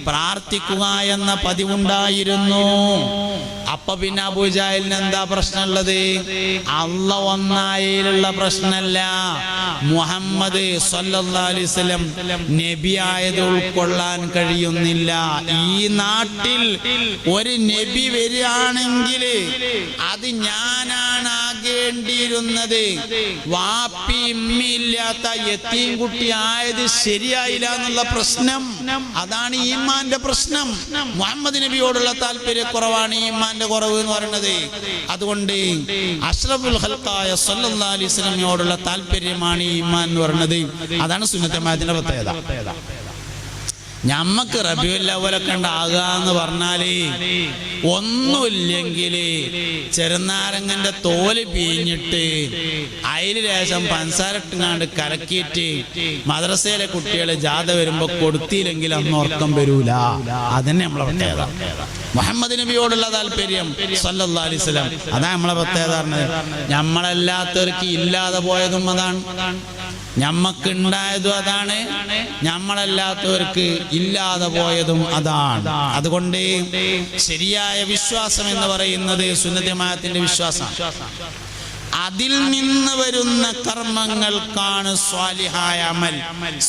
പ്രാർത്ഥിക്കുക എന്ന പതിവുണ്ടായിരുന്നു. അപ്പൊ പിന്നെ അബൂജാഹിലിന് എന്താ പ്രശ്നമുള്ളത്? അള്ള ഒന്നായിലുള്ള പ്രശ്നമല്ല, മുഹമ്മദ് സല്ലല്ലാഹു അലൈഹി വസല്ലം നബി ആയത് ഉൾക്കൊള്ളാൻ കഴിയുന്നില്ല. ഈ നാട്ടിൽ ഒരു നബി വരികയാണെങ്കിൽ അത് ഞാനാണ് ആകേണ്ടിയിരുന്നത്. വാപ്പി ഇമ്മില്ലാത്ത യതീം കുട്ടി ആയത് ശരിയായില്ല എന്നുള്ള പ്രശ്നം, അതാണ് ഈമാന്റെ പ്രശ്നം. മുഹമ്മദ് നബിയോടുള്ള താല്പര്യക്കുറവാണ് ഈമാന്റെ കുറവ് എന്ന് പറയുന്നത്. അതുകൊണ്ട് അഷ്റഫുൽ ഖൽഖായ സല്ലല്ലാഹു അലൈഹി വസല്ലമയോടുള്ള താല്പര്യമാണ് ഈമാൻ എന്ന് പറയുന്നത്. അതാണ് സുന്നത്തുൽ ജമാഅത്തിന്റെ പ്രത്യേകത. ഞമ്മക്ക് റബീഉൽ അവ്വലൊക്കെ ഉണ്ടാകുക എന്ന് പറഞ്ഞാല് ഒന്നുമില്ലെങ്കിൽ ചെറുനാരങ്ങന്റെ തോല് പിഴിഞ്ഞിട്ട് അതിൽ ലേശം പഞ്ചസാരട്ടിനാണ്ട് കലക്കിയിട്ട് മദ്രസയിലെ കുട്ടികളെ ജാഥ വരുമ്പോ കൊടുത്തില്ലെങ്കിൽ അന്ന് ഉറക്കം വരൂല. അതന്നെ നമ്മളെ പ്രത്യേകത. മുഹമ്മദ് നബിയോടുള്ള താല്പര്യം സല്ലല്ലാഹു അലൈഹി വസല്ലം, അതാണ് നമ്മളെ പ്രത്യേകത. നമ്മളല്ലാത്തവർക്ക് ഇല്ലാതെ പോയതും അതാണ്, ഞമ്മക്ക് ഉണ്ടായതും അതാണ്, നമ്മളല്ലാത്തവർക്ക് ഇല്ലാതെ പോയതും അതാണ്. അതുകൊണ്ട് ശരിയായ വിശ്വാസം എന്ന് പറയുന്നത് സുന്നത്തുൽ ജമാഅത്തിന്റെ വിശ്വാസം. അതിൽ നിന്ന് വരുന്ന കർമ്മങ്ങൾക്കാണ് സ്വാലിഹായ അമൽ.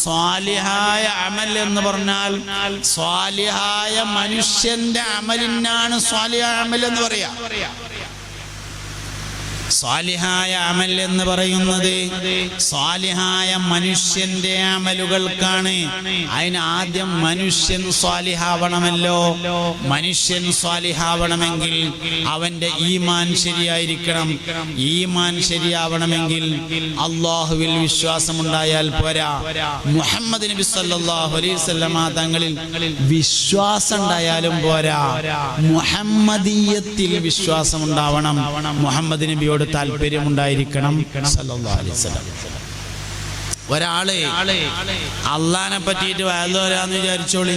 സ്വാലിഹായ അമൽ എന്ന് പറഞ്ഞാൽ സ്വാലിഹായ മനുഷ്യന്റെ അമലിനാണ് സ്വാലിഹായ അമൽ എന്ന് പറയാ. സ്വാലിഹായ അമൽ എന്ന് പറയുന്നത് സ്വാലിഹായ മനുഷ്യന്റെ അമലുകൾക്കാണ്. അതിന് ആദ്യം മനുഷ്യൻ സ്വാലിഹാവണമല്ലോ. മനുഷ്യൻ സ്വാലിഹാവണമെങ്കിൽ അവന്റെ ഈമാൻ ശരിയായിരിക്കണം. ഈമാൻ ശരിയാവണമെങ്കിൽ അല്ലാഹുവിൽ വിശ്വാസമുണ്ടായാൽ പോരാ, മുഹമ്മദ് നബി സല്ലല്ലാഹു അലൈഹി വസല്ലമ തങ്ങളിൽ വിശ്വാസം ഉണ്ടായാലും പോരാ, മുഹമ്മദീയത്തിൽ വിശ്വാസം ഉണ്ടാവണം. മുഹമ്മദ് നബിയോട് താല്പര്യമുണ്ടായിരിക്കണം സല്ലല്ലാഹു അലൈഹി വസല്ലം. ഒരാള് അള്ളാനെ പറ്റിയിട്ട് വയലോരാന്ന് വിചാരിച്ചോളി.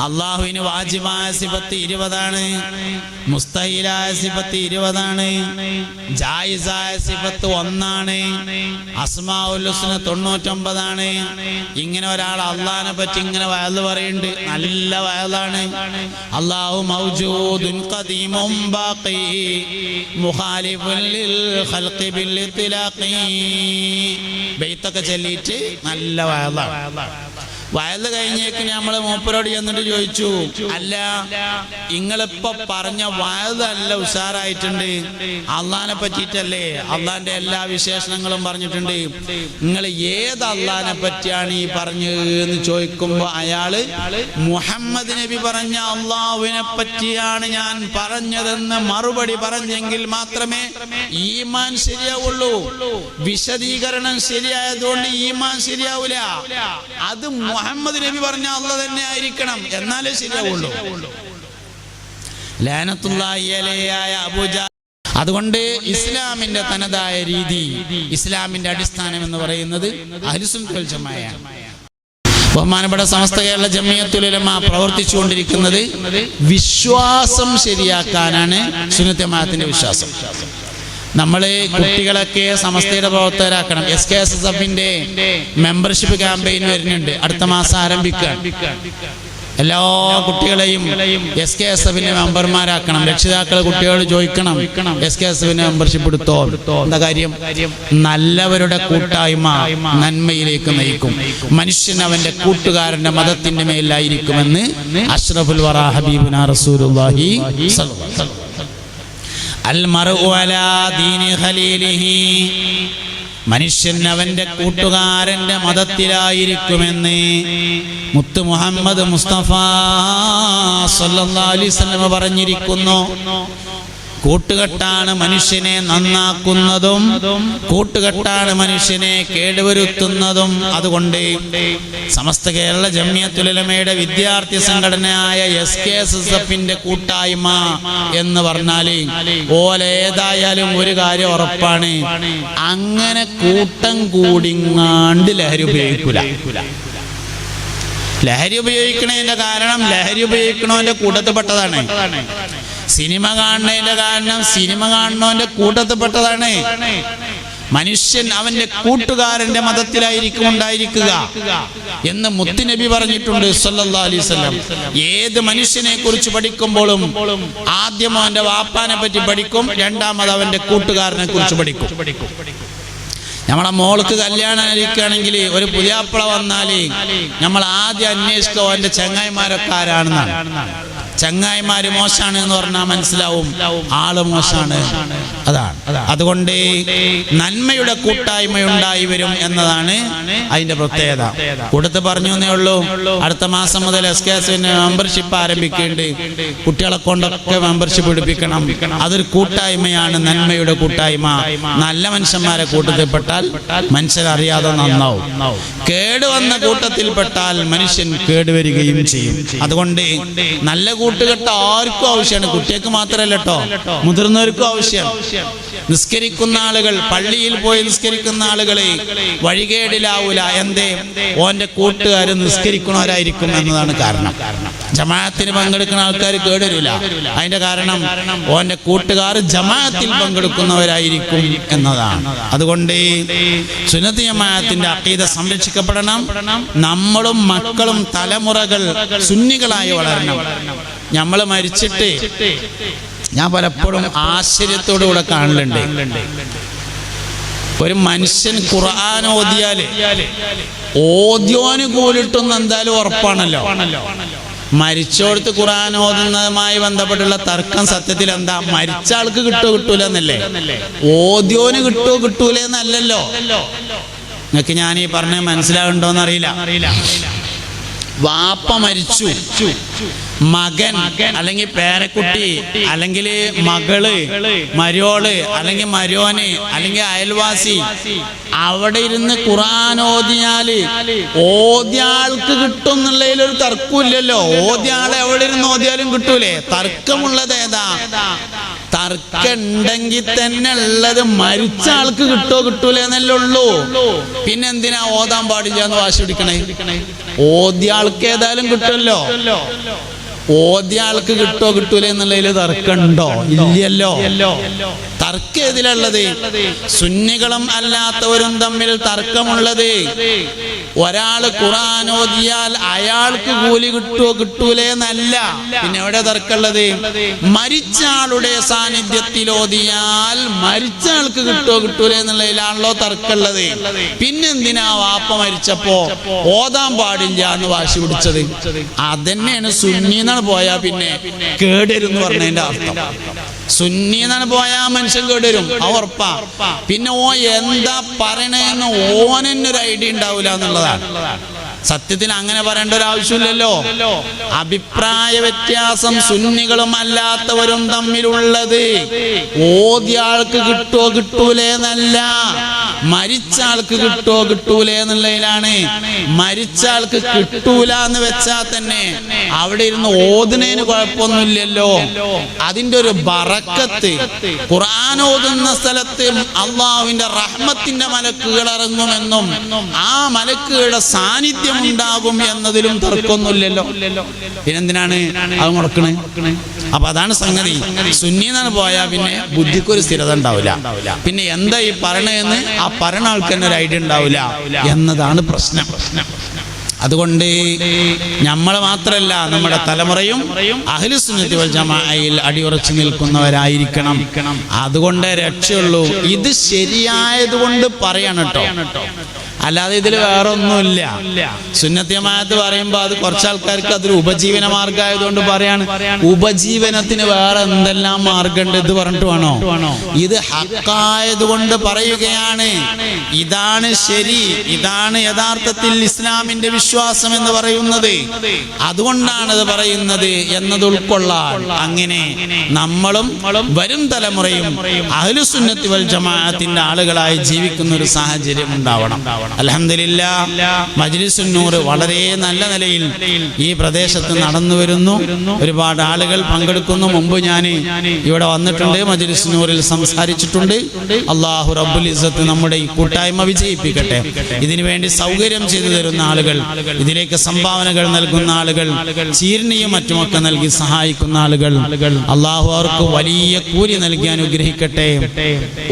അള്ളാഹുവിന് വാജിബായ സിഫത്ത് 20ആണ്, മുസ്തഹിലായ സിഫത്ത് 20ആണ്, ജായിസായ സിഫത്ത് 1ആണ്, അസ്മാഉൽ ഹുസ്ന 99ആണ്. ഇങ്ങനെ ഒരാൾ അള്ളാഹിനെ പറ്റി ഇങ്ങനെ വയല് പറയുന്നുണ്ട്, നല്ല വയലാണ്. അല്ലാഹു മൗജൂദുൻ ഖദീമുൻ ബാഖി മുഖാലിഫുൻ ലിൽ ഖൽഖി ബിൽ ഇത്ലാഖി. ബൈത്തൊക്കെ ചൊല്ലിയിട്ട് നല്ല വയലാണ്. വയല് കഴിഞ്ഞേക്ക് നമ്മള് മൂപ്പരോട് ചെന്നിട്ട് ചോദിച്ചു, അല്ല നിങ്ങളിപ്പോ പറഞ്ഞ വയലല്ല ഉഷാറായിട്ടുണ്ട്, അള്ളാഹിനെ പറ്റിയിട്ടല്ലേ, അള്ളാഹിന്റെ എല്ലാ വിശേഷണങ്ങളും പറഞ്ഞിട്ടുണ്ട്, നിങ്ങൾ ഏത് അള്ളാഹിനെ പറ്റിയാണ് ഈ പറഞ്ഞത് എന്ന് ചോദിക്കുമ്പോ അയാള് മുഹമ്മദ് നബി പറഞ്ഞ അള്ളാഹുവിനെ പറ്റിയാണ് ഞാൻ പറഞ്ഞതെന്ന് മറുപടി പറഞ്ഞെങ്കിൽ മാത്രമേ ഈമാൻ ശരിയാവുള്ളൂ. വിശദീകരണം ശരിയായതുകൊണ്ട് ഈമാൻ ശരിയാവൂല. അത് മുഹമ്മദ് നബി പറഞ്ഞ അല്ലാഹ് തന്നെ ആയിരിക്കണം, എന്നാലേ ശരിയാവുള്ളൂ. ലഅനത്തുല്ലാഹി അലൈഹിയായ അബൂജഹൽ. അതുകൊണ്ട് ഇസ്ലാമിന്റെ തനതായ രീതി, ഇസ്ലാമിന്റെ അടിസ്ഥാനം എന്ന് പറയുന്നത് അഹ്ലുസുന്നത്ത് വൽ ജമാഅയാണ്. ബഹുമാനപ്പെട്ട സമസ്ത കേരള ജമിയത്തുൽ ഉലമ പ്രവർത്തിച്ചുകൊണ്ടിരിക്കുന്നത് വിശ്വാസം ശരിയാക്കാനാണ്. സുന്നത്ത് ജമാഅത്തിന്റെ വിശ്വാസം. നമ്മള് കുട്ടികളൊക്കെ സമസ്തയുടെ പ്രവർത്തകരാക്കണം. SKSSFന്റെ മെമ്പർഷിപ്പ് ക്യാമ്പയിൻ വരുന്നുണ്ട്, അടുത്ത മാസം ആരംഭിക്കുക. എല്ലാ കുട്ടികളെയും SKSFന്റെ മെമ്പർമാരാക്കണം. രക്ഷിതാക്കൾ കുട്ടികളോട് ചോദിക്കണം, SKSFന്റെ മെമ്പർഷിപ്പ് എടുത്തോ. എന്താ കാര്യം? നല്ലവരുടെ കൂട്ടായ്മ നന്മയിലേക്ക് നയിക്കും. മനുഷ്യൻ അവന്റെ കൂട്ടുകാരന്റെ മതത്തിന്റെ മേലായിരിക്കുമെന്ന് അഷ്റഫുൽ വറ ഹബീബുനാ റസൂലുള്ളാഹി സ്വല്ലല്ലാഹു അലൈഹി വസല്ലം. അൽമർഉ അലാ ദീനി ഖലീലിഹി. മനുഷ്യൻ അവന്റെ കൂട്ടുകാരന്റെ മതത്തിലായിരിക്കുമെന്ന് മുത്ത് മുഹമ്മദ് മുസ്തഫ സല്ലല്ലാഹു അലൈഹി വസല്ലം പറഞ്ഞിരിക്കുന്നു. കൂട്ടുകെട്ടാണ് മനുഷ്യനെ നന്നാക്കുന്നതും കൂട്ടുകെട്ടാണ് മനുഷ്യനെ കേടുവരുത്തുന്നതും. അതുകൊണ്ട് സമസ്ത കേരള ജമിയത്തുൽ ഉലമയുടെ വിദ്യാർത്ഥി സംഘടനയായ SKSSFന്റെ കൂട്ടായ്മ എന്ന് പറഞ്ഞാല് ഓലേതായാലും ഒരു കാര്യം ഉറപ്പാണ്, അങ്ങനെ കൂട്ടം കൂടിങ്ങാണ്ട് ലഹരി ഉപയോഗിക്കൂല. ലഹരി ഉപയോഗിക്കണതിന്റെ കാരണം ലഹരി ഉപയോഗിക്കണവന്റെ കൂട്ടത്തിൽപ്പെട്ടതാണ്. സിനിമ കാണുന്നതിന്റെ കാരണം സിനിമ കാണുന്നവന്റെ കൂട്ടത്തിൽപ്പെട്ടതാണ്. മനുഷ്യൻ അവന്റെ കൂട്ടുകാരന്റെ മതത്തിലായിരിക്കും ഉണ്ടായിരിക്കുക എന്ന് മുത്തുനബി പറഞ്ഞിട്ടുണ്ട് സല്ലല്ലാഹു അലൈഹി വസല്ലം. ഏത് മനുഷ്യനെ കുറിച്ച് പഠിക്കുമ്പോഴും ആദ്യം അവന്റെ വാപ്പാനെ പറ്റി പഠിക്കും, രണ്ടാമത് അവന്റെ കൂട്ടുകാരനെ കുറിച്ച് പഠിക്കും. നമ്മളെ മോൾക്ക് കല്യാണം കഴിക്കുകയാണെങ്കിൽ ഒരു പുതിയാപ്പിള വന്നാല് നമ്മൾ ആദ്യം അന്വേഷിക്കുക അവന്റെ ചങ്ങായിമാരൊക്കെ ആരാണെന്നാണ്. ചങ്ങായിമാര് മോശാണ് എന്ന് പറഞ്ഞാൽ മനസ്സിലാവും ആള് മോശാണ്. അതാണ്. അതുകൊണ്ട് നന്മയുടെ കൂട്ടായ്മ ഉണ്ടായി വരും എന്നതാണ് അതിന്റെ പ്രത്യേകത. കൊടുത്ത് പറഞ്ഞു എന്നേ ഉള്ളൂ. അടുത്ത മാസം മുതൽ SKS മെമ്പർഷിപ്പ് ആരംഭിക്കുന്നുണ്ട്. കുട്ടികളെ കൊണ്ടൊക്കെ മെമ്പർഷിപ്പ് എടുപ്പിക്കണം. അതൊരു കൂട്ടായ്മയാണ്, നന്മയുടെ കൂട്ടായ്മ. നല്ല മനുഷ്യന്മാരെ കൂട്ടത്തിൽപ്പെട്ടാൽ മനുഷ്യരറിയാതെ നന്നാവും. കേടുവന്ന കൂട്ടത്തിൽപ്പെട്ടാൽ മനുഷ്യൻ കേടുവരികയും ചെയ്യും. അതുകൊണ്ട് നല്ല കൂട്ടുകെട്ട് ആർക്കും ആവശ്യമാണ്. കുട്ടികൾക്ക് മാത്രമല്ല കേട്ടോ, മുതിർന്നവർക്കും ആവശ്യമാണ്. നിസ്കരിക്കുന്ന ആളുകൾ, പള്ളിയിൽ പോയി നിസ്കരിക്കുന്ന ആളുകളെ വഴികേടിലാവൂല. എന്തേ? ഓന്റെ കൂട്ടുകാർ നിസ്കരിക്കുന്നവരായിരിക്കും എന്നതാണ് കാരണം. ജമാഅത്തിന് പങ്കെടുക്കുന്ന ആൾക്കാർ കേടുവരില്ല. അതിന്റെ കാരണം ഓന്റെ കൂട്ടുകാർ ജമാഅത്തിൽ പങ്കെടുക്കുന്നവരായിരിക്കും എന്നതാണ്. അതുകൊണ്ട് സുന്നത്ത് ജമാഅത്തിന്റെ അഖീദ സംരക്ഷിക്കപ്പെടണം. നമ്മളും മക്കളും തലമുറകൾ സുന്നികളായി വളരണം. നമ്മൾ മരിച്ചിട്ട് ഞാൻ പലപ്പോഴും ആശ്ചര്യത്തോടുകൂടെ കാണലുണ്ട്, ഒരു മനുഷ്യൻ ഖുർആൻ ഓതിയാല് ഓദ്യോന് കൂലിട്ടൊന്നും എന്തായാലും ഉറപ്പാണല്ലോ. മരിച്ചോടത്ത് ഖുർആൻ ഓതുന്നതുമായി ബന്ധപ്പെട്ടുള്ള തർക്കം സത്യത്തിൽ എന്താ? മരിച്ച ആൾക്ക് കിട്ടുമോ കിട്ടൂല എന്നല്ലേ? ഓദ്യോന് കിട്ടുമോ കിട്ടൂല എന്നല്ലല്ലോ. നിങ്ങൾക്ക് ഞാൻ ഈ പറഞ്ഞ മനസ്സിലാവുണ്ടോന്ന് അറിയില്ല. വാപ്പ മരിച്ചു, മകൻ അല്ലെങ്കിൽ പേരക്കുട്ടി അല്ലെങ്കിൽ മകള്, മരോള് അല്ലെങ്കിൽ മരോന് അല്ലെങ്കിൽ അയൽവാസി അവിടെ ഇരുന്ന് ഖുർആൻ ഓതിയാല് ഓദ്യാൾക്ക് കിട്ടും എന്നുള്ളതിലൊരു തർക്കമില്ലല്ലോ. ഓദ്യാളെ എവിടെ ഇരുന്ന് ഓതിയാലും കിട്ടൂലേ? തർക്കമുള്ളത് ഏതാ? തർക്കം ഉണ്ടെങ്കിൽ തന്നെ ഉള്ളത് മരിച്ച ആൾക്ക് കിട്ടോ കിട്ടൂല എന്നല്ലേ ഉള്ളൂ. പിന്നെന്തിനാ ഓതാൻ പാടില്ല എന്ന് വാശി പിടിക്കണേ? ഓദ്യാൾക്ക് ഏതായാലും കിട്ടുമല്ലോ. ഓദ്യാൾക്ക് കിട്ടോ കിട്ടൂല എന്നുള്ളതിൽ തർക്കമുണ്ടോ? ഇല്ലല്ലോ. തർക്കം ഏതിലുള്ളത്? സുന്നികളും അല്ലാത്തവരും തമ്മിൽ തർക്കമുള്ളത് ഒരാള് ഖുർആൻ ഓതിയാൽ അയാൾക്ക് കൂലി കിട്ടുമോ കിട്ടൂലേ എന്നല്ല. പിന്നെ എവിടെ തർക്കമുള്ളത്? മരിച്ച ആളുടെ സാന്നിധ്യത്തിൽ ഓതിയാൽ മരിച്ച ആൾക്ക് കിട്ടുമോ കിട്ടൂലേ എന്നുള്ളതിലാണല്ലോ തർക്കമുള്ളത്. പിന്നെന്തിനാ വാപ്പ മരിച്ചപ്പോ ഓതാൻ പാടില്ല എന്ന് വാശി പിടിച്ചത്? അതന്നെയാണ് സുന്നി എന്നാണ് പോയാ പിന്നെ കേടരുന്ന് പറഞ്ഞതിന്റെ അർത്ഥം. സുന്നി എന്നാണ് പോയാ മനുഷ്യൻ കേടരും, ഉറപ്പാ. പിന്നെ ഓ എന്താ പറയണേന്ന് ഓനൊരു ഐഡിയ ഉണ്ടാവില്ല എന്നുള്ളതാണ്. സത്യത്തിൽ അങ്ങനെ പറയേണ്ട ഒരു ആവശ്യമില്ലല്ലോ. അഭിപ്രായ വ്യത്യാസം സുന്നികളും അല്ലാത്തവരും തമ്മിലുള്ളത് ഓദ്യാൾക്ക് കിട്ടോ കിട്ടൂലേ എന്നല്ല, മരിച്ച ആൾക്ക് കിട്ടോ കിട്ടൂലേ എന്നുള്ളതിലാണ്. മരിച്ച ആൾക്ക് കിട്ടൂല എന്ന് വെച്ചാൽ തന്നെ അവിടെ ഇരുന്ന് ഓതുന്നതിന് കുഴപ്പമൊന്നുമില്ലല്ലോ. അതിന്റെ ഒരു ബറക്കത്ത്, ഖുർആൻ ഓതുന്ന സ്ഥലത്ത് അള്ളാഹുവിന്റെ റഹ്മത്തിന്റെ മലക്കുകൾ ഇറങ്ങുമെന്നും ആ മലക്കുകളുടെ സാന്നിധ്യം ഉണ്ടാകും എന്നതിലും തർക്കമൊന്നുമില്ലല്ലോ. പിന്നെന്തിനാണ് അത് മുടക്കണേ? അപ്പൊ അതാണ് സംഗതി. സുന്നി എന്നാണ് പോയാൽ പിന്നെ ബുദ്ധിക്കൊരു സ്ഥിരത ഉണ്ടാവില്ല. പിന്നെ എന്താ ഈ പറയണെന്ന് ആ പറയണ ആൾക്ക് തന്നെ ഒരു ഐഡിയ ഉണ്ടാവില്ല എന്നതാണ് പ്രശ്നം. അതുകൊണ്ട് നമ്മൾ മാത്രമല്ല, നമ്മുടെ തലമുറയും അഹ്ലു സുന്നത്തി വൽ ജമാഅയിൽ അടിയുറച്ചു നിൽക്കുന്നവരായിരിക്കണം. അതുകൊണ്ടേ രക്ഷയുള്ളൂ. ഇത് ശരിയായതുകൊണ്ട് പറയണം കേട്ടോ, അല്ലാതെ ഇതിൽ വേറെ ഒന്നുമില്ല. സുന്നത്തി ജമാഅത്ത് പറയുമ്പോൾ അത് കുറച്ച് ആൾക്കാർക്ക് അതൊരു ഉപജീവന മാർഗമായതുകൊണ്ട് പറയാണ്. ഉപജീവനത്തിന് വേറെ എന്തെല്ലാം മാർഗമുണ്ട് ഇത് പറഞ്ഞിട്ട് വേണോ? ഇത് ഹക്കായതുകൊണ്ട് പറയുകയാണ്. ഇതാണ് ശരി, ഇതാണ് യഥാർത്ഥത്തിൽ ഇസ്ലാമിന്റെ വിശ്വാസം എന്ന് പറയുന്നത്. അതുകൊണ്ടാണ് ഇത് പറയുന്നത് എന്നത് ഉൾക്കൊള്ളാൻ. അങ്ങനെ നമ്മളും വരും തലമുറയും അഹ്ലു സുന്നത്തി വൽ ജമാഅത്തിന്റെ ആളുകളായി ജീവിക്കുന്ന ഒരു സാഹചര്യം ഉണ്ടാവണം. അൽഹംദുലില്ലാഹ് മജ്ലിസുൻ നൂർ വളരെ നല്ല നിലയിൽ ഈ പ്രദേശത്ത് നടന്നു വരുന്നു. ഒരുപാട് ആളുകൾ പങ്കെടുക്കുന്നു. മുമ്പ് ഞാൻ ഇവിടെ വന്നിട്ടുണ്ട്, മജ്ലിസുൻ നൂറിൽ സംസാരിച്ചിട്ടുണ്ട്. അല്ലാഹു റബ്ബുൽ ഇസ്സത്ത് നമ്മുടെ ഈ കൂട്ടായ്മ വിജയിപ്പിക്കട്ടെ. ഇതിനു വേണ്ടി സൗകര്യം ചെയ്തു തരുന്ന ആളുകൾ, ഇതിലേക്ക് സംഭാവനകൾ നൽകുന്ന ആളുകൾ, ചീർണിയും മറ്റുമൊക്കെ നൽകി സഹായിക്കുന്ന ആളുകൾ, അല്ലാഹു അവർക്ക് വലിയ കൂലി നൽകി അനുഗ്രഹിക്കട്ടെ.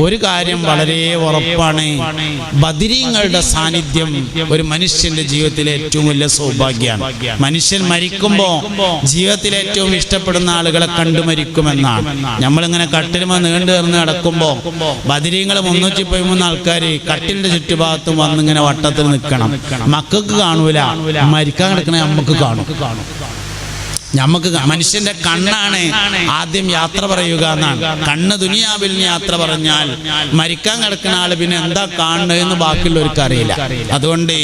ഒരു കാര്യം വളരെ ഉറപ്പാണ്, ബദരീങ്ങളുടെ സാന്നിധ്യം ഒരു മനുഷ്യന്റെ ജീവിതത്തിലെ ഏറ്റവും വലിയ സൗഭാഗ്യമാണ്. മനുഷ്യൻ മരിക്കുമ്പോൾ ജീവിതത്തിൽ ഏറ്റവും ഇഷ്ടപ്പെടുന്ന ആളുകളെ കണ്ടു മരിക്കുമെന്നാണ്. നമ്മളിങ്ങനെ കട്ടിലുമ നീണ്ടു കയർന്ന് കിടക്കുമ്പോൾ ബദരീങ്ങൾ 313 ആൾക്കാർ കട്ടിലിന്റെ ചുറ്റുഭാഗത്തും വന്നിങ്ങനെ വട്ടത്തിൽ നിൽക്കണം. മക്കൾക്ക് കാണൂല, മരിക്കാൻ കിടക്കണേ നമുക്ക് കാണും. നമുക്ക് മനുഷ്യന്റെ കണ്ണാണ് ആദ്യം യാത്ര പറയുക എന്നാണ്. കണ്ണ് ദുനിയാവിൽ യാത്ര പറഞ്ഞാൽ മരിക്കാൻ കിടക്കുന്ന ആള് പിന്നെ എന്താ കാണുന്നതെന്ന് ബാക്കിയുള്ളവർക്ക് അറിയില്ല. അതുകൊണ്ട്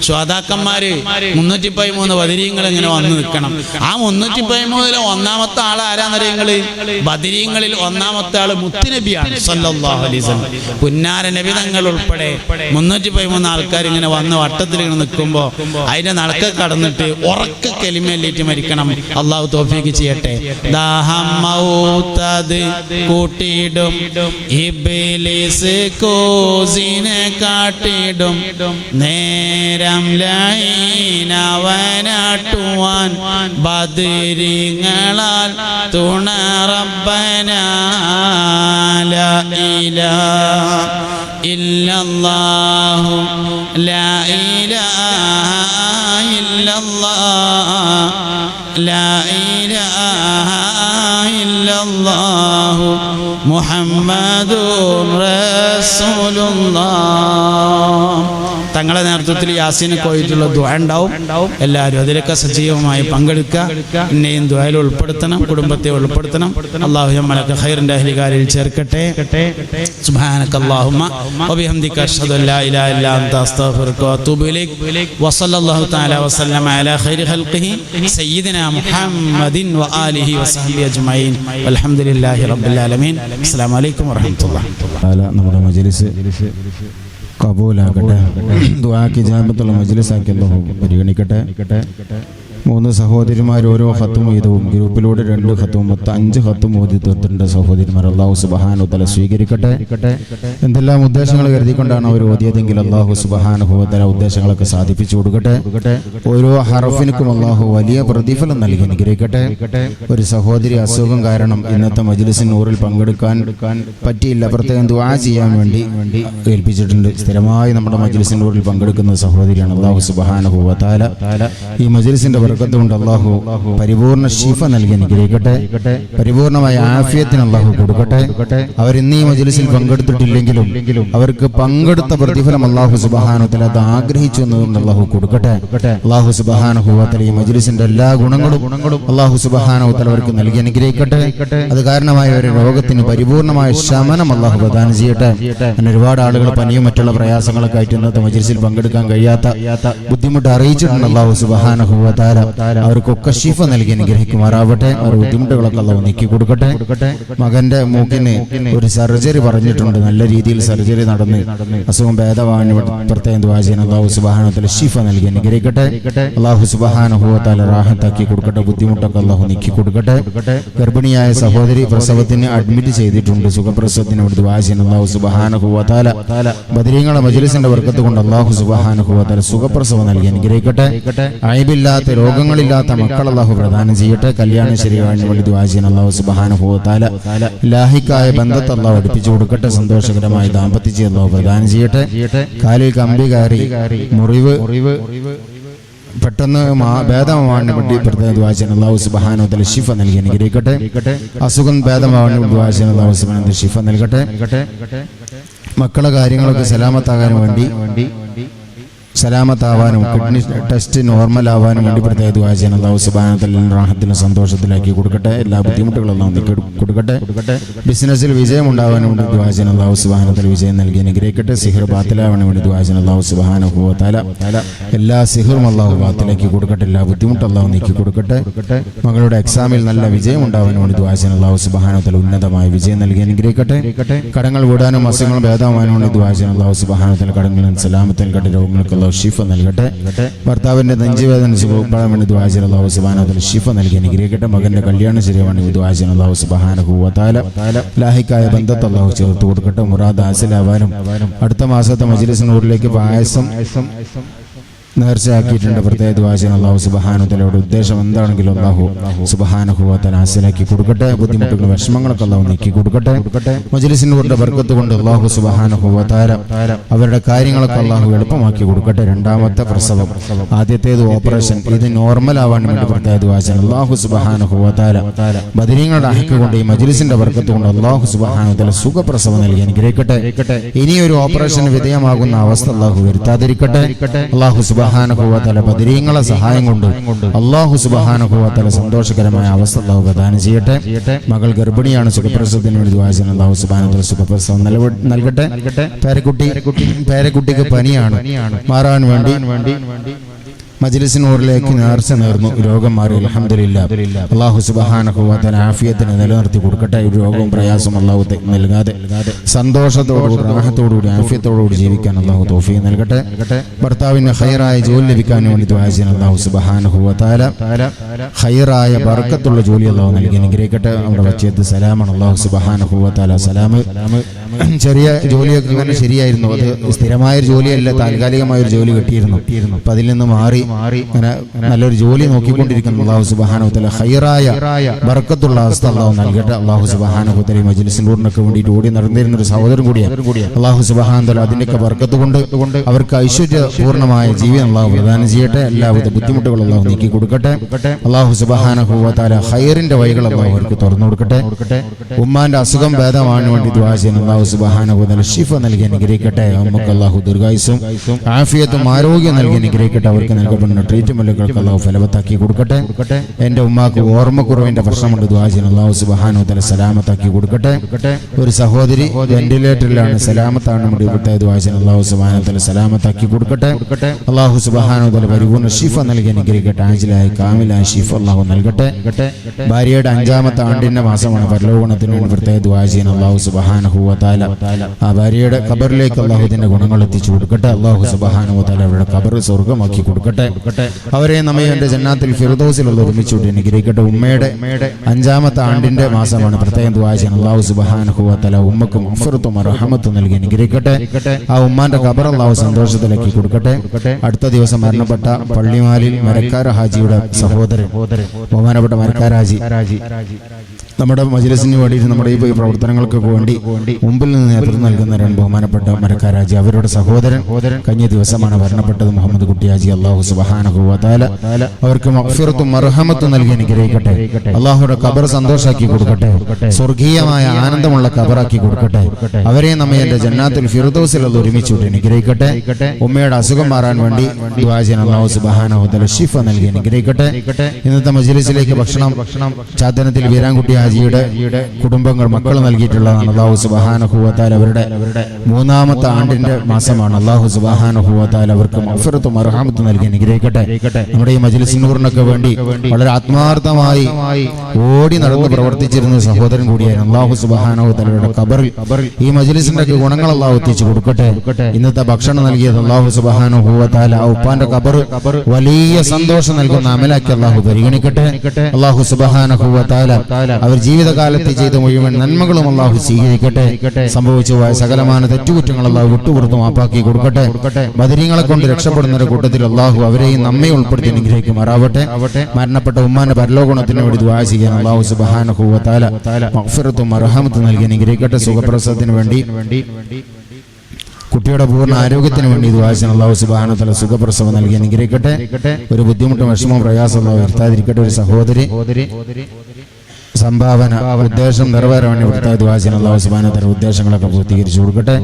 ശ്രോതാക്കന്മാര് 313 ബദരീങ്ങൾ ഇങ്ങനെ വന്നു നിൽക്കണം. ആ 313 ഒന്നാമത്തെ ആൾ ആരാന്നറിയങ്ങള്? ബദരീങ്ങളിൽ ഒന്നാമത്തെ ആള് മുത്തുനബിയാണ് സല്ലല്ലാഹു അലൈഹി വസല്ലം. പുന്നാര നബി തങ്ങൾ ഉൾപ്പെടെ 313 ആൾക്കാർ ഇങ്ങനെ വന്ന് വട്ടത്തിൽ ഇങ്ങനെ നിൽക്കുമ്പോ അതിന്റെ നടക്ക കടന്നിട്ട് ഉറക്ക കലിമല്ലേറ്റ് മരിക്കണം. അള്ളാഹു തൗഫീഖ് ചെയ്യട്ടെ. ദാഹം മൗതദ് കൂട്ടിടും ഇബ്ലീസ് കോസിനെ കാട്ടിടും നേരം ലൈനവനാട്ടുവാൻ ബദരീങ്ങളാൽ തുണ റബ്ബനാ ലാ ഇലാഹ ഇല്ലല്ലാഹു ലാ ഇലാഹ ഇല്ലല്ലാഹ് ലാ ഇലാഹ ഇല്ലല്ലാഹു മുഹമ്മദുർ റസൂലുള്ളാഹ്. തങ്ങളുടെ നേതൃത്വത്തിൽ യാസീന് പോയിട്ടുള്ള ദുആ ഉണ്ടാവും. എല്ലാവരും അതിലൊക്കെ സജീവമായി പങ്കെടുക്കുക. എന്നെയും ദുആയിൽ ഉൾപ്പെടുത്തണം, കുടുംബത്തെ ഉൾപ്പെടുത്തണം. അല്ലാഹു നമ്മളൊക്കെ ഖൈറിന്റെ അഹ്ലികാരിൽ ചേർക്കട്ടെ. സുബ്ഹാനകല്ലാഹുമ്മ വബിഹംദിക അഷ്ഹദു അല്ലാ ഇലാഹ ഇല്ലാ അൻത അസ്തഗ്ഫിറുക വഅതൂബു ഇലൈക്. വസല്ലല്ലാഹു തആല വസല്ലമ അലാ ഖൈരി ഖൽഖിഹി സയ്യിദിനാ മുഹമ്മദിൻ വആലിഹി വസഹ്ബിഹി അജ്മഈൻ. വൽഹംദുലില്ലാഹി റബ്ബിൽ ആലമീൻ. അസ്സലാമു അലൈക്കും വറഹ്മത്തുള്ളാഹി. നമ്മുടെ മജ്ലിസ് കബൂലാക്കട്ടെ. ദുആക്ക് ഇജാബത്തുള്ള മജ്ലിസാക്കി അല്ലാഹു പരിഗണിക്കട്ടെ. 3 സഹോദരിമാർ ഓരോ ഖത്തും വീതവും ഗ്രൂപ്പിലൂടെ 2 ഖത്തും മൊത്തം 5 ഖത്തും ഓതി തീർത്തിട്ടുണ്ട്. സഹോദരിമാർ അല്ലാഹു സുബ്ഹാനഹു വ തആല സ്വീകരിക്കട്ടെ. എന്തെല്ലാം ഉദ്ദേശങ്ങൾ കരുതിക്കൊണ്ടാണ് അവർ ഓതിയതെങ്കിൽ അല്ലാഹു സുബ്ഹാനഹു വ തആല ഉദ്ദേശങ്ങളൊക്കെ സാധിപ്പിച്ചു കൊടുക്കട്ടെ. ഓരോ ഹർഫിനും അല്ലാഹു വലിയ പ്രതിഫലം നൽകി അനുഗ്രഹിക്കട്ടെ. ഒരു സഹോദരി അസുഖം കാരണം ഇന്നത്തെ മജ്ലിസിൻ നൂറിൽ പങ്കെടുക്കാൻ പറ്റിയില്ല. പ്രത്യേകം ദുആ ചെയ്യാൻ വേണ്ടി ഏൽപ്പിച്ചിട്ടുണ്ട്. സ്ഥിരമായി നമ്മുടെ മജ്ലിസിൻ നൂറിൽ പങ്കെടുക്കുന്ന സഹോദരിയാണ്. അല്ലാഹു സുബ്ഹാനഹു വ തആല ഈ മജ്ലിസിന്റെ ബർക്കത്തുകൊണ്ട് അല്ലാഹു പരിപൂർണ്ണ ശിഫ നൽകി അനുഗ്രഹിക്കട്ടെ. പരിപൂർണമായ ആഫിയത്തിന് അല്ലാഹു കൊടുക്കട്ടെ. അവർ ഇന്ന് ഈ മജ്ലിസിൽ പങ്കെടുത്തിട്ടില്ലെങ്കിലും അവർക്ക് പങ്കെടുത്ത പ്രതിഫലം അല്ലാഹു സുബ്ഹാനഹു വ തആല അത് ആഗ്രഹിച്ചു എന്നുകൊണ്ട് അല്ലാഹു കൊടുക്കട്ടെ. അല്ലാഹു സുബ്ഹാനഹു വ തആല ഈ മജ്ലിസിന്റെ എല്ലാ ഗുണങ്ങളും അല്ലാഹു സുബ്ഹാനഹു വ തആല അവർക്ക് നൽകി അനുഗ്രഹിക്കട്ടെ. അത് കാരണമായ ഒരു രോഗത്തിന് പരിപൂർണമായ ശമനം അല്ലാഹു പ്രദാനം ചെയ്യട്ടെ. അങ്ങനെ ഒരുപാട് ആളുകൾ പനിയും മറ്റുള്ള പ്രയാസങ്ങളൊക്കെ ആയിട്ട് ഇന്നത്തെ മജ്ലിസിൽ പങ്കെടുക്കാൻ കഴിയാത്ത ബുദ്ധിമുട്ട് അറിയിച്ചിട്ടുണ്ട്. അല്ലാഹു സുബ്ഹാനഹു വ തആല അവർക്കൊക്കെ ശിഫ നൽകി അനുഗ്രഹിക്കുമാറാവട്ടെ. അവർ ബുദ്ധിമുട്ടുകളൊക്കെ അല്ലാഹു നീക്കി കൊടുക്കട്ടെ. മകന്റെ മൂക്കിന് ഒരു സർജറി പറഞ്ഞിട്ടുണ്ട്. നല്ല രീതിയിൽ സർജറി നടന്ന് അസുഖം ഭേദമാവാൻ പ്രത്യേകം ദുആ ചെയ്യുന്ന അല്ലാഹു സുബ്ഹാനഹു വ തആല ശിഫ നൽകി അനുഗ്രഹിക്കട്ടെ. അല്ലാഹു സുബ്ഹാനഹു വ തആല റാഹത്താക്കി കൊടുക്കട്ടെ. ബുദ്ധിമുട്ടൊക്കെ അല്ലാഹു നീക്കി കൊടുക്കട്ടെ. ഗർഭിണിയായ സഹോദരി പ്രസവത്തിന് അഡ്മിറ്റ് ചെയ്തിട്ടുണ്ട്. സുഖപ്രസവത്തിന് വേണ്ടി ദുആ ചെയ്യുന്ന അല്ലാഹു സുബ്ഹാനഹു വ തആല ബദരീങ്ങളുടെ മജ്ലിസിന്റെ ബർക്കത്ത് കൊണ്ട് അല്ലാഹു സുബ്ഹാനഹു വ തആല സുഖപ്രസവം നൽകി അനുഗ്രഹിക്കട്ടെ. അയ്ബില്ലാത്ത രോഗങ്ങളില്ലാത്ത മക്കൾ അല്ലാഹു പ്രദാനം ചെയ്യട്ടെ. കല്യാണം ശരിയാവാൻ വേണ്ടി ദുആ ചെയ്യുന്ന അല്ലാഹു സുബ്ഹാനഹു വ തആല ലാഹിക്കായ ബന്ധത്തെ അല്ലാഹു അടുപ്പിച്ചു കൊടുക്കട്ടെ. സന്തോഷകരമായ ദാമ്പത്യ ജീവിതം അല്ലാഹു പ്രദാനം ചെയ്യട്ടെ. കാലിൽ കമ്പി കയറി മുറിവ് പെട്ടെന്ന് ഭേദമാവാൻ വേണ്ടി പ്രത്യേകം ദുആ ചെയ്യുന്ന അല്ലാഹു സുബ്ഹാനഹു വ തആല ശിഫ നൽകി അനുഗ്രഹിക്കട്ടെ. അസുഖം ഭേദമാവാൻ വേണ്ടി ദുആ ചെയ്യുന്ന അല്ലാഹു സുബ്ഹാനഹു വ തആല ശിഫ നൽകട്ടെ. മക്കളെ കാര്യങ്ങളൊക്കെ സലാമത്താകാൻ വേണ്ടി സലാമത്താവാനും കിഡ്നി ടെസ്റ്റ് നോർമൽ ആവാനും വേണ്ടി പ്രത്യേക ദുആ ചെയ്യാൻ അല്ലാഹു സുബ്ഹാനഹു വ തആല റാഹത്തിലും സന്തോഷത്തിലാക്കി കൊടുക്കട്ടെ. എല്ലാ ബുദ്ധിമുട്ടുകളും അല്ലാഹു നീക്കി കൊടുക്കട്ടെ. ബിസിനസ്സിൽ വിജയം ഉണ്ടാവാനും വേണ്ടി ദുആ ചെയ്യാൻ അല്ലാഹു സുബ്ഹാനഹു വ തആല വിജയം നൽകി അനുഗ്രഹിക്കട്ടെ. സിഹർ ബാത്തിലാവാനും വേണ്ടി ദുആ ചെയ്യാൻ അല്ലാഹു സുബ്ഹാനഹു വ തആല എല്ലാ സിഹറും അല്ലാഹു ബാത്തിലാക്കി കൊടുക്കട്ടെ. എല്ലാ ബുദ്ധിമുട്ടും അല്ലാഹു നീക്കി കൊടുക്കട്ടെ. മകളുടെ എക്സാമിൽ നല്ല വിജയം ഉണ്ടാവാൻ വേണ്ടി ദുആ ചെയ്യാൻ അല്ലാഹു സുബ്ഹാനഹു വ തആല ഉന്നതമായ വിജയം നൽകി അനുഗ്രഹിക്കട്ടെ. കടങ്ങൾ വീടാനും അസുഖങ്ങൾ ഭേദമാവാനും വേണ്ടി ദുആ ചെയ്യാൻ അല്ലാഹു സുബ്ഹാനഹു വ തആല കടങ്ങളിൽ സലാമത്ത് നൽകട്ടെ. രോഗങ്ങൾക്ക് അല്ലാഹു ശിഫ നൽകട്ടെ. ഭർത്താവിന്റെ നെഞ്ചുവേദന സുഖപ്പെടാൻ വേണ്ടി ദുആ ചെയ്യാൻ അല്ലാഹു സുബ്ഹാനഹു വ തആല ശിഫ നൽകി അനുഗ്രഹിക്കട്ടെ. മകന്റെ കല്യാണം ശരിയാവാൻ വേണ്ടി ദുആ ചെയ്യാൻ അല്ലാഹു സുബ്ഹാനഹു വ തആല ലാഹിക്കായ ബന്ധത്തെ അല്ലാഹു ചേർത്ത് കൊടുക്കട്ടെ. മുറാദ് ഹാസിലാവാനും അടുത്ത മാസത്തെ മജ്ലിസ് നൂറിലേക്ക് പായസം നേർച്ചയാക്കിയിട്ടുണ്ട്. പ്രത്യേക ദുആ ചെയ്യാൻ അല്ലാഹു സുബ്ഹാനഹു വ തആലയുടെ ഉദ്ദേശം എന്താണെങ്കിലും അല്ലാഹു സുബ്ഹാനഹു വ തആല ഹാസിലാക്കി കൊടുക്കട്ടെ. ബുദ്ധിമുട്ടുകൾ വിഷമങ്ങളൊക്കെ അല്ലാഹു നീക്കി കൊടുക്കട്ടെ. മജ്ലിസിന്റെ ബർക്കത്ത് കൊണ്ട് അല്ലാഹു സുബ്ഹാനഹു വ തആല അവരുടെ കാര്യങ്ങളൊക്കെ അല്ലാഹു എളുപ്പമാക്കി കൊടുക്കട്ടെ. രണ്ടാമത്തെ പ്രസവം, ആദ്യത്തേത് ഓപ്പറേഷൻ, ഇത് നോർമൽ ആവാൻ വേണ്ടി പ്രത്യേക ദുആ ചെയ്യാൻ അല്ലാഹു സുബ്ഹാനഹു വ തആല ബദരീങ്ങളുടെ ഹക്ക് കൊണ്ട് ഈ മജ്ലിസിന്റെ ബർക്കത്ത് കൊണ്ട് അല്ലാഹു സുബ്ഹാനഹു വ തആല സുഖപ്രസവം നൽകി അനുഗ്രഹിക്കട്ടെ. ഇനിയൊരു ഓപ്പറേഷന് വിധേയമാകുന്ന അവസ്ഥ അല്ലാഹു വരുത്താതിരിക്കട്ടെ. അല്ലാഹു സുബ്ഹാനഹു വ തആല ബദരീങ്ങളെ സഹായം കൊണ്ട് അല്ലാഹു സുബ്ഹാനഹു വ തആല സന്തോഷകരമായ അവസ്ഥ അല്ലാഹു പ്രദാനം ചെയ്യട്ടെ. മകൾ ഗർഭിണിയാണ്, സുഖപ്രസവത്തിന് വേണ്ടി ദുആ ചെയ്യാൻ അല്ലാഹു സുബ്ഹാനഹു വ തആല സുഖപ്രസവം നൽകട്ടെ. പേരക്കുട്ടിക്ക് പനിയാണ്, മാറാൻ വേണ്ടി മജ്ലിസിനൂറിലേക്ക് നേർച്ച നേർന്നു. രോഗം മാറി അൽഹംദുലില്ലാഹ്. അല്ലാഹു സുബ്ഹാനഹു വ തആല ആഫിയത്തിനെ നിലനിർത്തി കൊടുക്കട്ടെ. ഒരു രോഗവും പ്രയാസവും അല്ലാഹു നൽകാതെ സന്തോഷത്തോടുകൂടി റാഹത്തോടുകൂടി ആഫിയത്തോടുകൂടി ജീവിക്കാൻ അല്ലാഹു തൗഫീഖ് നൽകട്ടെ. ഭർത്താവിന് ഖൈറായ ജോലി ലഭിക്കാൻ വേണ്ടി ദുആ ചെയ്യാൻ അല്ലാഹു സുബ്ഹാനഹു വ തആല ഖൈറായ ബർക്കത്തുള്ള ജോലി അല്ലാഹു നൽകി അനുഗ്രഹിക്കട്ടെ. നമ്മുടെ വച്ചിയത്ത് സലാമാണ്. അല്ലാഹു സുബ്ഹാനഹു വ തആല സലാം. ചെറിയ ജോലിയൊക്കെ അങ്ങനെ ശരിയായിരുന്നു, അത് സ്ഥിരമായ ഒരു ജോലിയല്ല, താൽക്കാലികമായ ഒരു ജോലി കിട്ടിയിരുന്നു. അപ്പൊ അതിൽ നിന്ന് മാറി നല്ലൊരു ജോലി നോക്കിക്കൊണ്ടിരിക്കുന്നു. അല്ലാഹു സുബ്ഹാനഹു വ തആല ഖൈറായ ബർക്കത്തുള്ള അവസ്ഥ അല്ലാഹു നൽകട്ടെ. അല്ലാഹു സുബ്ഹാനഹു വ തആല മജ്ലിസിന്റെ ഊരിനൊക്കെ വേണ്ടിയിട്ട് ഓടി നടന്നിരുന്ന ഒരു സഹോദരൻ കൂടിയാണ്. അല്ലാഹു സുബ്ഹാനഹു വ തആല അതിന്റെയൊക്കെ ബർക്കത്ത് കൊണ്ട് അവർക്ക് ഐശ്വര്യപൂർണ്ണമായ ജീവിതം അല്ലാഹു പ്രദാനം ചെയ്യട്ടെ. എല്ലാവിധ ബുദ്ധിമുട്ടുകളും അല്ലാഹു നീക്കി കൊടുക്കട്ടെ. അല്ലാഹു സുബ്ഹാനഹു വ തആല ഖൈറിന്റെ വഴികൾ അല്ലാഹു അവർക്ക് തുറന്നു കൊടുക്കട്ടെ. ഉമ്മാന്റെ അസുഖം ഭേദമാവാൻ വേണ്ടി ദുആ ചെയ്യുന്നു. അല്ലാഹു സുബ്ഹാനഹു വ തആല ശിഫ നൽകി അനുഗ്രഹിക്കട്ടെ. നമുക്ക് അല്ലാഹു ദീർഘായുസ്സും ആഫിയത്തും ആരോഗ്യം നൽകി അനുഗ്രഹിക്കട്ടെ. അവർക്ക് നൽകപ്പെടുന്ന ട്രീറ്റ്മെന്റുകൾക്ക് അല്ലാഹു ഫലവത്താക്കി കൊടുക്കട്ടെ. എന്റെ ഉമ്മാക്ക് ഓർമ്മക്കുറവിന്റെ പ്രശ്നമുണ്ട്, ദുആ ചെയ്യുന്നു. അല്ലാഹു സുബ്ഹാനഹു വ തആല സലാമത്താക്കി കൊടുക്കട്ടെ. ഒരു സഹോദരി വെന്റിലേറ്ററിലാണ്, സലാമത്താണ് വേണ്ടി ദുആ ചെയ്യുന്നു. അല്ലാഹു സുബ്ഹാനഹു വ തആല സലാമത്താക്കി കൊടുക്കട്ടെ. അല്ലാഹു സുബ്ഹാനഹു വ തആല പരിപൂർണ്ണ ശിഫ നൽകി അനുഗ്രഹിക്കട്ടെ. ആജിലായ കാമിലായ ശിഫ അല്ലാഹു നൽകട്ടെ. ഭാര്യയുടെ 5ാമത്തെ ആണ്ടിന്റെ മാസമാണ്, പരലോകണത്തിന് വേണ്ടി പ്രത്യേക ദുആ ചെയ്യുന്നു. അല്ലാഹു സുബ്ഹാനഹു വ തആല ആ ഭാര്യയുടെ ഖബറിലേക്ക് അല്ലാഹു ഇതിന്റെ ഗുണങ്ങൾ എത്തിച്ചു കൊടുക്കട്ടെ. അല്ലാഹു സുബ്ഹാനഹു വ തആല അവരുടെ ഖബർ സ്വർഗ്ഗമാക്കി കൊടുക്കട്ടെ. അവരെ നമ്മെ എന്റെ ജന്നാത്തുൽ ഫിർദൗസിൽ ഒരുമിച്ച് അനുഗ്രഹിക്കട്ടെ. ഉമ്മയുടെ 5ാമത്തെ ആണ്ടിന്റെ മാസമാണ്, പ്രത്യേകം ദുആ ചെയ്യണം. അല്ലാഹു സുബ്ഹാനഹു വ തആല ഉമ്മക്ക് മഗ്ഫിറത്തും റഹ്മത്തും നൽകി അനുഗ്രഹിക്കട്ടെ. ആ ഉമ്മാന്റെ ഖബർ അല്ലാഹു സന്തോഷത്തിലാക്കി കൊടുക്കട്ടെ. അടുത്ത ദിവസം മരണപ്പെട്ട പള്ളിമാലിൽ മരക്കാര ഹാജിയുടെ സഹോദരൻ ബഹുമാനപ്പെട്ട മരക്കാര ഹാജി നമ്മുടെ മജ്ലിസിന് വേണ്ടിയിട്ട് നമ്മുടെ ഈ പ്രവർത്തനങ്ങൾക്ക് വേണ്ടി മുമ്പിൽ നിന്ന് നേതൃത്വം നൽകുന്ന രണ്ട് ബഹുമാനപ്പെട്ട മരക്കാര ഹാജി, അവരുടെ സഹോദരൻ കഴിഞ്ഞ ദിവസമാണ് മരണപ്പെട്ടത്, മുഹമ്മദ് കുട്ടി ഹാജി. അല്ലാഹു സുബ്ഹാനഹു വ തആല അവർക്ക് മഗ്ഫിറത്തും മർഹമത്തും നൽകി അനുഗ്രഹിക്കട്ടെ. അല്ലാഹുവിന്റെ ഖബർ സന്തോഷാക്കി കൊടുക്കട്ടെ. സ്വർഗീയമായ ആനന്ദമുള്ള ഖബറാക്കി കൊടുക്കട്ടെ. അവരെ നമ്മെ എന്റെ ജന്നാത്തുൽ ഫിർദൗസിൽ ഒരുമിച്ച് അനുഗ്രഹിക്കട്ടെ. ഉമ്മയുടെ അസുഖം മാറാൻ വേണ്ടി ദുആ ചെയ്യാൻ അല്ലാഹു സുബ്ഹാനഹു വ തആല ശിഫ നൽകി അനുഗ്രഹിക്കട്ടെ. ഇന്നത്തെ മജ്ലിസിലേക്ക് ഭക്ഷണം ചാത്തനത്തിൽ വീരാൻകുട്ടി ഹാജിയുടെ കുടുംബങ്ങൾ മക്കൾ നൽകിയിട്ടുള്ളതാണ്. അല്ലാഹു സുബ്ഹാനഹു വ തആല അവരുടെ 3ാമത്തെ ആണ്ടിന്റെ മാസമാണ്. അല്ലാഹു സുബ്ഹാനഹു വ തആല അവർക്ക് മഗ്ഫിറത്തും റഹ്മത്തും നൽകി അനുഗ്രഹിക്കട്ടെ. നമ്മുടെ ഈ മജ്ലിസിനൂറിനൊക്കെ വേണ്ടി വളരെ ആത്മാർത്ഥമായി ഓടി നടന്ന് പ്രവർത്തിച്ചിരുന്ന സഹോദരൻ കൂടിയായിരുന്നു. അല്ലാഹു സുബ്ഹാനഹു വ തആലയുടെ ഖബറിൽ ഈ മജ്ലിസിന്റെ ഗുണങ്ങൾ അല്ലാഹു എത്തിച്ചു കൊടുക്കട്ടെ. ഇന്നത്തെ ഭക്ഷണം നൽകിയത് അല്ലാഹു സുബ്ഹാനഹു വ തആല ആ ഉപ്പാന്റെ ഖബർ വലിയ സന്തോഷം നൽകുന്ന അമലാക്കി അല്ലാഹു പരിഗണിക്കട്ടെ. അല്ലാഹു സുബ്ഹാനഹു വ തആല അവർ ജീവിതകാലത്ത് ചെയ്ത മുഴുവൻ നന്മകളും അല്ലാഹു സ്വീകരിക്കട്ടെ. സംഭവിച്ചു പോയ സകലമായ തെറ്റുകുറ്റങ്ങൾ അല്ലാഹു വിട്ടുപുറത്ത് മാപ്പാക്കി കൊടുക്കട്ടെ. ബദരീങ്ങളെ കൊണ്ട് രക്ഷപ്പെടുന്നവരുടെ കൂട്ടത്തിൽ അല്ലാഹു അവരെയും നമ്മെ ഉൾപ്പെടുത്തി അനുഗ്രഹിക്കുമാറാവട്ടെ. മരണപ്പെട്ട ഉമ്മാന്റെ പരലോകണത്തിന് വേണ്ടി ദുആ ചെയ്യാൻ അല്ലാഹു സുബ്ഹാനഹു വ തആല മഗ്ഫിറത്തും റഹ്മത്തും നൽകി അനുഗ്രഹിക്കട്ടെ. സുഖപ്രസവത്തിന് വേണ്ടി കുട്ടിയുടെ പൂർണ്ണ ആരോഗ്യത്തിന് വേണ്ടി ദുആ ചെയ്യാൻ അല്ലാഹു സുബ്ഹാനഹു വ തആല സുഖപ്രസവം നൽകി അനുഗ്രഹിക്കട്ടെ. ഒരു ബുദ്ധിമുട്ടും വിഷമവും പ്രയാസവും അല്ലാഹു വരുത്താതിരിക്കട്ടെ. ഒരു സംഭാവന ഉദ്ദേശം നിറവേറാൻ വേണ്ടി ഇവിടുത്തെ ദുആസിന് അല്ലാഹു സുബ്ഹാനഹു വ തആല ഉദ്ദേശങ്ങളൊക്കെ പൂർത്തീകരിച്ചു കൊടുക്കട്ടെ.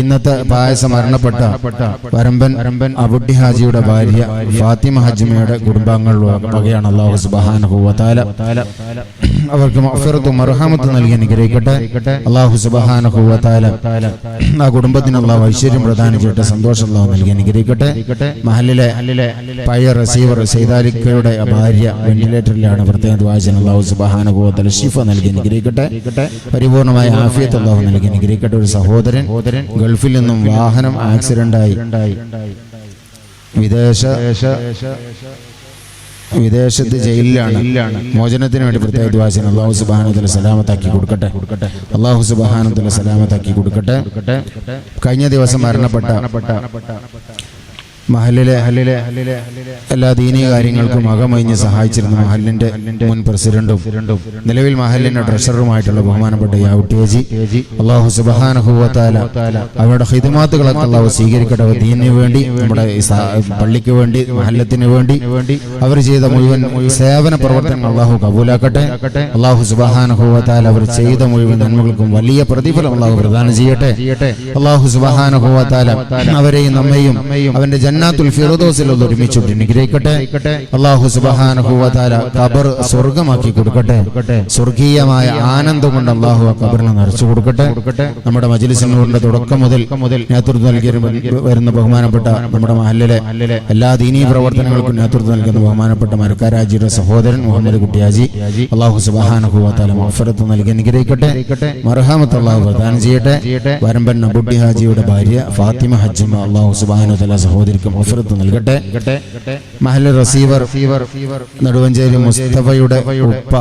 ഇന്നത്തെ പായസം മരണപ്പെട്ട വരമ്പൻ അബുട്ടി ഹാജിയുടെ ഭാര്യ ഫാത്തിമ ഹജ്മയുടെ കുടുംബാംഗങ്ങളുടെ വകയാണ്. അല്ലാഹു സുബ്ഹാനഹു വ തആല അവർക്ക് മഗ്ഫിറത്തും മർഹമത്തും നൽകി അനുഗ്രഹിക്കട്ടെ. അല്ലാഹു സുബ്ഹാനഹു വ തആല ആ കുടുംബത്തിന് അല്ലാഹു ഐശ്വര്യം പ്രദാനം ചെയ്യട്ടെ, സന്തോഷം അല്ലാഹു നൽകി അനുഗ്രഹിക്കട്ടെ. മഹല്ലിലെ പഴയ റസീവർ സൈദാലിക്കയുടെ ഭാര്യ വെന്റിലേറ്ററിലാണ്. പ്രത്യേക ദുആ ചെയ്യുന്ന അല്ലാഹു സുബ്ഹാനഹു വ തആല ശിഫ നൽകി അനുഗ്രഹിക്കട്ടെ, പരിപൂർണമായ ആഫിയത്ത് അല്ലാഹു നൽകി അനുഗ്രഹിക്കട്ടെ. ഒരു സഹോദരൻ ഗൾഫിൽ നിന്നും വാഹനം ആക്സിഡന്റായി വിദേശത്ത് ജയിലിലാണ്. മോചനത്തിന് വേണ്ടി പ്രത്യേക ദുആ ചെയ്യുന്ന അല്ലാഹു സുബ്ഹാനഹു വ തആല സലാമത്താക്കി കൊടുക്കട്ടെ. അല്ലാഹു സുബ്ഹാനഹു വ തആല സലാമത്താക്കി കൊടുക്കട്ടെ. കഴിഞ്ഞ ദിവസം മരണപ്പെട്ട മഹല്ലിലെ എല്ലാ ദീനീയ കാര്യങ്ങൾക്കും അകമഴിഞ്ഞ് സഹായിച്ചിരുന്ന മഹല്ലിന്റെ മുൻ പ്രസിഡന്റും നിലവിൽ മഹല്ലിന്റെ ട്രഷററുമായിട്ടുള്ള ബഹുമാനപ്പെട്ട യാവുട്ടിയജി, അല്ലാഹു സുബ്ഹാനഹു വ തആല അവരുടെ ഖിദ്മാത്തുകളൊക്കെ അല്ലാഹു സ്വീകരിക്കട്ടെ. ദീനിനു വേണ്ടി, നമ്മുടെ പള്ളിക്ക് വേണ്ടി, മഹല്ലത്തിന് വേണ്ടി അവർ ചെയ്ത മുഴുവൻ സേവന പ്രവർത്തനങ്ങൾ അല്ലാഹു കബൂലാക്കട്ടെ. അല്ലാഹു സുബ്ഹാനഹു വ തആല അവർ ചെയ്ത മുഴുവൻ നന്മകൾക്കും വലിയ പ്രതിഫലം അല്ലാഹു പ്രദാനം ചെയ്യട്ടെ. അല്ലാഹു സുബ്ഹാനഹു വ തആല അവരെയും നമ്മയും അവന്റെ ജന്നാത്തുൽ ഫിർദൗസിൽ ഒരുമിച്ച് അനുഗ്രഹിക്കട്ടെ. അല്ലാഹു സുബ്ഹാനഹു വ തആല ഖബർ സ്വർഗ്ഗമാക്കി കൊടുക്കട്ടെ. സ്വർഗീയമായ ആനന്ദം കൊണ്ട് അല്ലാഹു ആ ഖബറിനെ നിറച്ചു കൊടുക്കട്ടെ. നമ്മുടെ മജ്ലിസിന്റെ തുടക്കം മുതൽ നേതൃത്വം നൽകി വരുന്ന ബഹുമാനപ്പെട്ട നമ്മുടെ മഹല്ലിലെ എല്ലാ ദീനീ പ്രവർത്തനങ്ങൾക്കും നേതൃത്വം നൽകുന്ന ബഹുമാനപ്പെട്ട മരക്കാരാജിയുടെ സഹോദരൻ മുഹമ്മദ് കുട്ടിയാജി, അല്ലാഹു സുബ്ഹാനഹു വ തആല മഗ്ഫിറത്ത് നൽകി അനുഗ്രഹിക്കട്ടെ, മർഹമത്ത് അല്ലാഹു പ്രദാനം ചെയ്യട്ടെ. വരമ്പൻ അബുട്ടി ഹാജിയുടെ ഭാര്യ ഫാത്തിമ ഹജ്മ, അല്ലാഹു സുബ്ഹാനഹു വ തആല സഹോദരിക്ക് മഗ്ഫിറത്ത് നൽകട്ടെ. മഹല്ല് റസീവർ നെടുവഞ്ചേരി മുസ്തഫയുടെ ഉപ്പ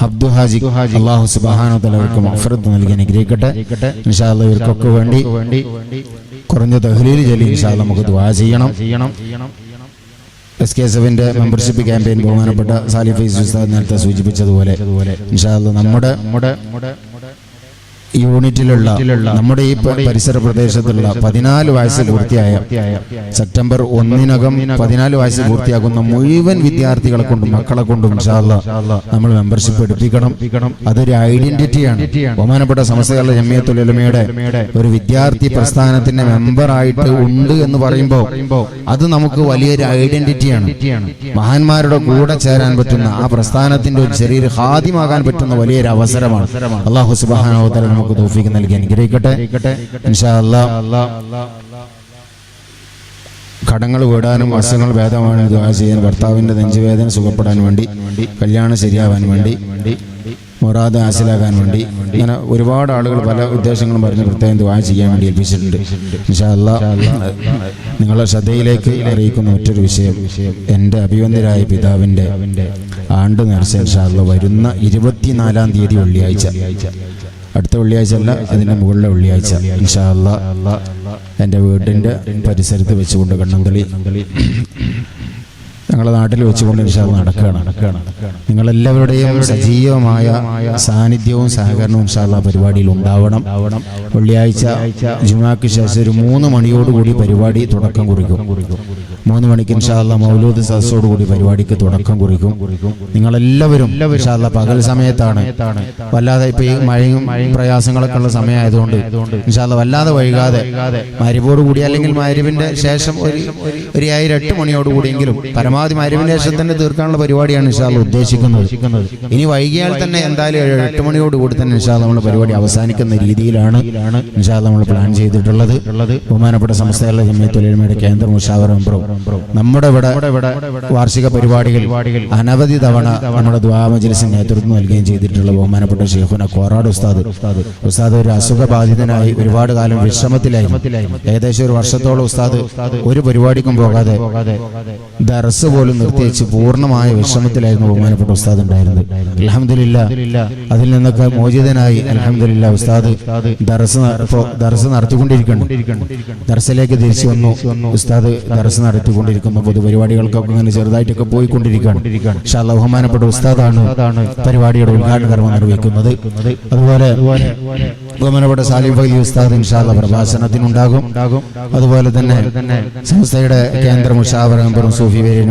അബ്ദു ഹാജി, അല്ലാഹു സുബ്ഹാനഹു വ തആല അവർക്ക് മഗ്ഫിറത്ത് നൽകി അനുഗ്രഹിക്കട്ടെ. ഇൻഷാ അല്ലാഹ് ഇവർക്കൊക്കെ വേണ്ടി കുറഞ്ഞ തഹ്ലീൽ ചൊല്ലി ഇൻഷാ അല്ലാഹ് നമുക്ക് ദുആ ചെയ്യണം. SK7 മെമ്പർഷിപ്പ് ക്യാമ്പയിൻ ബഹുമാനപ്പെട്ട സാലിഹ് ഫൈസി ഉസ്താദ് നേരത്തെ സൂചിപ്പിച്ചതുപോലെ ഇൻഷാ അല്ലാഹ് നമ്മുടെ യൂണിറ്റിലുള്ള നമ്മുടെ ഈ പരിസര പ്രദേശത്തുള്ള 14 വയസ്സ് പൂർത്തിയായ സെപ്റ്റംബർ 1-നകം 14 വയസ്സ് പൂർത്തിയാകുന്ന മുഴുവൻ വിദ്യാർത്ഥികളെ കൊണ്ടും മക്കളെ കൊണ്ടും ഇൻഷാ അല്ലാഹ് നമ്മൾ മെമ്പർഷിപ്പ് എടുപ്പിക്കണം. അതൊരു ഐഡന്റിറ്റിയാണ്. ബഹുമാനപ്പെട്ട സമസ്ത കേരള ജംഇയ്യത്തുൽ ഉലമയുടെ ഒരു വിദ്യാർത്ഥി പ്രസ്ഥാനത്തിന്റെ മെമ്പറായിട്ട് ഉണ്ട് എന്ന് പറയുമ്പോൾ അത് നമുക്ക് വലിയൊരു ഐഡന്റിറ്റിയാണ്. മഹാന്മാരുടെ കൂടെ ചേരാൻ പറ്റുന്ന, ആ പ്രസ്ഥാനത്തിന്റെ ഒരു ചെറിയൊരു ഖാദിമാകാൻ പറ്റുന്ന വലിയൊരു അവസരമാണ്. അല്ലാഹു സുബ്ഹാനഹു വ തആല നമുക്ക് തൗഫീഖ് നൽകി അനുഗ്രഹിക്കട്ടെ. ഇൻഷാ അല്ലാഹ് കടങ്ങൾ വീടാനും അസുഖങ്ങൾ ഭേദമാകാനും ദുആ ചെയ്യാൻ, ഭർത്താവിന്റെ നെഞ്ചുവേദന സുഖപ്പെടാൻ വേണ്ടി, കല്യാണം ശരിയാവാൻ വേണ്ടി, മുറാദ് ഹാസിലാകാൻ വേണ്ടി, ഇങ്ങനെ ഒരുപാട് ആളുകൾ പല ഉദ്ദേശങ്ങളും പറഞ്ഞ് പ്രത്യേകം ദുആ ചെയ്യാൻ വേണ്ടി ഏൽപ്പിച്ചിട്ടുണ്ട്. ഇൻഷാ അല്ലാഹ് നിങ്ങളുടെ ശ്രദ്ധയിലേക്ക് അറിയിക്കുന്ന മറ്റൊരു വിഷയം, എൻ്റെ അഭിവന്ദ്യരായ പിതാവിൻ്റെ ആണ്ട് നേർച്ച ഇൻഷാ അല്ലാഹ് വരുന്ന 24-ാം തീയതി വെള്ളിയാഴ്ച, അടുത്ത വെള്ളിയാഴ്ച അല്ല, അതിൻ്റെ മുകളിലെ വെള്ളിയാഴ്ച ഇൻഷാ അല്ലാഹ് എൻ്റെ വീടിൻ്റെ പരിസരത്ത് വെച്ചുകൊണ്ട് കണ്ണന്തളി ഞങ്ങളുടെ നാട്ടിൽ വെച്ചുകൊണ്ട് ഇൻഷാ അല്ലാഹ് നടക്കുകയാണ്. നിങ്ങളെല്ലാവരുടെയും സജീവമായ സാന്നിധ്യവും സഹകരണവും ഇൻഷാ അല്ലാഹ് പരിപാടിയിൽ ഉണ്ടാവണം. വെള്ളിയാഴ്ച ജുമാക്ക് ശേഷം ഒരു 3 മണിയോടുകൂടി പരിപാടി തുടക്കം കുറിക്കും. 3 മണിക്ക് ഇൻഷാ അല്ലാഹ് മൗലൂദ് സദസ്സോടുകൂടി പരിപാടിക്ക് തുടക്കം കുറിക്കും. നിങ്ങളെല്ലാവരും ഇൻഷാ അല്ലാഹ് പകൽ സമയത്താണ്, വല്ലാതെ ഇപ്പൊ ഈ മഴയും പ്രയാസങ്ങളൊക്കെ ഉള്ള സമയമായതുകൊണ്ട് ഇൻഷാ അല്ലാഹ് വല്ലാതെ വൈകാതെ മഗ്‌രിബോടുകൂടി അല്ലെങ്കിൽ മഗ്‌രിബിന്റെ ശേഷം ഒരു 8 മണിയോടുകൂടിയെങ്കിലും പരമാവധി മഗ്‌രിബിന്റെ ശേഷം തന്നെ തീർക്കാനുള്ള പരിപാടിയാണ് ഇൻഷാ അല്ലാഹ് ഉദ്ദേശിക്കുന്നത്. ഇനി വൈകിയാൽ തന്നെ എന്തായാലും 8 മണിയോടുകൂടി തന്നെ ഇൻഷാ അല്ലാഹ് നമ്മുടെ പരിപാടി അവസാനിക്കുന്ന രീതിയിലാണ് ഇൻഷാ അല്ലാഹ് നമ്മൾ പ്ലാൻ ചെയ്തിട്ടുള്ളത്. ബഹുമാനപ്പെട്ട സമസ്ത കേരള ജംഇയ്യത്തുൽ ഉലമയുടെ കേന്ദ്ര മുശാവറ മെമ്പറും നമ്മുടെ ഇവിടെ വാർഷിക പരിപാടികൾ അനവധി തവണ നമ്മുടെ ദുആ മജ്‌ലിസിന് നേതൃത്വം നൽകുകയും ചെയ്തിട്ടുള്ള ബഹുമാനപ്പെട്ട ശൈഖുന കോറാട് ഉസ്താദ് ഒരു അസുഖബാധിതനായി ഒരുപാട് കാലം വിശ്രമത്തിലായിരുന്നു. ഏകദേശം 1 വർഷത്തോളം ഉസ്താദ് ഒരു പരിപാടിക്കും പോകാതെ ദർസ് പോലും നിർത്തിവെച്ച് പൂർണ്ണമായ വിശ്രമത്തിലായിരുന്നു ബഹുമാനപ്പെട്ട ഉസ്താദ് ഉണ്ടായിരുന്നത്. അൽഹംദുലില്ലാ അതിൽ നിന്നൊക്കെ മോചിതനായി അൽഹംദുലില്ലാ ഉസ്താദ് ദർസ് നടത്തിക്കൊണ്ടിരിക്കുന്നു. ദർസിലേക്ക് തിരിച്ചു വന്നു. ഉസ്താദ് ദർസ് നടത്തിക്കൊണ്ടിരിക്കുന്ന പൊതുപരിപാടികൾക്കൊക്കെ അങ്ങനെ ചെറുതായിട്ടൊക്കെ പോയിക്കൊണ്ടിരിക്കുകയാണ്. ഇൻഷാ അല്ലാഹ് ബഹുമാനപ്പെട്ട ഉസ്താദാണ് പരിപാടിയുടെ ഉദ്ഘാടന കർമ്മം നിർവഹിക്കുന്നത്. അതുപോലെ ബഹുമാനപ്പെട്ട സാലിഹ് ഫൈസി ഉസ്താദ് ഇൻഷാ അല്ലാഹ് പ്രഭാഷണത്തിനുണ്ടാകും. അതുപോലെ തന്നെ സംസ്ഥയുടെ കേന്ദ്ര മുശാവറ മെമ്പറും സൂഫി വേരിയൻ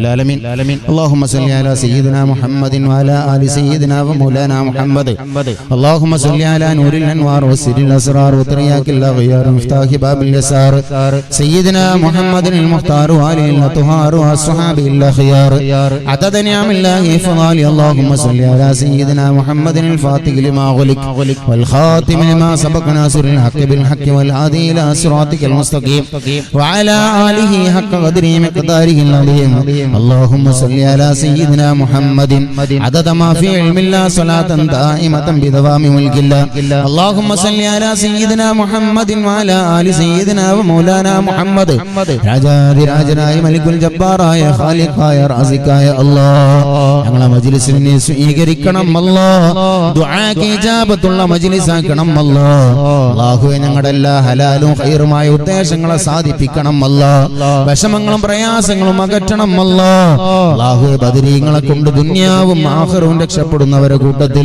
العالمين. اللهم صل على سيدنا محمد وعلى آل سيدنا ومولانا محمد. اللهم صل على نور الأنوار وسر الأسرار وترياك الأغيار مفتاح باب اليسار سيدنا محمد المختار وآله الأطهار وأصحابه الأخيار عدد نعم الله فضال. اللهم صل على سيدنا محمد الفاتح لما غلق والخاتم لما سبق ناصر الحق بالحق والهادي إلى صراطك المستقيم وعلى آله حق قدره مقداره العظيم. اللهم صل على سيدنا محمد عدد ما في علم الله صلاة دائمة بدوام ملك الله. اللهم صل على سيدنا محمد وعلى آل سيدنا ومولانا محمد. രാജാതിരാജനായ മലിക്കുൽ ജബ്ബാറായ ഖാലിഖായ റാസിഖായ അല്ലാഹ് ഞങ്ങളെ മജ്ലിസിനെ സ്വീകരിക്കണം അല്ലാഹ്. ദുആക്ക് ഇജാബത്തുള്ള മജ്ലിസാക്കണം അല്ലാഹ്. അല്ലാഹുവേ ഞങ്ങളുടെ എല്ലാ ഹലാലും ഖൈറുമായ ഉദ്ദേശങ്ങളെ സാധിപ്പിക്കണം അല്ലാഹ്. വിഷമങ്ങളും പ്രയാസങ്ങളും അകറ്റണം അല്ലാഹ്. അല്ലാഹുവേ ബദരീങ്ങളെ കൊണ്ട് ദുനിയാവും ആഖിറവും രക്ഷപ്പെടുന്നവരെ കൂട്ടത്തിൽ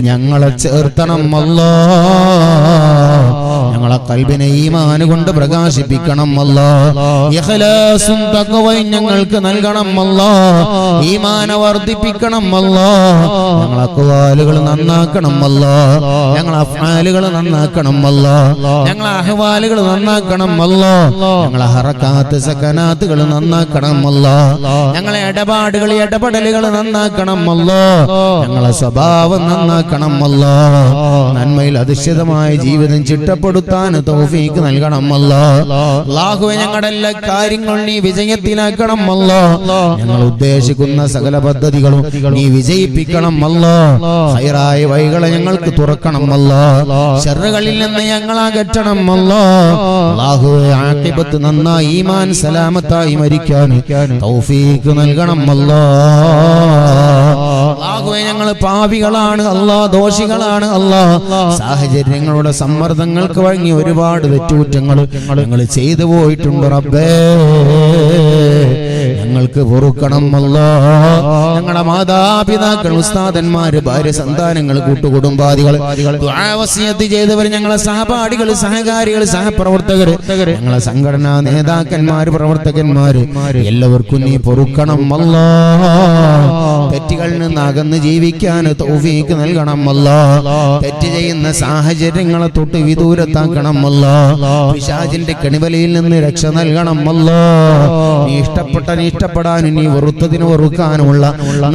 ഞങ്ങളെ ചേർത്തണം അല്ലാഹ്. ഞങ്ങളെ ഖൽബിനെ ഈമാൻ കൊണ്ട് പ്രകാശിപ്പിക്കണം അല്ലാഹ്. ഇഖ്ലാസും തഖ്വയും ഞങ്ങൾക്ക് നൽകണം അല്ലാഹ്. ഈമാൻ വർദ്ധിപ്പിക്കണം അല്ലാഹ്. ഞങ്ങളെ അഖ്വാലുകൾ നന്നാക്കണം അല്ലാഹ്. ഞങ്ങളെ അഫ്ആലുകൾ നന്നാക്കണം അല്ലാഹ്. ഞങ്ങളെ അഹ്വാലുകൾ നന്നാക്കണം അല്ലാഹ്. ഞങ്ങളെ ഹറകാത്ത് സകനാത്തുകൾ നന്നാക്കണം അല്ലാഹ്. ഞങ്ങളെ ഇടപാടുകൾ ഇടപെടലുകൾ നന്നാക്കണം അല്ലാഹ്. ഞങ്ങളെ സ്വഭാവം നന്നാക്കണം അല്ലാഹ്. നന്മയിൽ അധിഷ്ഠിതമായ ജീവിതം ചിട്ടപ്പെടുത്താൻ തൗഫീഖ് നൽകണം അല്ലാഹ്. അല്ലാഹുവേ ഞങ്ങളുടെ എല്ലാ കാര്യങ്ങളും നീ വിജയത്തിലാക്കണം അല്ലാഹ്. ഞങ്ങൾ ഉദ്ദേശിക്കുന്ന സകല പദ്ധതികളും നീ വിജയിപ്പിക്കണം അല്ലാഹ്. ഖൈറായ വഴികളെ ഞങ്ങൾക്ക് തുറക്കണം അല്ലാഹ്. ശർറുകളിൽ നിന്ന് ഞങ്ങളെ അകറ്റണം അല്ലാഹ്. അല്ലാഹുവേ ആഖിബത്ത് നന്നായി ഈമാൻ സലാമത്തായി മരിക്കാൻ തൗഫീഖ് നൽകണം അല്ലാഹ്. അല്ലാഹുവേ ഞങ്ങൾ പാപികളാണ് അല്ലാഹ്, ദോഷികളാണ് അല്ലാഹ്. സാഹചര്യങ്ങളുടെ സമ്മർദ്ദങ്ങൾക്ക് വഴങ്ങി ഒരുപാട് തെറ്റുകുറ്റങ്ങൾ ഞങ്ങൾ ചെയ്തു പോയിട്ടുണ്ട് റബ്ബേ. ഞങ്ങൾക്ക് പൊറുക്കണം അല്ലാഹ്. ഞങ്ങളുടെ മാതാപിതാക്കൾ, ഉസ്താദന്മാര്, ഭാര്യ, സന്താനങ്ങൾ, കൂട്ടുകുടുംബാദികൾ, ദുആ വസിയത്ത് ചെയ്തവർ, ഞങ്ങളെ സഹപാഠികൾ, സഹകാരികൾ, സഹപ്രവർത്തകർ, ഞങ്ങളെ സംഘടനാ നേതാക്കന്മാര്, പ്രവർത്തകന്മാര് എല്ലാവർക്കും നീ പൊറുക്കണം അല്ലാഹ്. തെറ്റുകളിൽ നിന്ന് അകന്ന് ജീവിക്കാൻ തൗഫീഖ് നൽകണം അല്ലാഹ്. തെറ്റ് ചെയ്യുന്ന സാഹചര്യങ്ങളെ തൊട്ട് വിദൂരത്താക്കണം അല്ലാഹ്. പിശാചിന്റെ കെണിവലയിൽ നിന്ന് രക്ഷ നൽകണം അല്ലാഹ്. നീ ഇഷ്ടപ്പെടാനും നീ വെറുത്തതിന് വെറുക്കാനുമുള്ള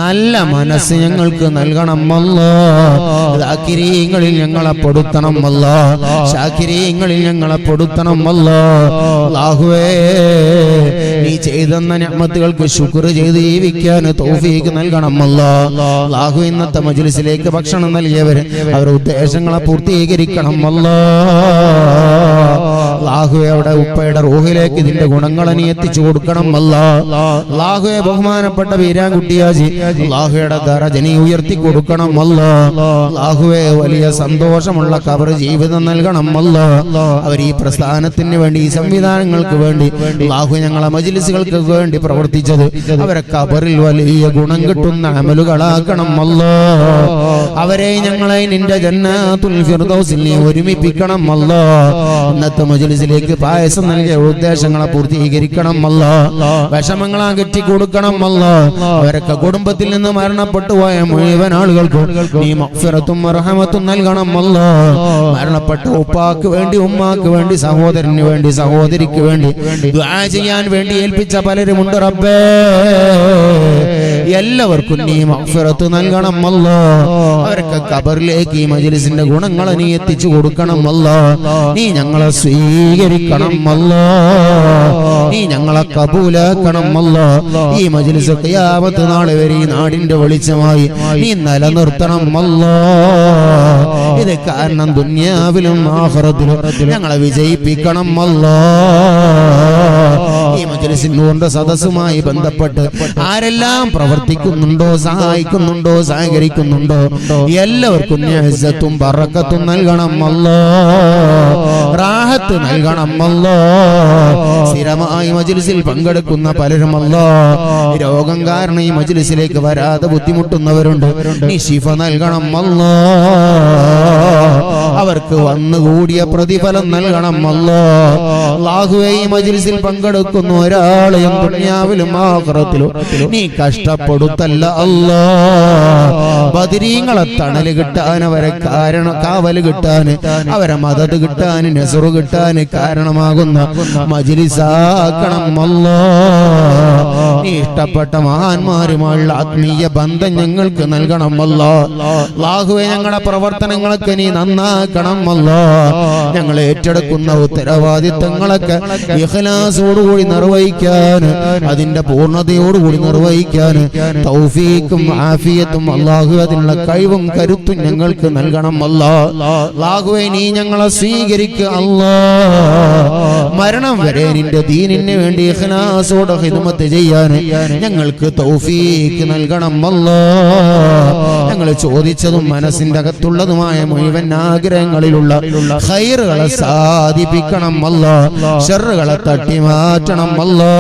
നല്ല മനസ്സ് ഞങ്ങൾക്ക് നൽകണം അല്ലാഹ്. ദാകിരീങ്ങളിൽ ഞങ്ങളെ പെടുത്തണം അല്ലാഹ്. ശാകിരീങ്ങളിൽ ഞങ്ങളെ പെടുത്തണം അല്ലാഹ്. അല്ലാഹുവേ നീ ചെയ്തെന്ന നിഅമത്തുകൾക്ക് ശുക്ർ ചെയ്ത് ജീവിക്കാൻ തൗഫീഖ് നൽകണം അല്ലാഹ്. അല്ലാഹു ഇന്നത്തെ മജ്ലിസിലേക്ക് ഭക്ഷണം നൽകിയവർ അവരുടെ ഉദ്ദേശങ്ങളെ പൂർത്തീകരിക്കണം അല്ലാഹ്. അല്ലാഹുവേ അവിടെ ഉപ്പയുടെ റൂഹിലേക്ക് ഇതിന്റെ ഗുണങ്ങളെ നീ എത്തിച്ചു കൊടുക്കണം അല്ലാഹ്. അല്ലാഹുവേ ബഹുമാനപ്പെട്ട വീരാൻകുട്ടിയാജി അല്ലാഹുവയുടെ ദറജ നീ ഉയർത്തി കൊടുക്കണം അല്ലാഹ്. അല്ലാഹുവേ വലിയ സന്തോഷമുള്ള ഖബർ ജീവിതം നൽകണം അല്ലാഹ്. അവർ ഈ പ്രസ്ഥാനത്തിന് വേണ്ടി, ഈ സംവിധാനങ്ങൾക്ക് വേണ്ടി, അല്ലാഹു ഞങ്ങളെ മജ്ലിസുകൾക്ക് വേണ്ടി പ്രവർത്തിച്ചത് അവരെ ഖബറിൽ വലിയ ഗുണം കിട്ടുന്ന അമലുകളാക്കണം അല്ലാഹ്. അവരെ ഞങ്ങളെ നിന്റെ ജന്നാത്തുൽ ഫിർദൗസിൽ നീ ഒരുമിപ്പിക്കണം അല്ലാഹ്. ഇന്നത്തെ മജ്ലിസിലേക്ക് പായസം നൽകിയ ഉദ്ദേശങ്ങളെ പൂർത്തീകരിക്കണം അല്ലാഹ്. വിഷമങ്ങളെ അകറ്റി കൊടുക്കണം അല്ലാഹ്. അവരൊക്കെ കുടുംബത്തിൽ നിന്ന് മരണപ്പെട്ടു പോയ മുഴുവൻ ആളുകൾക്കും നീ മഗ്ഫിറത്തും റഹ്മത്തും നൽകണം അല്ലാഹ്. മരണപ്പെട്ട ഉപ്പാക്ക് വേണ്ടി, ഉമ്മാക്ക് വേണ്ടി, സഹോദരന് വേണ്ടി, സഹോദരിക്ക് വേണ്ടി ദുആ ചെയ്യാൻ വേണ്ടി ഏൽപ്പിച്ച പലരുമുണ്ട് റബ്ബേ. എല്ലാവർക്കും നീ മഗ്ഫിറത്ത് നൽകണം അല്ലാഹ്. അവർക്ക് ഖബറിലേക്ക് ഈ മജ്ലിസിന്റെ ഗുണങ്ങളെ നീ എത്തിച്ചു കൊടുക്കണം അല്ലാഹ്. നീ ഞങ്ങളെ സ്വീകരിക്കണം അല്ലാഹ്. നീ ഞങ്ങളെ കബൂലാക്കണം അല്ലാഹ്. ഈ മജ്ലിസ് ഖിയാമത്ത് നാളെ വരെ ഈ നാടിന്റെ വെളിച്ചമായി നീ നിലനിർത്തണം അല്ലാഹ്. ഇത് കാരണം ദുനിയാവിലും ആഖിറത്തിലും ഞങ്ങളെ വിജയിപ്പിക്കണം അല്ലാഹ്. ഈ മജ്ലിസിന്റെ സദസ്സുമായി ബന്ധപ്പെട്ട് ആരെല്ലാം പ്രവർത്തിക്കുന്നുണ്ടോ, സഹായിക്കുന്നുണ്ടോ, സഹകരിക്കുന്നുണ്ടോ എല്ലാവർക്കും ഇസ്സത്തും ബറക്കത്തും നൽകണം അല്ലാഹ്. റാഹത്ത് നൽകണം അല്ലാഹ്. സ്ഥിരമായി മജ്ലിസിൽ പങ്കെടുക്കുന്ന പലരും അല്ലാഹ് രോഗം കാരണം ഈ മജ്ലിസിലേക്ക് വരാതെ ബുദ്ധിമുട്ടുന്നവരുണ്ട്. നീ ശിഫ നൽകണം അല്ലാഹ്. അവർക്ക് വന്നുകൂടിയ പ്രതിഫലം നൽകണം അല്ലാ. അല്ലാഹുവേ ഈ മജ്ലിസിൽ പങ്കെടുക്കുന്ന ഒരാളെയും ദുനിയാവിലും ആഖിറത്തിലും നീ കഷ്ടപ്പെടുത്തല്ല അല്ലാ. ബദരീങ്ങളെ തണല് കിട്ടാൻ, അവരെ കാവല് കിട്ടാൻ, അവരെ മദത് കിട്ടാൻ, നസ്റു കിട്ടാൻ കാരണമാകുന്ന മജ്ലിസാക്കണം അല്ലാ. നീ ഇഷ്ടപ്പെട്ട മഹാന്മാരുമായുള്ള ആത്മീയ ബന്ധം ഞങ്ങൾക്ക് നൽകണം അല്ലാ. അല്ലാഹുവേ ഞങ്ങളുടെ പ്രവർത്തനങ്ങളൊക്കെ നീ നന്നാക്കണം അല്ലാ. ഞങ്ങൾ ഏറ്റെടുക്കുന്ന ഉത്തരവാദിത്തങ്ങളൊക്കെ ഇഖ്ലാസോടുകൂടി നിർവഹിക്കാൻ, അതിന്റെ പൂർണ്ണതയോടുകൂടി നിർവഹിക്കാൻ തൗഫീഖും ആഫിയത്തും അല്ലാഹു അതിനുള്ള കഴിവും കരുത്തും ഞങ്ങൾക്ക് നൽകണം അല്ലാ. അല്ലാഹുവേ നീ ഞങ്ങളെ സ്വീകരിക്കുക അല്ലാ. മരണം വരെ നിന്റെ ദീനിന് വേണ്ടി ഇഖ്ലാസോടെ ഖിദ്മത്ത് ചെയ്യാൻ ഞങ്ങൾക്ക് തൗഫീഖ് നൽകണം അല്ലാ. ഞങ്ങൾ ചോദിച്ചതും മനസ്സിന്റെ അകത്തുള്ളതുമായ മുഴുവൻ ആഗ്രഹങ്ങളിലുള്ള ഖൈറുകളെ സാധിപ്പിക്കണം അല്ലാ. ശർറുകളെ തട്ടി മാറ്റണം അല്ലാ.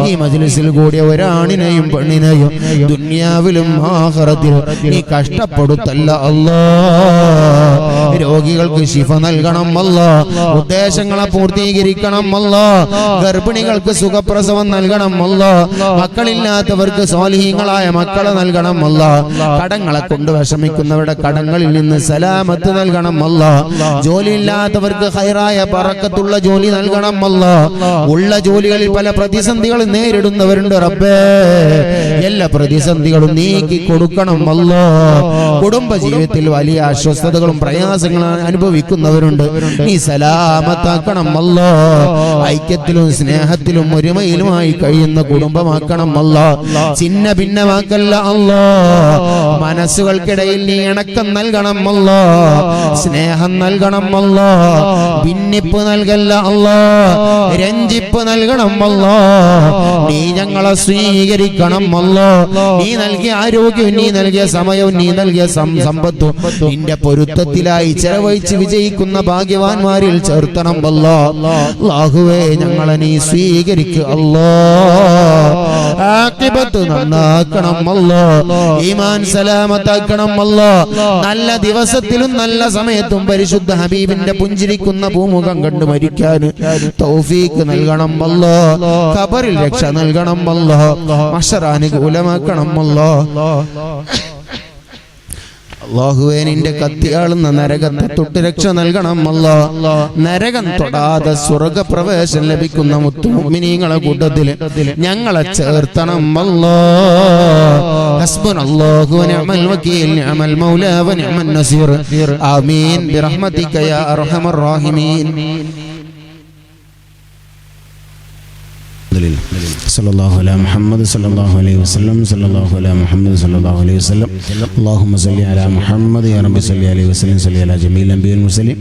ഈ മജ്ലിസിൽ കൂടിയ ഒരാണിനെയും പെണ്ണിനെയും ദുനിയാവിലും ആഖിറത്തിലും നീ കഷ്ടപ്പെടുത്തല്ല അല്ലാ. രോഗികൾക്ക് ശിഫ നൽകണം അല്ലാ. ഉദ്ദേശങ്ങളെ പൂർത്തീകരിക്കണം അല്ലാ. ഗർഭിണികൾക്ക് സുഖപ്രസവം നൽകണം അല്ലാ. മക്കളില്ലാത്തവർക്ക് സ്വാലിഹീങ്ങളായ മക്കളെ നൽകണം അല്ലാ. കടങ്ങളെ കൊണ്ട് വിഷമിക്കുന്നവരുടെ കടങ്ങളിൽ നിന്ന് സലാമത്ത് നൽകണം അല്ലാ. ജോലിയില്ലാത്തവർക്ക് ഖൈറായ ബറക്കത്തുള്ള ജോലി നൽകണം അല്ലാ. ഉള്ള ജോലികളിൽ പല പ്രതിസന്ധികളും നേരിടുന്നവരുണ്ട് റബ്ബേ. എല്ലാ പ്രതിസന്ധികളും നീക്കി കൊടുക്കണം അല്ലാ. കുടുംബ ജീവിതത്തിൽ വലിയ അസ്വസ്ഥതകളും പ്രയാസങ്ങളും അനുഭവിക്കുന്നവരുണ്ട്, നീ സലാമത്താക്കണം അല്ലാ. ഐക്യത്തിലും സ്നേഹത്തിലും ഒരുമയിലുമായി കഴിയുന്ന കുടുംബമാക്കണം അല്ലാ. ചിന്ന ഭിന്നമാക്കല്ല അല്ലാ. മനസ്സുകൾക്കിടയിൽ നീ ഇണക്കം നൽകണം അല്ലാ. സ്നേഹം നൽകണം അല്ലാ. ഭിന്നിപ്പ് നൽകല്ല അല്ലാ. രഞ്ജിപ്പ് നൽകണം അല്ലാ. നീ ഞങ്ങളെ സ്വീകരിക്കണം അല്ലാ. നീ നൽകിയ ആരോഗ്യവും നീ നൽകിയ സമയവും നീ നൽകിയ സമ്പത്തും നിന്റെ പൊരുത്തത്തിലായി ചെലവഴിച്ച് വിജയിക്കുന്ന ഭാഗ്യവാന്മാരിൽ ചേർത്തണം അല്ലാ. അല്ലാഹുവേ ഞങ്ങളെ നീ സ്വീകരിക്കുക അല്ലാ. ആഖിബത്ത് നന്നാക്കണം അല്ലാ. ഈമാൻ സലാമത്താക്കണം അല്ലാ. നല്ല ദിവസത്തിലും നല്ല സമയത്തും പരിശുദ്ധ ഹബീബിന്റെ പുഞ്ചിരിക്കുന്ന പൂമുഖം കണ്ടു മരിക്കാൻ തൗഫീഖ് നൽകണം അല്ലാ. ഖബറിൽ രക്ഷ നൽകണം അല്ലാ. മഹ്ശറാനുകൂലമാക്കണം അല്ലാ. അല്ലാഹുവേ നിന്റെ കത്തിയാളുന്ന നരകത്തെ തൊട്ട് രക്ഷ നൽകണം അല്ലാ. നരകം തൊടാതെ സ്വർഗ്ഗപ്രവേശനം ലഭിക്കുന്ന മുത്തുമുഅ്മിനീങ്ങളെ കൂട്ടത്തിൽ ഞങ്ങളെ ചേർത്തണം അല്ലാ. ഹസ്ബുനല്ലാഹു വനിഅമൽ വകീൽ നിഅമൽ മൗലാ വനിഅമൻ നസീർ. ആമീൻ ബിറഹ്മതിക യാ അർഹമർ റഹീമീൻ. സല്ലല്ലാഹു അലാ മുഹമ്മദ് സല്ലല്ലാഹു അലൈഹി വസല്ലം. സല്ലല്ലാഹു അലാ മുഹമ്മദ് സല്ലല്ലാഹു അലൈഹി വസല്ലം. അല്ലാഹുമ്മ സല്ലി അലാ മുഹമ്മദ് യാ റബ്ബി സല്ലി അലൈഹി വസല്ലം. സല്ലി അലാ ജമീൽ അൻബിയൽ മുർസലീൻ.